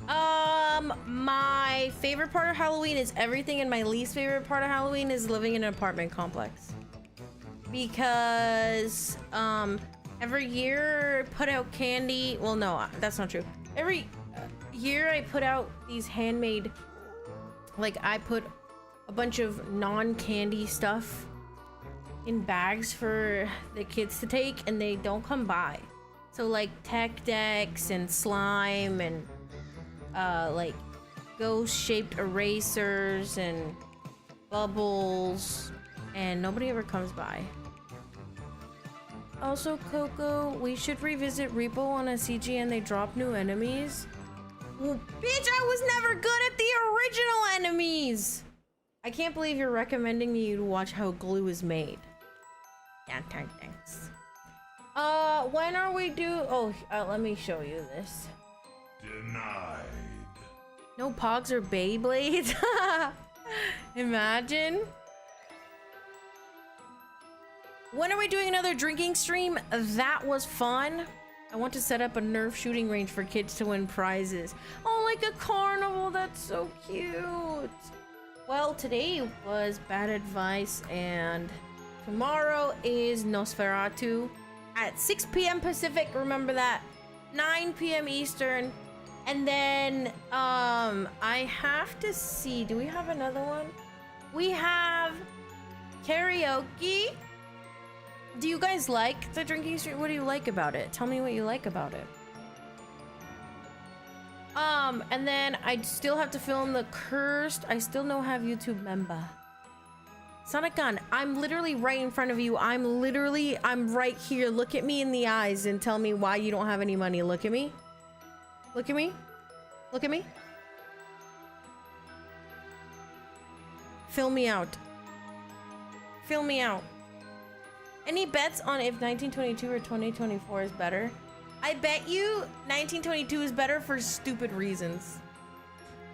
My favorite part of Halloween is everything, and my least favorite part of Halloween is living in an apartment complex. Because, every year I put out candy. Well, no, that's not true. Every year I put out these handmade, like I put a bunch of non-candy stuff in bags for the kids to take, and they don't come by. So like tech decks and slime and like ghost-shaped erasers and bubbles, and nobody ever comes by. Also, Coco, we should revisit Repo on a CG and they drop new enemies. Well, bitch, I was never good at the original enemies! I can't believe you're recommending me to watch how glue is made. Yeah, thanks. When are we due? Oh, let me show you this. Denied. No Pogs or Beyblades? Imagine. When are we doing another drinking stream? That was fun. I want to set up a Nerf shooting range for kids to win prizes. Oh, like a carnival. That's so cute. Well, today was bad advice, and tomorrow is Nosferatu at 6 p.m. Pacific. Remember that. 9 p.m. Eastern. And then, I have to see. Do we have another one? We have karaoke. Do you guys like the drinking stream? What do you like about it? Tell me what you like about it. And then I still have to film the cursed. I still don't have YouTube member. Sonic Gun, I'm literally right in front of you. I'm right here. Look at me in the eyes and tell me why you don't have any money. Look at me. Look at me. Look at me. Fill me out. Fill me out. Any bets on if 1922 or 2024 is better? I bet you 1922 is better for stupid reasons.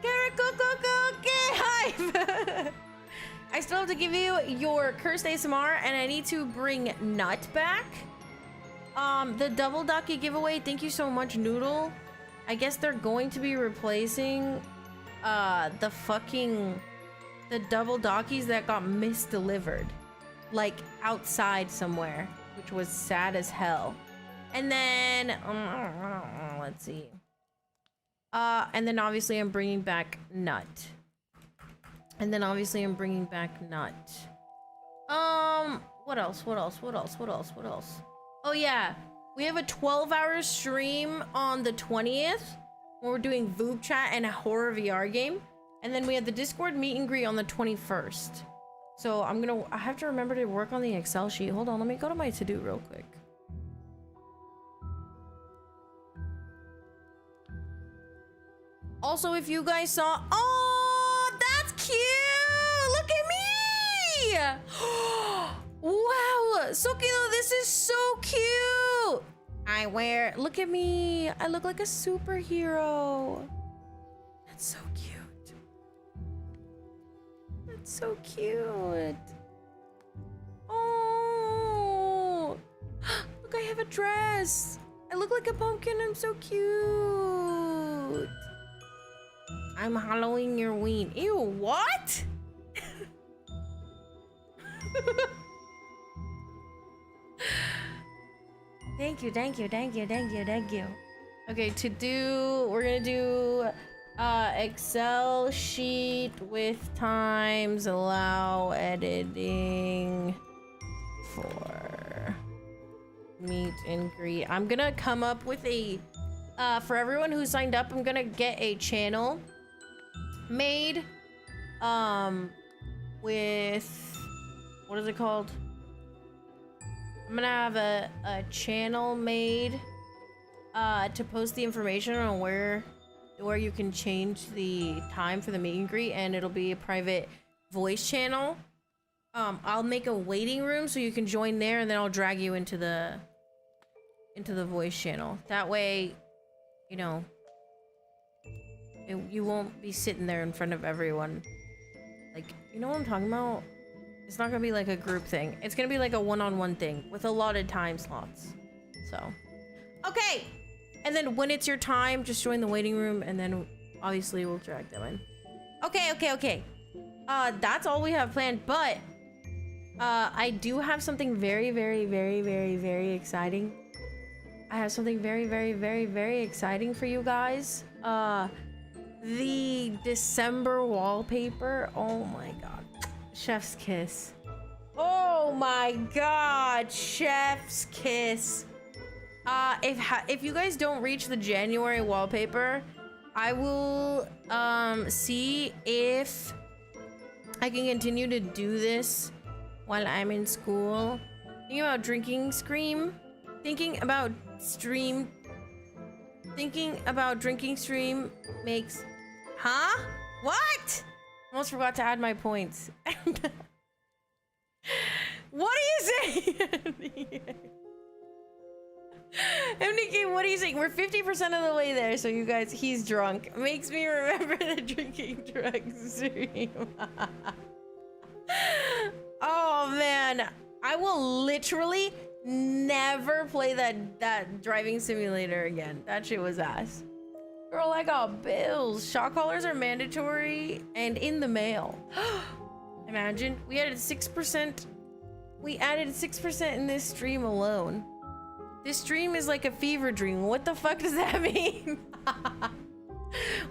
I still have to give you your cursed ASMR, and I need to bring Nut back. The double docky giveaway, thank you so much, Noodle. I guess they're going to be replacing the double dockies that got misdelivered, like outside somewhere, which was sad as hell. And then let's see. And then obviously I'm bringing back Nut. And then obviously I'm bringing back Nut. What else? Oh yeah, we have a 12-hour stream on the 20th where we're doing VooB chat and a horror VR game. And then we have the Discord meet and greet on the 21st. So I have to remember to work on the Excel sheet. Hold on, let me go to my to-do real quick. Also, if you guys saw, oh, that's cute! Look at me! Wow, Sokido, this is so cute! Look at me, I look like a superhero. That's so cute. That's so cute. Oh, look, I have a dress. I look like a pumpkin, I'm so cute. I'm Halloween your ween. Ew, what? Thank you. Okay, we're gonna do Excel sheet with times, allow editing for meet and greet. I'm gonna come up with a, for everyone who signed up, I'm gonna get a channel made with, what is it called? I'm gonna have a channel made to post the information on where you can change the time for the meet and greet, and it'll be a private voice channel. I'll make a waiting room so you can join there, and then I'll drag you into the voice channel. That way, you know, you won't be sitting there in front of everyone. Like, you know what I'm talking about? It's not gonna be like a group thing. It's gonna be like a one-on-one thing with allotted time slots. So, okay. And then when it's your time, just join the waiting room, and then obviously we'll drag them in. Okay. That's all we have planned, but I do have something very, very, very, very, very exciting. I have something very, very, very, very exciting for you guys. The December wallpaper. Oh my god. Chef's kiss. Oh my god. Chef's kiss. If you guys don't reach the January wallpaper, I will see if I can continue to do this while I'm in school. Thinking about drinking stream makes, huh? What? Almost forgot to add my points. What are you saying? MDK, what are you saying? We're 50% of the way there, so you guys, he's drunk. Makes me remember the drinking drugs stream. Oh man, I will literally never play that driving simulator again. That shit was ass. Girl, I got bills. Shock collars are mandatory and in the mail. Imagine, we added 6%. We added 6% in this stream alone. This stream is like a fever dream. What the fuck does that mean?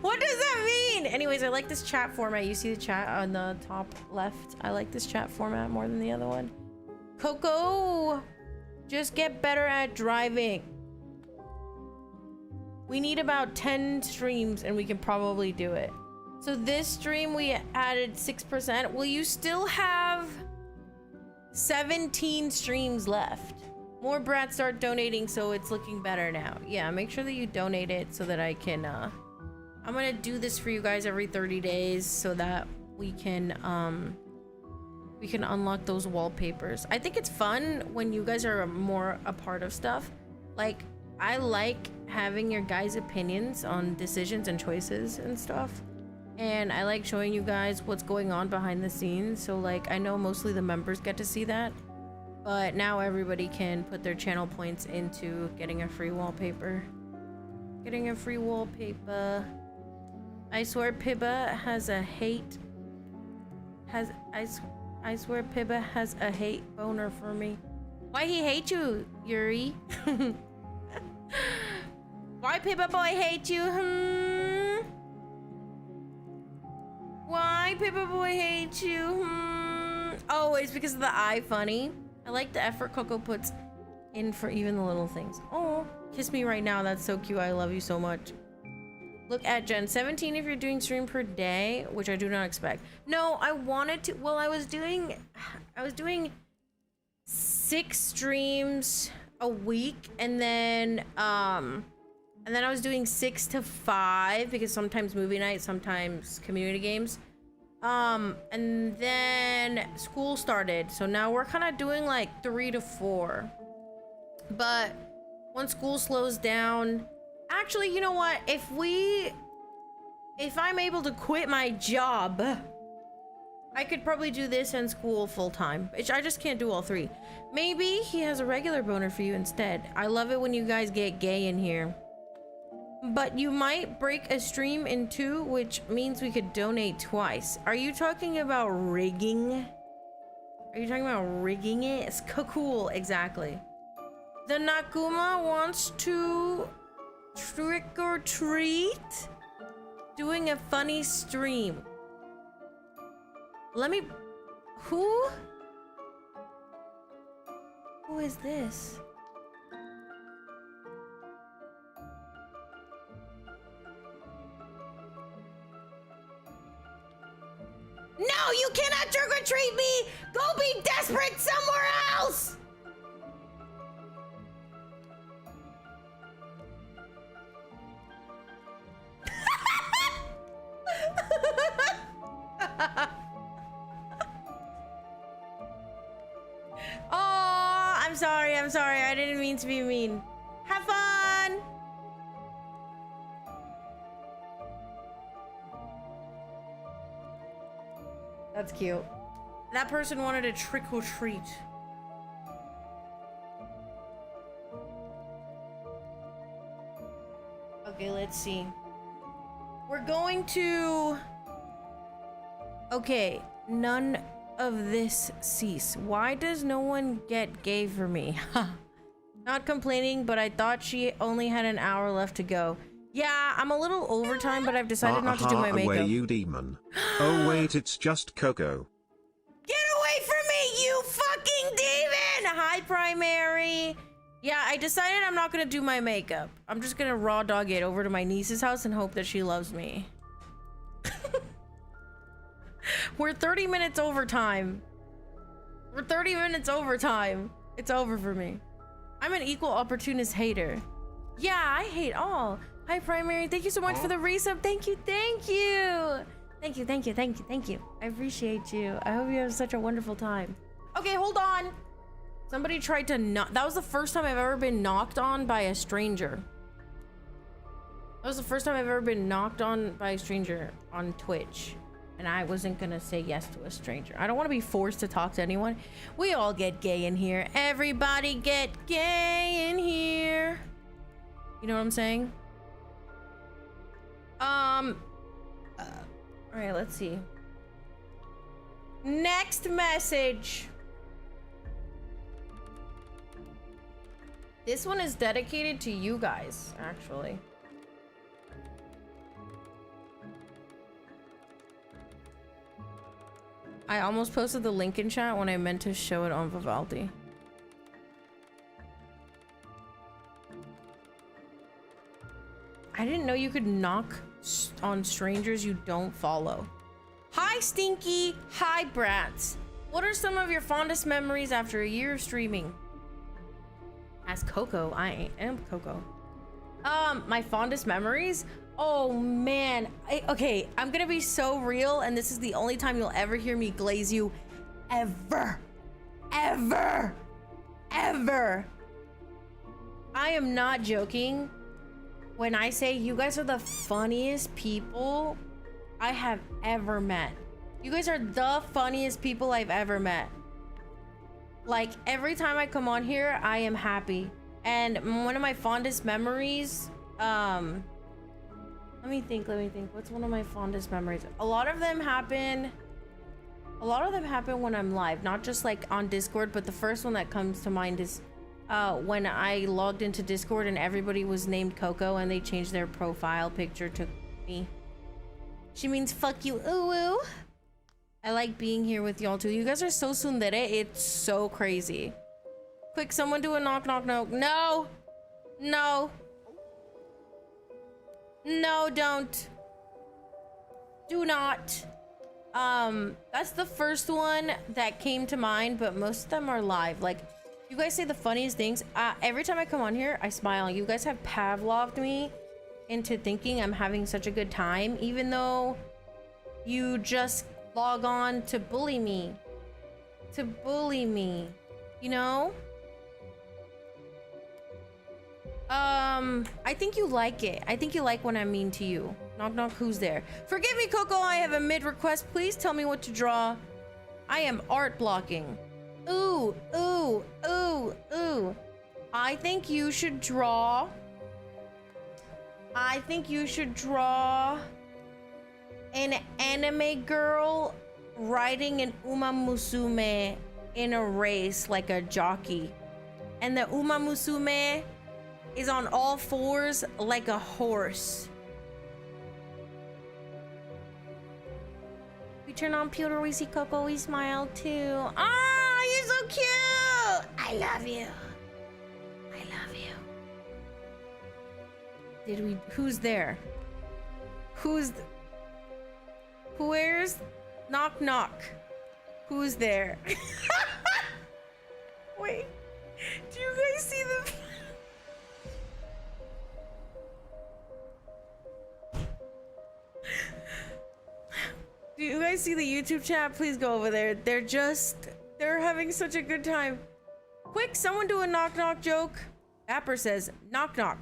What does that mean? Anyways, I like this chat format. You see the chat on the top left? I like this chat format more than the other one. Coco, just get better at driving. We need about 10 streams and we can probably do it. So this stream we added 6%. Well, you still have 17 streams left. More brats start donating, so it's looking better now. Yeah, make sure that you donate it so that I can, I'm gonna do this for you guys every 30 days so that we can unlock those wallpapers. I think it's fun when you guys are more a part of stuff. Like, I like having your guys' opinions on decisions and choices and stuff. And I like showing you guys what's going on behind the scenes. So like, I know mostly the members get to see that, but now everybody can put their channel points into getting a free wallpaper. Getting a free wallpaper. I swear Pibba has a hate. I swear Pibba has a hate boner for me. Why he hate you, Yuri? Why Pibba boy hate you? Why Pibba boy hate you? Oh, it's because of the eye funny. I like the effort Coco puts in for even the little things. Oh, kiss me right now. That's so cute. I love you so much. Look at Jen. 17 if you're doing stream per day, which I do not expect. No, I wanted to. Well, I was doing 6 streams a week, and then I was doing 6 to 5 because sometimes movie night, sometimes community games. And then school started, so now we're kind of doing like 3 to 4. But once school slows down, actually, you know what? If I'm able to quit my job, I could probably do this and school full time. I just can't do all 3. Maybe he has a regular boner for you instead. I love it when you guys get gay in here. But you might break a stream in 2, which means we could donate twice. Are you talking about rigging? Are you talking about rigging it? It's cool, exactly. The Nakuma wants to trick or treat, doing a funny stream. Let me. Who is this? No, you cannot trick or Oh, I'm sorry. I didn't mean to be mean. Have fun. That's cute. That person wanted a trick or treat. Okay, let's see. We're going to... Okay, none of this cease. Why does no one get gay for me? Not complaining, but I thought she only had an hour left to go. Yeah, I'm a little overtime, but I've decided not to do my makeup. Away, you demon. Oh wait, it's just Coco. Get away from me, you fucking demon! Hi, Primary. Yeah, I decided I'm not gonna do my makeup. I'm just gonna raw dog it over to my niece's house and hope that she loves me. We're 30 minutes overtime. We're 30 minutes overtime. It's over for me. I'm an equal opportunist hater. Yeah, I hate all. Hi, Primary. Thank you so much for the resub. Thank you. Thank you. Thank you. Thank you. Thank you. Thank you. I appreciate you. I hope you have such a wonderful time. Okay, hold on. Somebody tried to knock. That was the first time I've ever been knocked on by a stranger. That was the first time I've ever been knocked on by a stranger on Twitch. And I wasn't gonna say yes to a stranger. I don't want to be forced to talk to anyone. We all get gay in here. Everybody get gay in here. You know what I'm saying? All right, let's see. Next message. This one is dedicated to you guys, actually. I almost posted the link in chat when I meant to show it on Vivaldi. I didn't know you could knock on strangers you don't follow. Hi, Stinky. Hi, Brats. What are some of your fondest memories after a year of streaming? As Coco, I am Coco. My fondest memories? Oh man, okay, I'm gonna be so real, and this is the only time you'll ever hear me glaze you, ever. I am not joking when I say you guys are the funniest people I have ever met. You guys are the funniest people I've ever met. Like, every time I come on here, I am happy. And one of my fondest memories, let me think. What's one of my fondest memories? A lot of them happen when I'm live, not just like on Discord, but the first one that comes to mind is when I logged into Discord and everybody was named Coco and they changed their profile picture to me. She means fuck you, ooh. I like being here with y'all too. You guys are so tsundere, it's so crazy. Quick, someone do a knock. No, don't. Do not. That's the first one that came to mind, but most of them are live. Like, you guys say the funniest things. Every time I come on here, I smile. You guys have Pavloved me into thinking I'm having such a good time, even though you just log on to bully me. You know? I think you like it. I think you like when I'm mean to you. Knock, who's there? Forgive me, Coco, I have a mid request. Please tell me what to draw. I am art blocking. Ooh. I think you should draw an anime girl riding an Uma Musume in a race like a jockey. And the Uma Musume is on all fours like a horse. We turn on Pewter, we see Coco, we smile too. Ah, you're so cute! I love you. Who's there? Where's knock? Who's there? Wait, do you guys see the... Do you guys see the YouTube chat? Please go over there. They're we're having such a good time. Quick, someone do a knock knock joke. Bapper says, knock knock.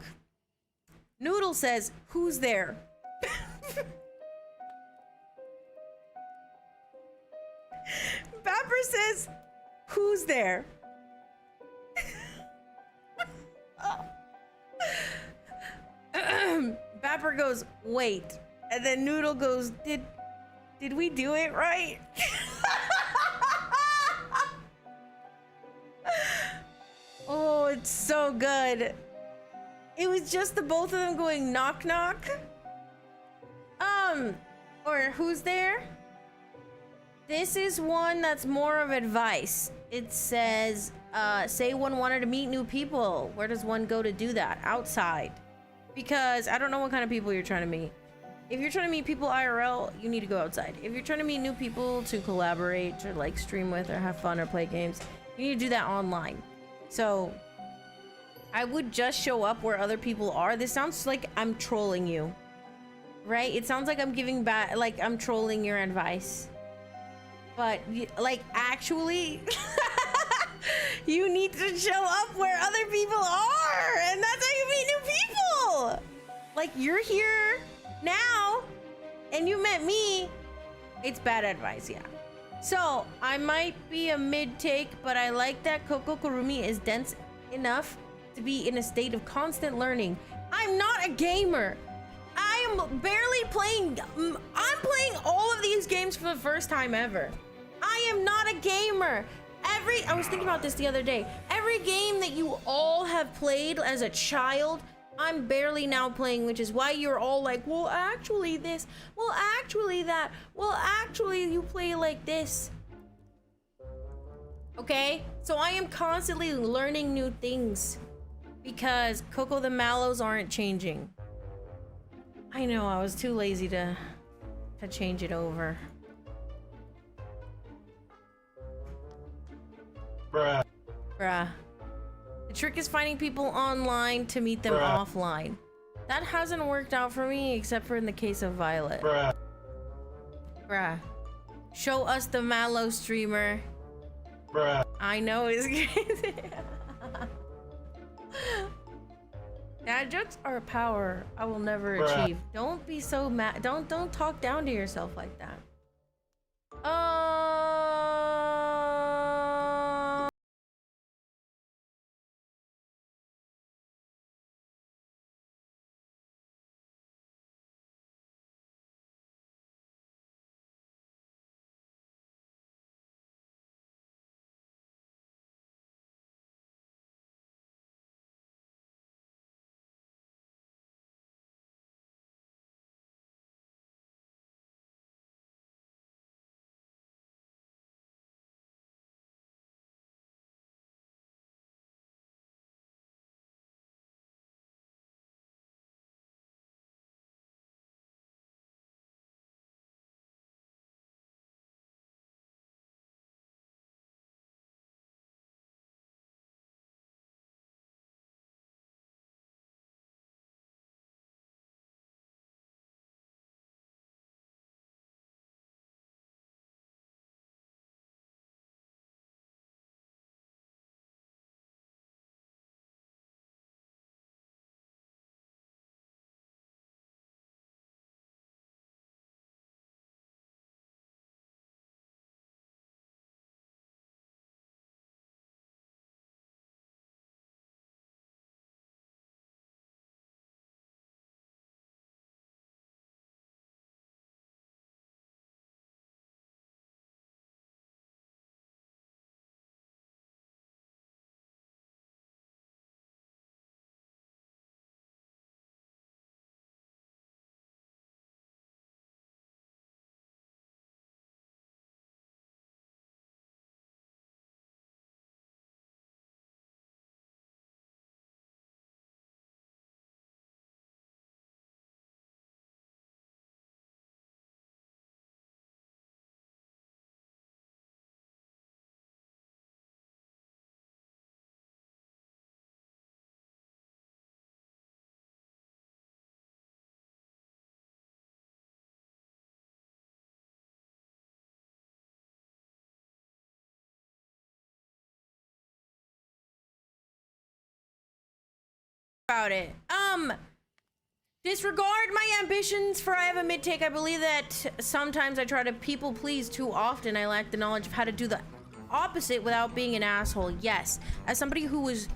Noodle says, who's there? Bapper says, who's there? Bapper goes, wait. And then Noodle goes, did we do it right? Oh, it's so good. It was just the both of them going knock knock. Or who's there? This is one that's more of advice. It says, say one wanted to meet new people. Where does one go to do that? Outside. Because I don't know what kind of people you're trying to meet. If you're trying to meet people IRL, you need to go outside. If you're trying to meet new people to collaborate or like stream with or have fun or play games, you need to do that online. So I would just show up where other people are. This sounds like I'm trolling you, right? It sounds like I'm giving back, like I'm trolling your advice. But like actually, you need to show up where other people are, and that's how you meet new people. Like you're here now, and you met me. It's bad advice, yeah. So I might be a mid-take, but I like that Kokokurumi is dense enough to be in a state of constant learning. I'm not a gamer. I am barely playing. I'm playing all of these games for the first time ever. I am not a gamer. I was thinking about this the other day. Every game that you all have played as a child, I'm barely now playing, which is why you're all like, well, actually this, well, actually that, well, actually you play like this. Okay? So I am constantly learning new things because Coco the Mallows aren't changing. I know, I was too lazy to change it over. Bruh. Bruh. The trick is finding people online to meet them offline. That hasn't worked out for me except for in the case of Violet. Bruh. Show us the Mallow streamer. I know it's crazy. Dad jokes are a power I will never achieve. Don't be so mad. Don't talk down to yourself like that. about it. Disregard my ambitions for I have a mid-take. I believe that sometimes I try to people please too often. I lack the knowledge of how to do the opposite without being an asshole. Yes, as somebody who was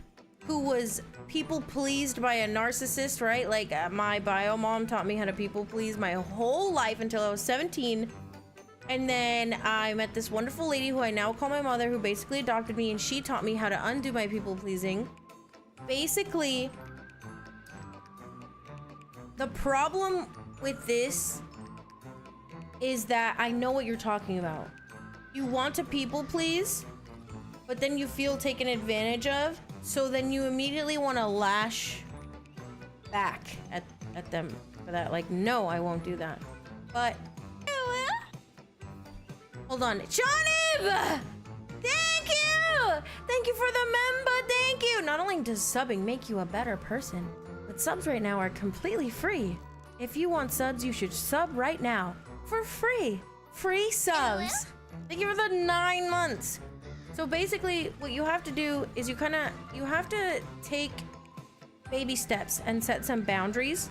people pleased by a narcissist, right? Like my bio mom taught me how to people please my whole life until I was 17. And then I met this wonderful lady who I now call my mother, who basically adopted me, and she taught me how to undo my people pleasing. Basically, the problem with this is that I know what you're talking about. You want to people please, but then you feel taken advantage of, so then you immediately want to lash back at them for that. Like, no, I won't do that. But hold on, Shawnib! Thank you! Thank you for the member, thank you! Not only does subbing make you a better person, but subs right now are completely free. If you want subs, you should sub right now. For free. Free subs. Thank you for the 9 months. So basically, what you have to do is you have to take baby steps and set some boundaries.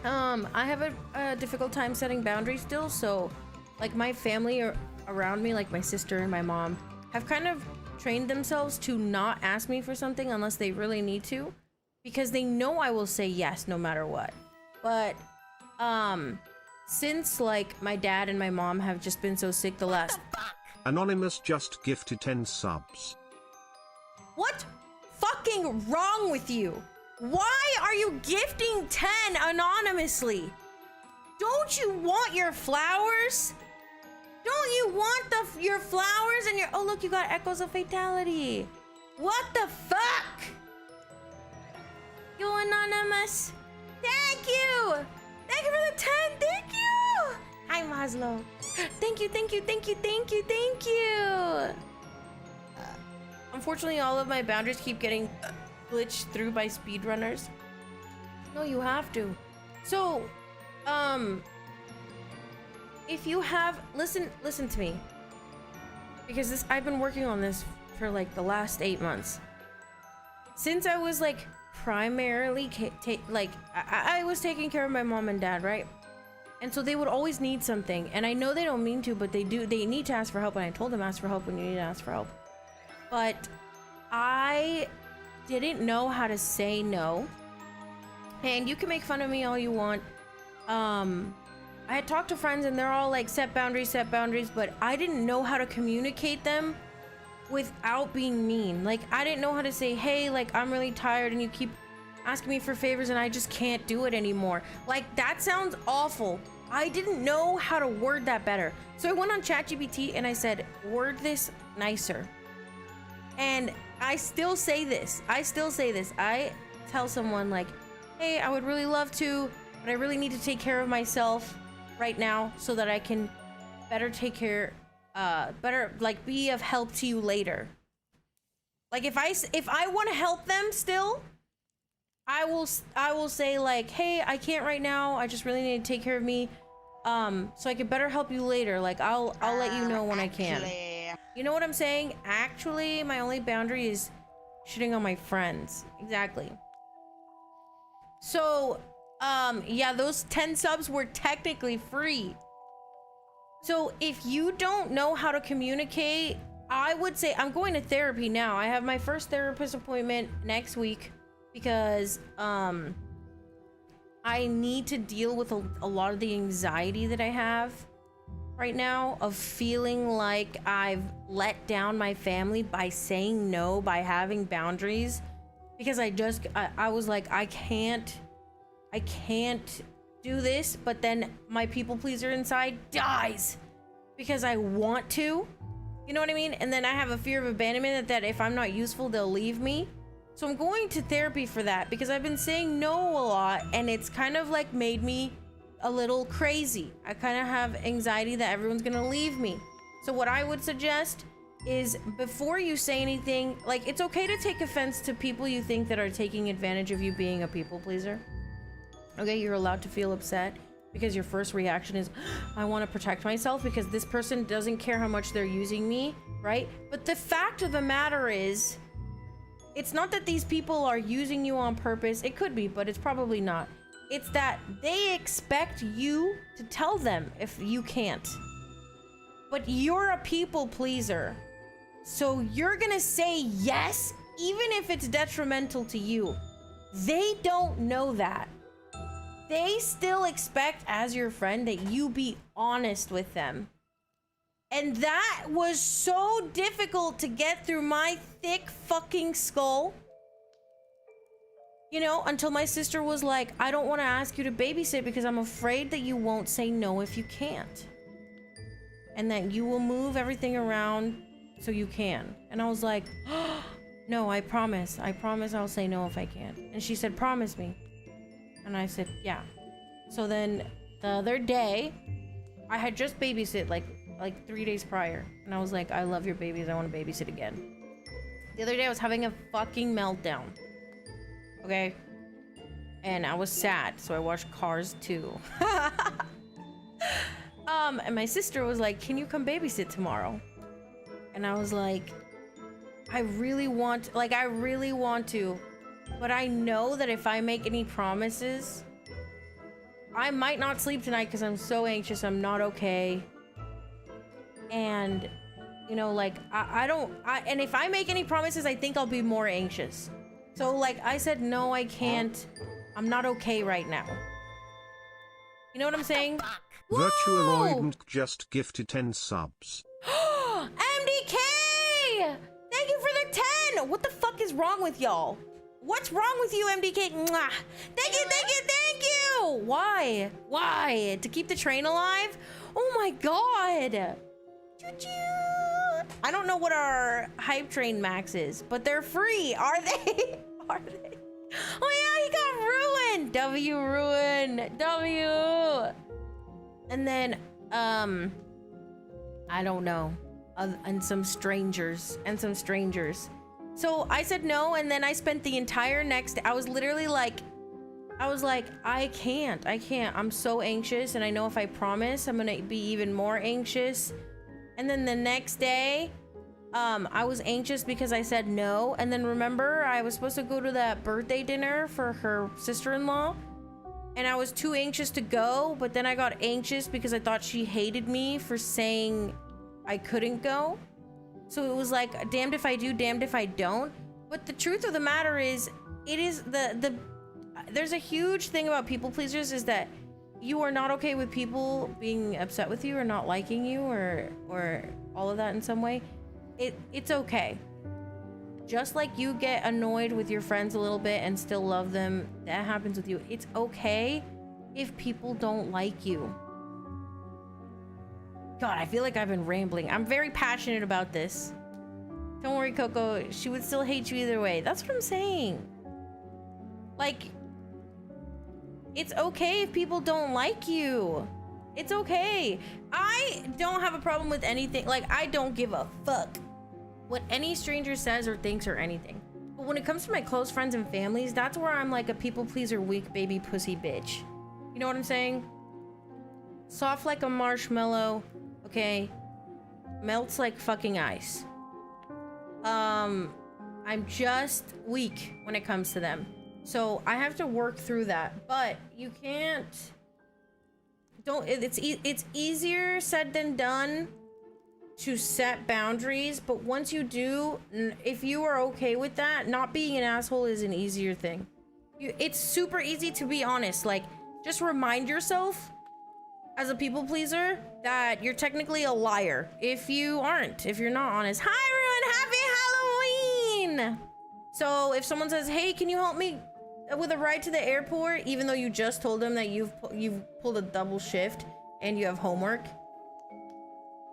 I have a difficult time setting boundaries still, so like my family around me, like my sister and my mom, have kind of trained themselves to not ask me for something unless they really need to, because they know I will say yes no matter what. But since like my dad and my mom have just been so sick the last... Anonymous just gifted 10 subs. What fucking wrong with you? Why are you gifting 10 anonymously? Don't you want your flowers? Don't you want your flowers and your... Oh, look, you got Echoes of Fatality. What the fuck? You anonymous. Thank you. Thank you for the 10. Thank you. Hi, Maslow. Thank you, thank you, thank you, thank you, thank you. Unfortunately, all of my boundaries keep getting glitched through by speedrunners. No, you have to. So, if you have... Listen to me. Because I've been working on this for like the last 8 months. Since I was like primarily I was taking care of my mom and dad, right? And so they would always need something, and I know they don't mean to, but they need to ask for help, and I told them ask for help when you need to ask for help. But I didn't know how to say no. And you can make fun of me all you want. I had talked to friends and they're all like, set boundaries, but I didn't know how to communicate them without being mean. Like, I didn't know how to say, hey, like, I'm really tired and you keep asking me for favors and I just can't do it anymore. Like, that sounds awful. I didn't know how to word that better. So I went on ChatGPT and I said, word this nicer. And I still say this. I tell someone like, hey, I would really love to, but I really need to take care of myself right now so that I can better take care, better like be of help to you later. Like if I want to help them still, I will say like, hey, I can't right now. I just really need to take care of me. So I can better help you later. Like I'll let you know when I can. You know what I'm saying? Actually, my only boundary is shitting on my friends. Exactly. So, yeah, those 10 subs were technically free. So if you don't know how to communicate, I would say I'm going to therapy now. I have my first therapist appointment next week because I need to deal with a lot of the anxiety that I have right now of feeling like I've let down my family by saying no, by having boundaries, because I was like, I can't do this, but then my people pleaser inside dies because I want to, you know what I mean? And then I have a fear of abandonment that if I'm not useful, they'll leave me. So I'm going to therapy for that because I've been saying no a lot and it's kind of like made me a little crazy. I kind of have anxiety that everyone's gonna leave me. So what I would suggest is before you say anything, like it's okay to take offense to people you think that are taking advantage of you being a people pleaser. Okay, you're allowed to feel upset because your first reaction is, I want to protect myself because this person doesn't care how much they're using me, right? But the fact of the matter is, It's not that these people are using you on purpose. It could be, but it's probably not. It's that they expect you to tell them if you can't. But you're a people pleaser. So you're gonna say yes, even if it's detrimental to you. They don't know that. They still expect, as your friend, that you be honest with them. And that was so difficult to get through my thick fucking skull. You know, until my sister was like, I don't want to ask you to babysit because I'm afraid that you won't say no if you can't. And that you will move everything around so you can. And I was like, oh, no, I promise I'll say no if I can. And she said, promise me. And I said, yeah. So then the other day, I had just babysit like 3 days prior. And I was like, I love your babies. I want to babysit again. The other day I was having a fucking meltdown. Okay? And I was sad. So I watched Cars 2. And my sister was like, can you come babysit tomorrow? And I was like, I really want to. But I know that if I make any promises, I might not sleep tonight because I'm so anxious. I'm not okay. And, you know, like, and if I make any promises, I think I'll be more anxious. So, like, I said, no, I can't. I'm not okay right now. You know what I'm saying? Virtuaroid just gifted 10 subs. MDK! Thank you for the 10! What the fuck is wrong with y'all? What's wrong with you, MDK? Mwah. Thank you, thank you, thank you! Why? Why? To keep the train alive? Oh my god! Choo-choo! I don't know what our hype train max is, but they're free. Are they? Are they? Oh yeah, he got ruined! W ruin! W! And then, I don't know. And some strangers. So I said no, and then I spent the entire next day. I was literally like, I can't. I'm so anxious, and I know if I promise, I'm gonna be even more anxious. And then the next day, I was anxious because I said no. And then remember, I was supposed to go to that birthday dinner for her sister-in-law. And I was too anxious to go, but then I got anxious because I thought she hated me for saying I couldn't go. So it was like, damned if I do, damned if I don't. But the truth of the matter is, it is there's a huge thing about people pleasers is that you are not okay with people being upset with you or not liking you or all of that in some way. It's okay. Just like you get annoyed with your friends a little bit and still love them, that happens with you. It's okay if people don't like you. God, I feel like I've been rambling. I'm very passionate about this. Don't worry, Coco. She would still hate you either way. That's what I'm saying. Like, it's okay if people don't like you. It's okay. I don't have a problem with anything. Like, I don't give a fuck what any stranger says or thinks or anything. But when it comes to my close friends and families, that's where I'm like a people pleaser, weak baby pussy bitch. You know what I'm saying? Soft like a marshmallow, okay? Melts like fucking ice. I'm just weak when it comes to them. So I have to work through that. But you can't... It's easier said than done to set boundaries, but once you do, if you are okay with that, not being an asshole is an easier thing. It's super easy to be honest. Like, just remind yourself as a people pleaser that you're technically a liar if you're not honest. Hi, Ruin! Happy Halloween! So if someone says, hey, can you help me with a ride to the airport, even though you just told them that you've pulled a double shift and you have homework,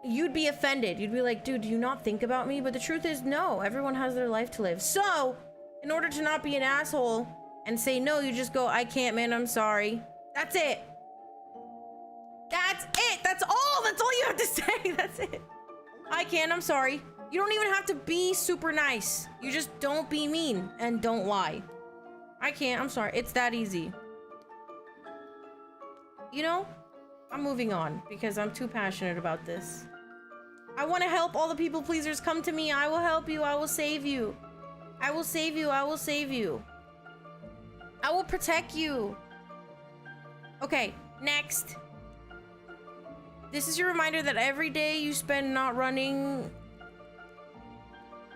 you'd be offended. You'd be like, dude, do you not think about me? But the truth is, no, everyone has their life to live. So in order to not be an asshole and say no, you just go, I can't, man, I'm sorry. That's it. That's it. That's all you have to say. That's it. I can't, I'm sorry. You don't even have to be super nice. You just don't be mean and don't lie. I can't, I'm sorry. It's that easy. You know, I'm moving on because I'm too passionate about this. I want to help all the people pleasers. Come to me. I will help you. I will save you. I will save you. I will save you. I will protect you. Okay, next. This is your reminder that every day you spend not running...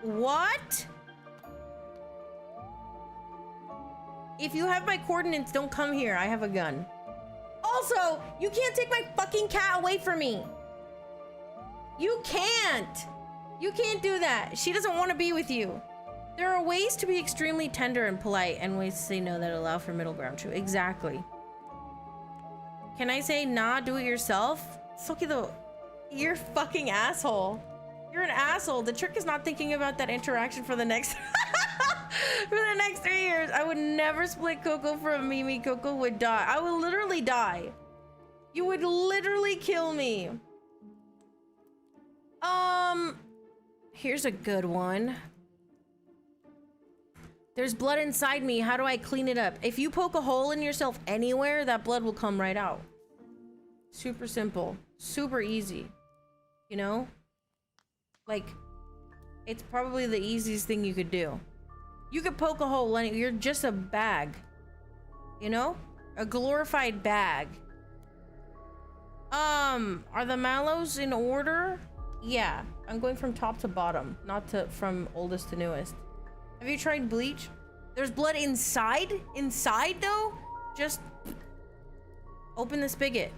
What? If you have my coordinates, don't come here. I have a gun. Also, you can't take my fucking cat away from me. You can't. You can't do that. She doesn't want to be with you. There are ways to be extremely tender and polite and ways to say no that allow for middle ground. True. Exactly. Can I say nah, do it yourself? Soki though, you're a fucking asshole. You're an asshole. The trick is not thinking about that interaction for the next for the next 3 years. I would never split Koko from Mimi. Koko would die. I would literally die. You would literally kill me. Here's a good one. There's blood inside me. How do I clean it up? If you poke a hole in yourself anywhere, that blood will come right out. Super simple. Super easy. You know? Like, it's probably the easiest thing you could do. You could poke a hole in it. You're just a bag. You know? A glorified bag. Are the mallows in order? Yeah. I'm going from top to bottom, not from oldest to newest. Have you tried bleach? There's blood inside? Inside though? Just open the spigot.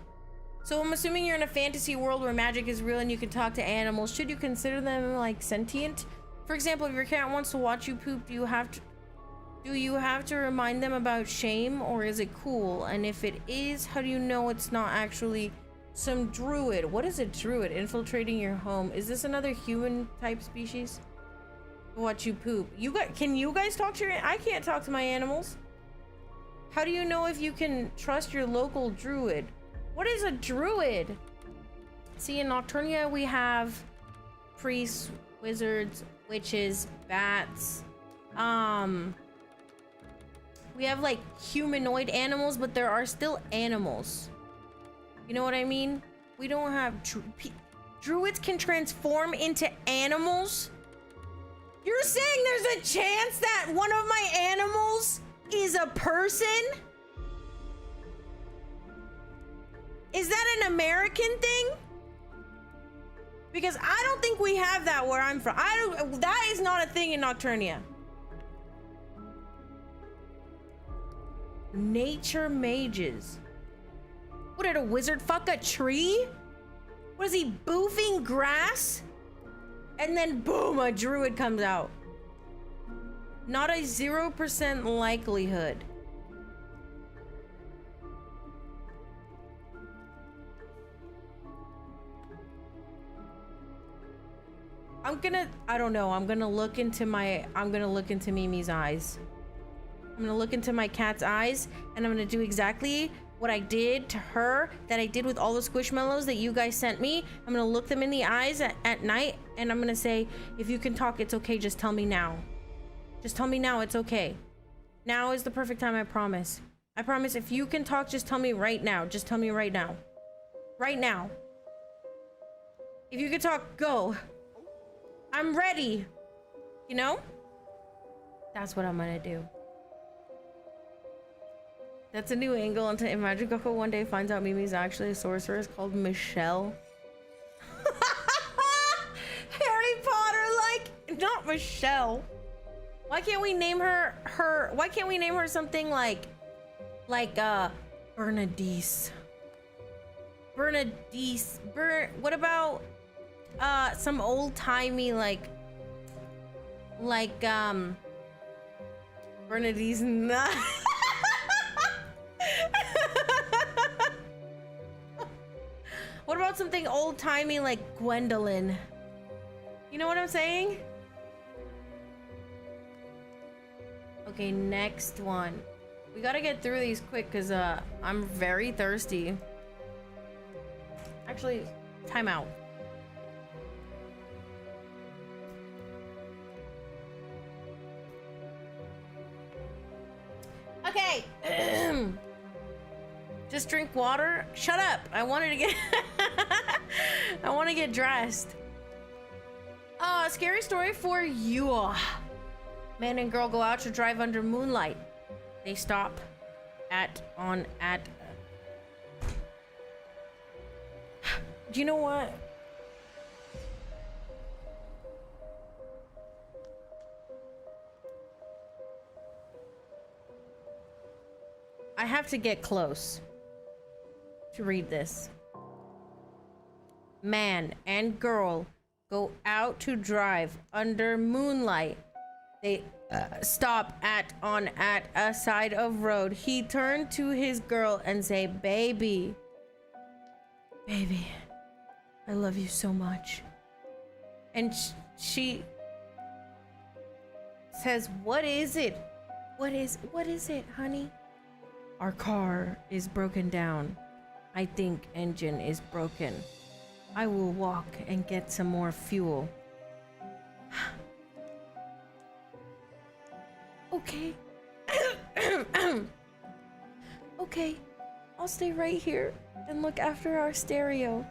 So I'm assuming you're in a fantasy world where magic is real and you can talk to animals. Should you consider them like sentient? For example, if your cat wants to watch you poop, do you have to remind them about shame, or is it cool? And if it is, how do you know it's not actually some druid? What is a druid? Infiltrating your home. Is this another human type species? Watch you poop. Can you guys talk to your... I can't talk to my animals. How do you know if you can trust your local druid? What is a druid? See, in Nocturnia we have priests, wizards, witches, bats. We have like humanoid animals, but there are still animals. You know what I mean? We don't have... Druids can transform into animals? You're saying there's a chance that one of my animals is a person? Is that an American thing? Because I don't think we have that where I'm from. That is not a thing in Nocturnia. Nature mages. What, did a wizard fuck a tree? What is he, boofing grass? And then boom, a druid comes out. Not a 0% likelihood. I don't know. I'm gonna look into Mimi's eyes. I'm gonna look into my cat's eyes and I'm gonna do exactly what I did to her that I did with all the squishmallows that you guys sent me. I'm gonna look them in the eyes at night and I'm gonna say, if you can talk, it's okay, just tell me now. Just tell me now, it's okay. Now is the perfect time, I promise. I promise, if you can talk, just tell me right now. Just tell me right now. Right now. If you can talk, go. I'm ready. You know? That's what I'm gonna do. That's a new angle into Imagine Koko one day finds out Mimi's actually a sorceress called Michelle. Harry Potter, like, not Michelle. Why can't we name her why can't we name her something like Bernadise? What about some old-timey like Bernadise? What about something old-timey like Gwendolyn? You know what I'm saying? Okay, next one. We gotta get through these quick because I'm very thirsty. Actually, time out. Okay. Just drink water. Shut up. I wanted to get I want to get dressed. Scary story for you. Man and girl go out to drive under moonlight. They stop at. Do you know what? I have to get close to read this. Man and girl go out to drive under moonlight. They stop at a side of road. He turned to his girl and say, "Baby, baby, I love you so much." And she says, "What is it? What is it, honey?" "Our car is broken down. I think engine is broken. I will walk and get some more fuel." Okay. Okay, I'll stay right here and look after our stereo.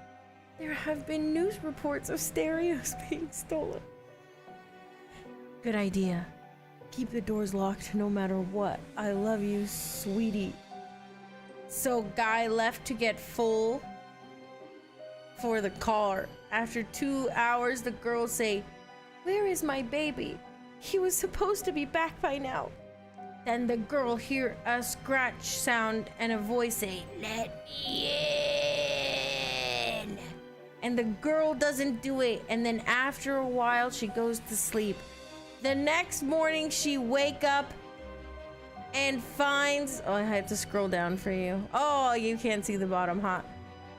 There have been news reports of stereos being stolen. Good idea. Keep the doors locked no matter what. I love you, sweetie. So guy left to get full for the car. After 2 hours, the girls say, "Where is my baby? He was supposed to be back by now." Then the girl hear a scratch sound and a voice say, "Let me in." And the girl doesn't do it. And then after a while, she goes to sleep. The next morning, she wake up and finds... Oh, I had to scroll down for you. Oh, you can't see the bottom, huh?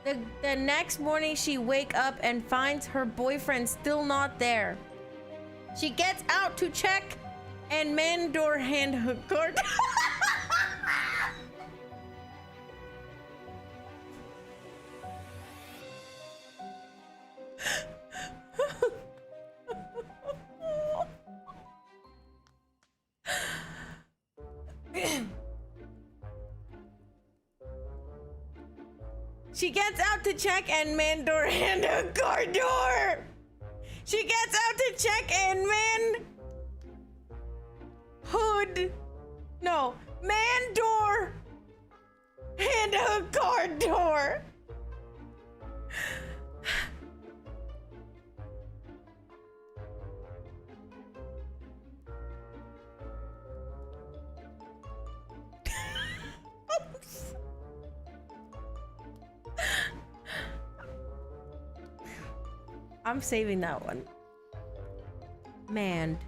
The next morning, she wake up and finds her boyfriend still not there. She gets out to check, and man door hand her card. She gets out to check, and man door hand her car door. She gets out to check, and man door and a car door. I'm saving that one. Manned.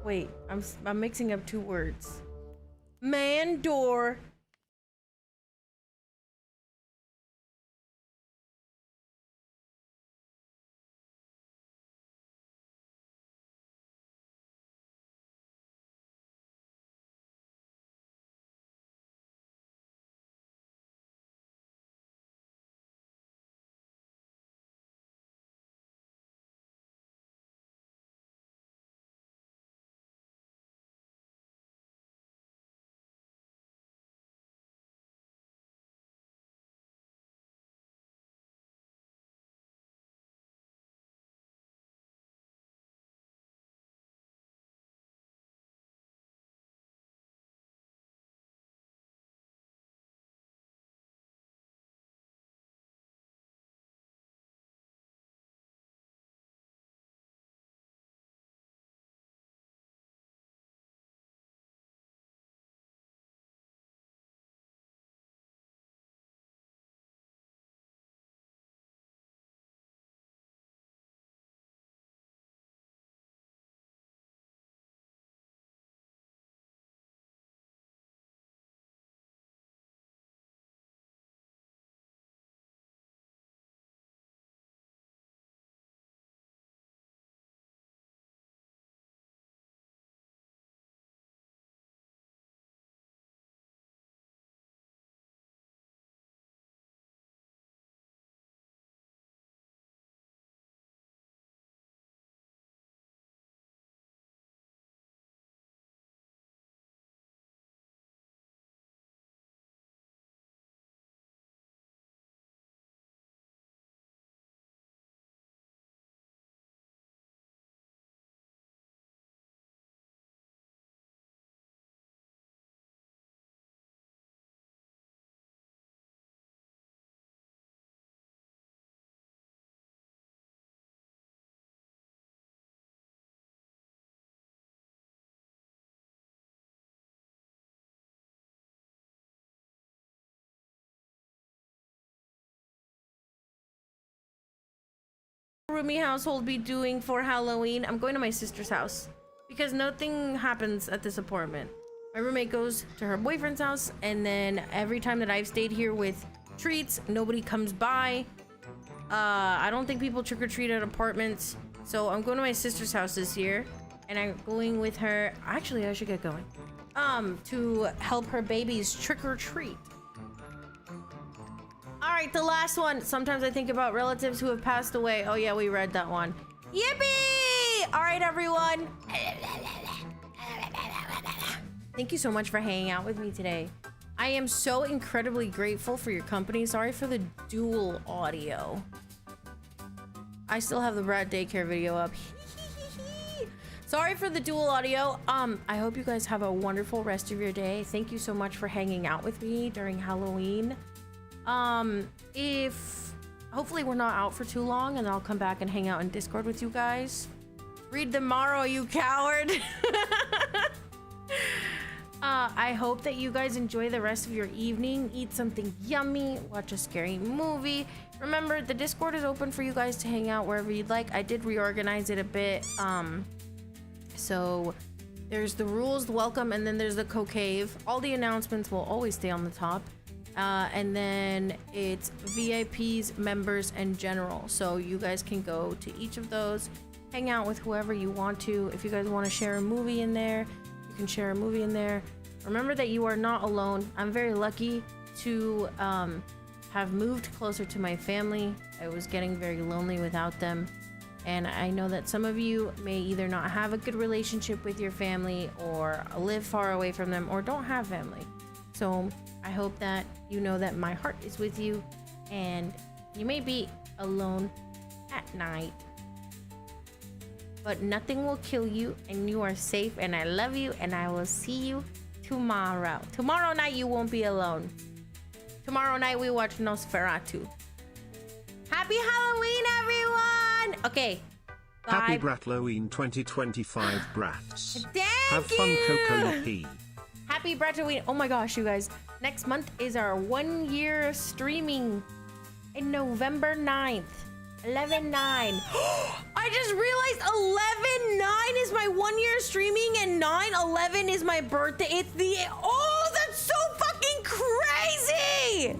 Wait, I'm mixing up two words. Man door Kokokurumi household be doing for Halloween? I'm going to my sister's house because nothing happens at this apartment. My roommate goes to her boyfriend's house, and then every time that I've stayed here with treats, nobody comes by. I don't think people trick-or-treat at apartments, so I'm going to my sister's house this year, and I'm going with her. Actually, I should get going. To help her babies trick-or-treat. All right, the last one. Sometimes I think about relatives who have passed away. Oh yeah, we read that one. Yippee! All right, everyone. Thank you so much for hanging out with me today. I am so incredibly grateful for your company. Sorry for the dual audio. I still have the Brat DayCare video up. Sorry for the dual audio. I hope you guys have a wonderful rest of your day. Thank you so much for hanging out with me during Halloween. Hopefully we're not out for too long, and I'll come back and hang out in Discord with you guys. Read the Maro, you coward. I hope that you guys enjoy the rest of your evening. Eat something yummy, watch a scary movie. Remember, the Discord is open for you guys to hang out wherever you'd like. I did reorganize it a bit. So there's the rules, the welcome, and then there's the co-cave. All the announcements will always stay on the top. And then it's VIPs, members, and general. So you guys can go to each of those, hang out with whoever you want to. If you guys want to share a movie in there, you can share a movie in there. Remember that you are not alone. I'm very lucky to have moved closer to my family. I was getting very lonely without them. And I know that some of you may either not have a good relationship with your family, or live far away from them, or don't have family. So I hope that you know that my heart is with you, and you may be alone at night, but nothing will kill you, and you are safe, and I love you, and I will see you tomorrow. Tomorrow night you won't be alone. Tomorrow night we watch Nosferatu. Happy Halloween, everyone! Okay. Bye. Happy Bratloween 2025, brats. Thank Have fun, you. Kokokurumi. Happy Bratloween. Oh my gosh, you guys. Next month is our 1 year streaming in November 9th. 11/9. I just realized 11/9 is my 1 year streaming, and 9/11 is my birthday. It's the... Oh, that's so fucking crazy!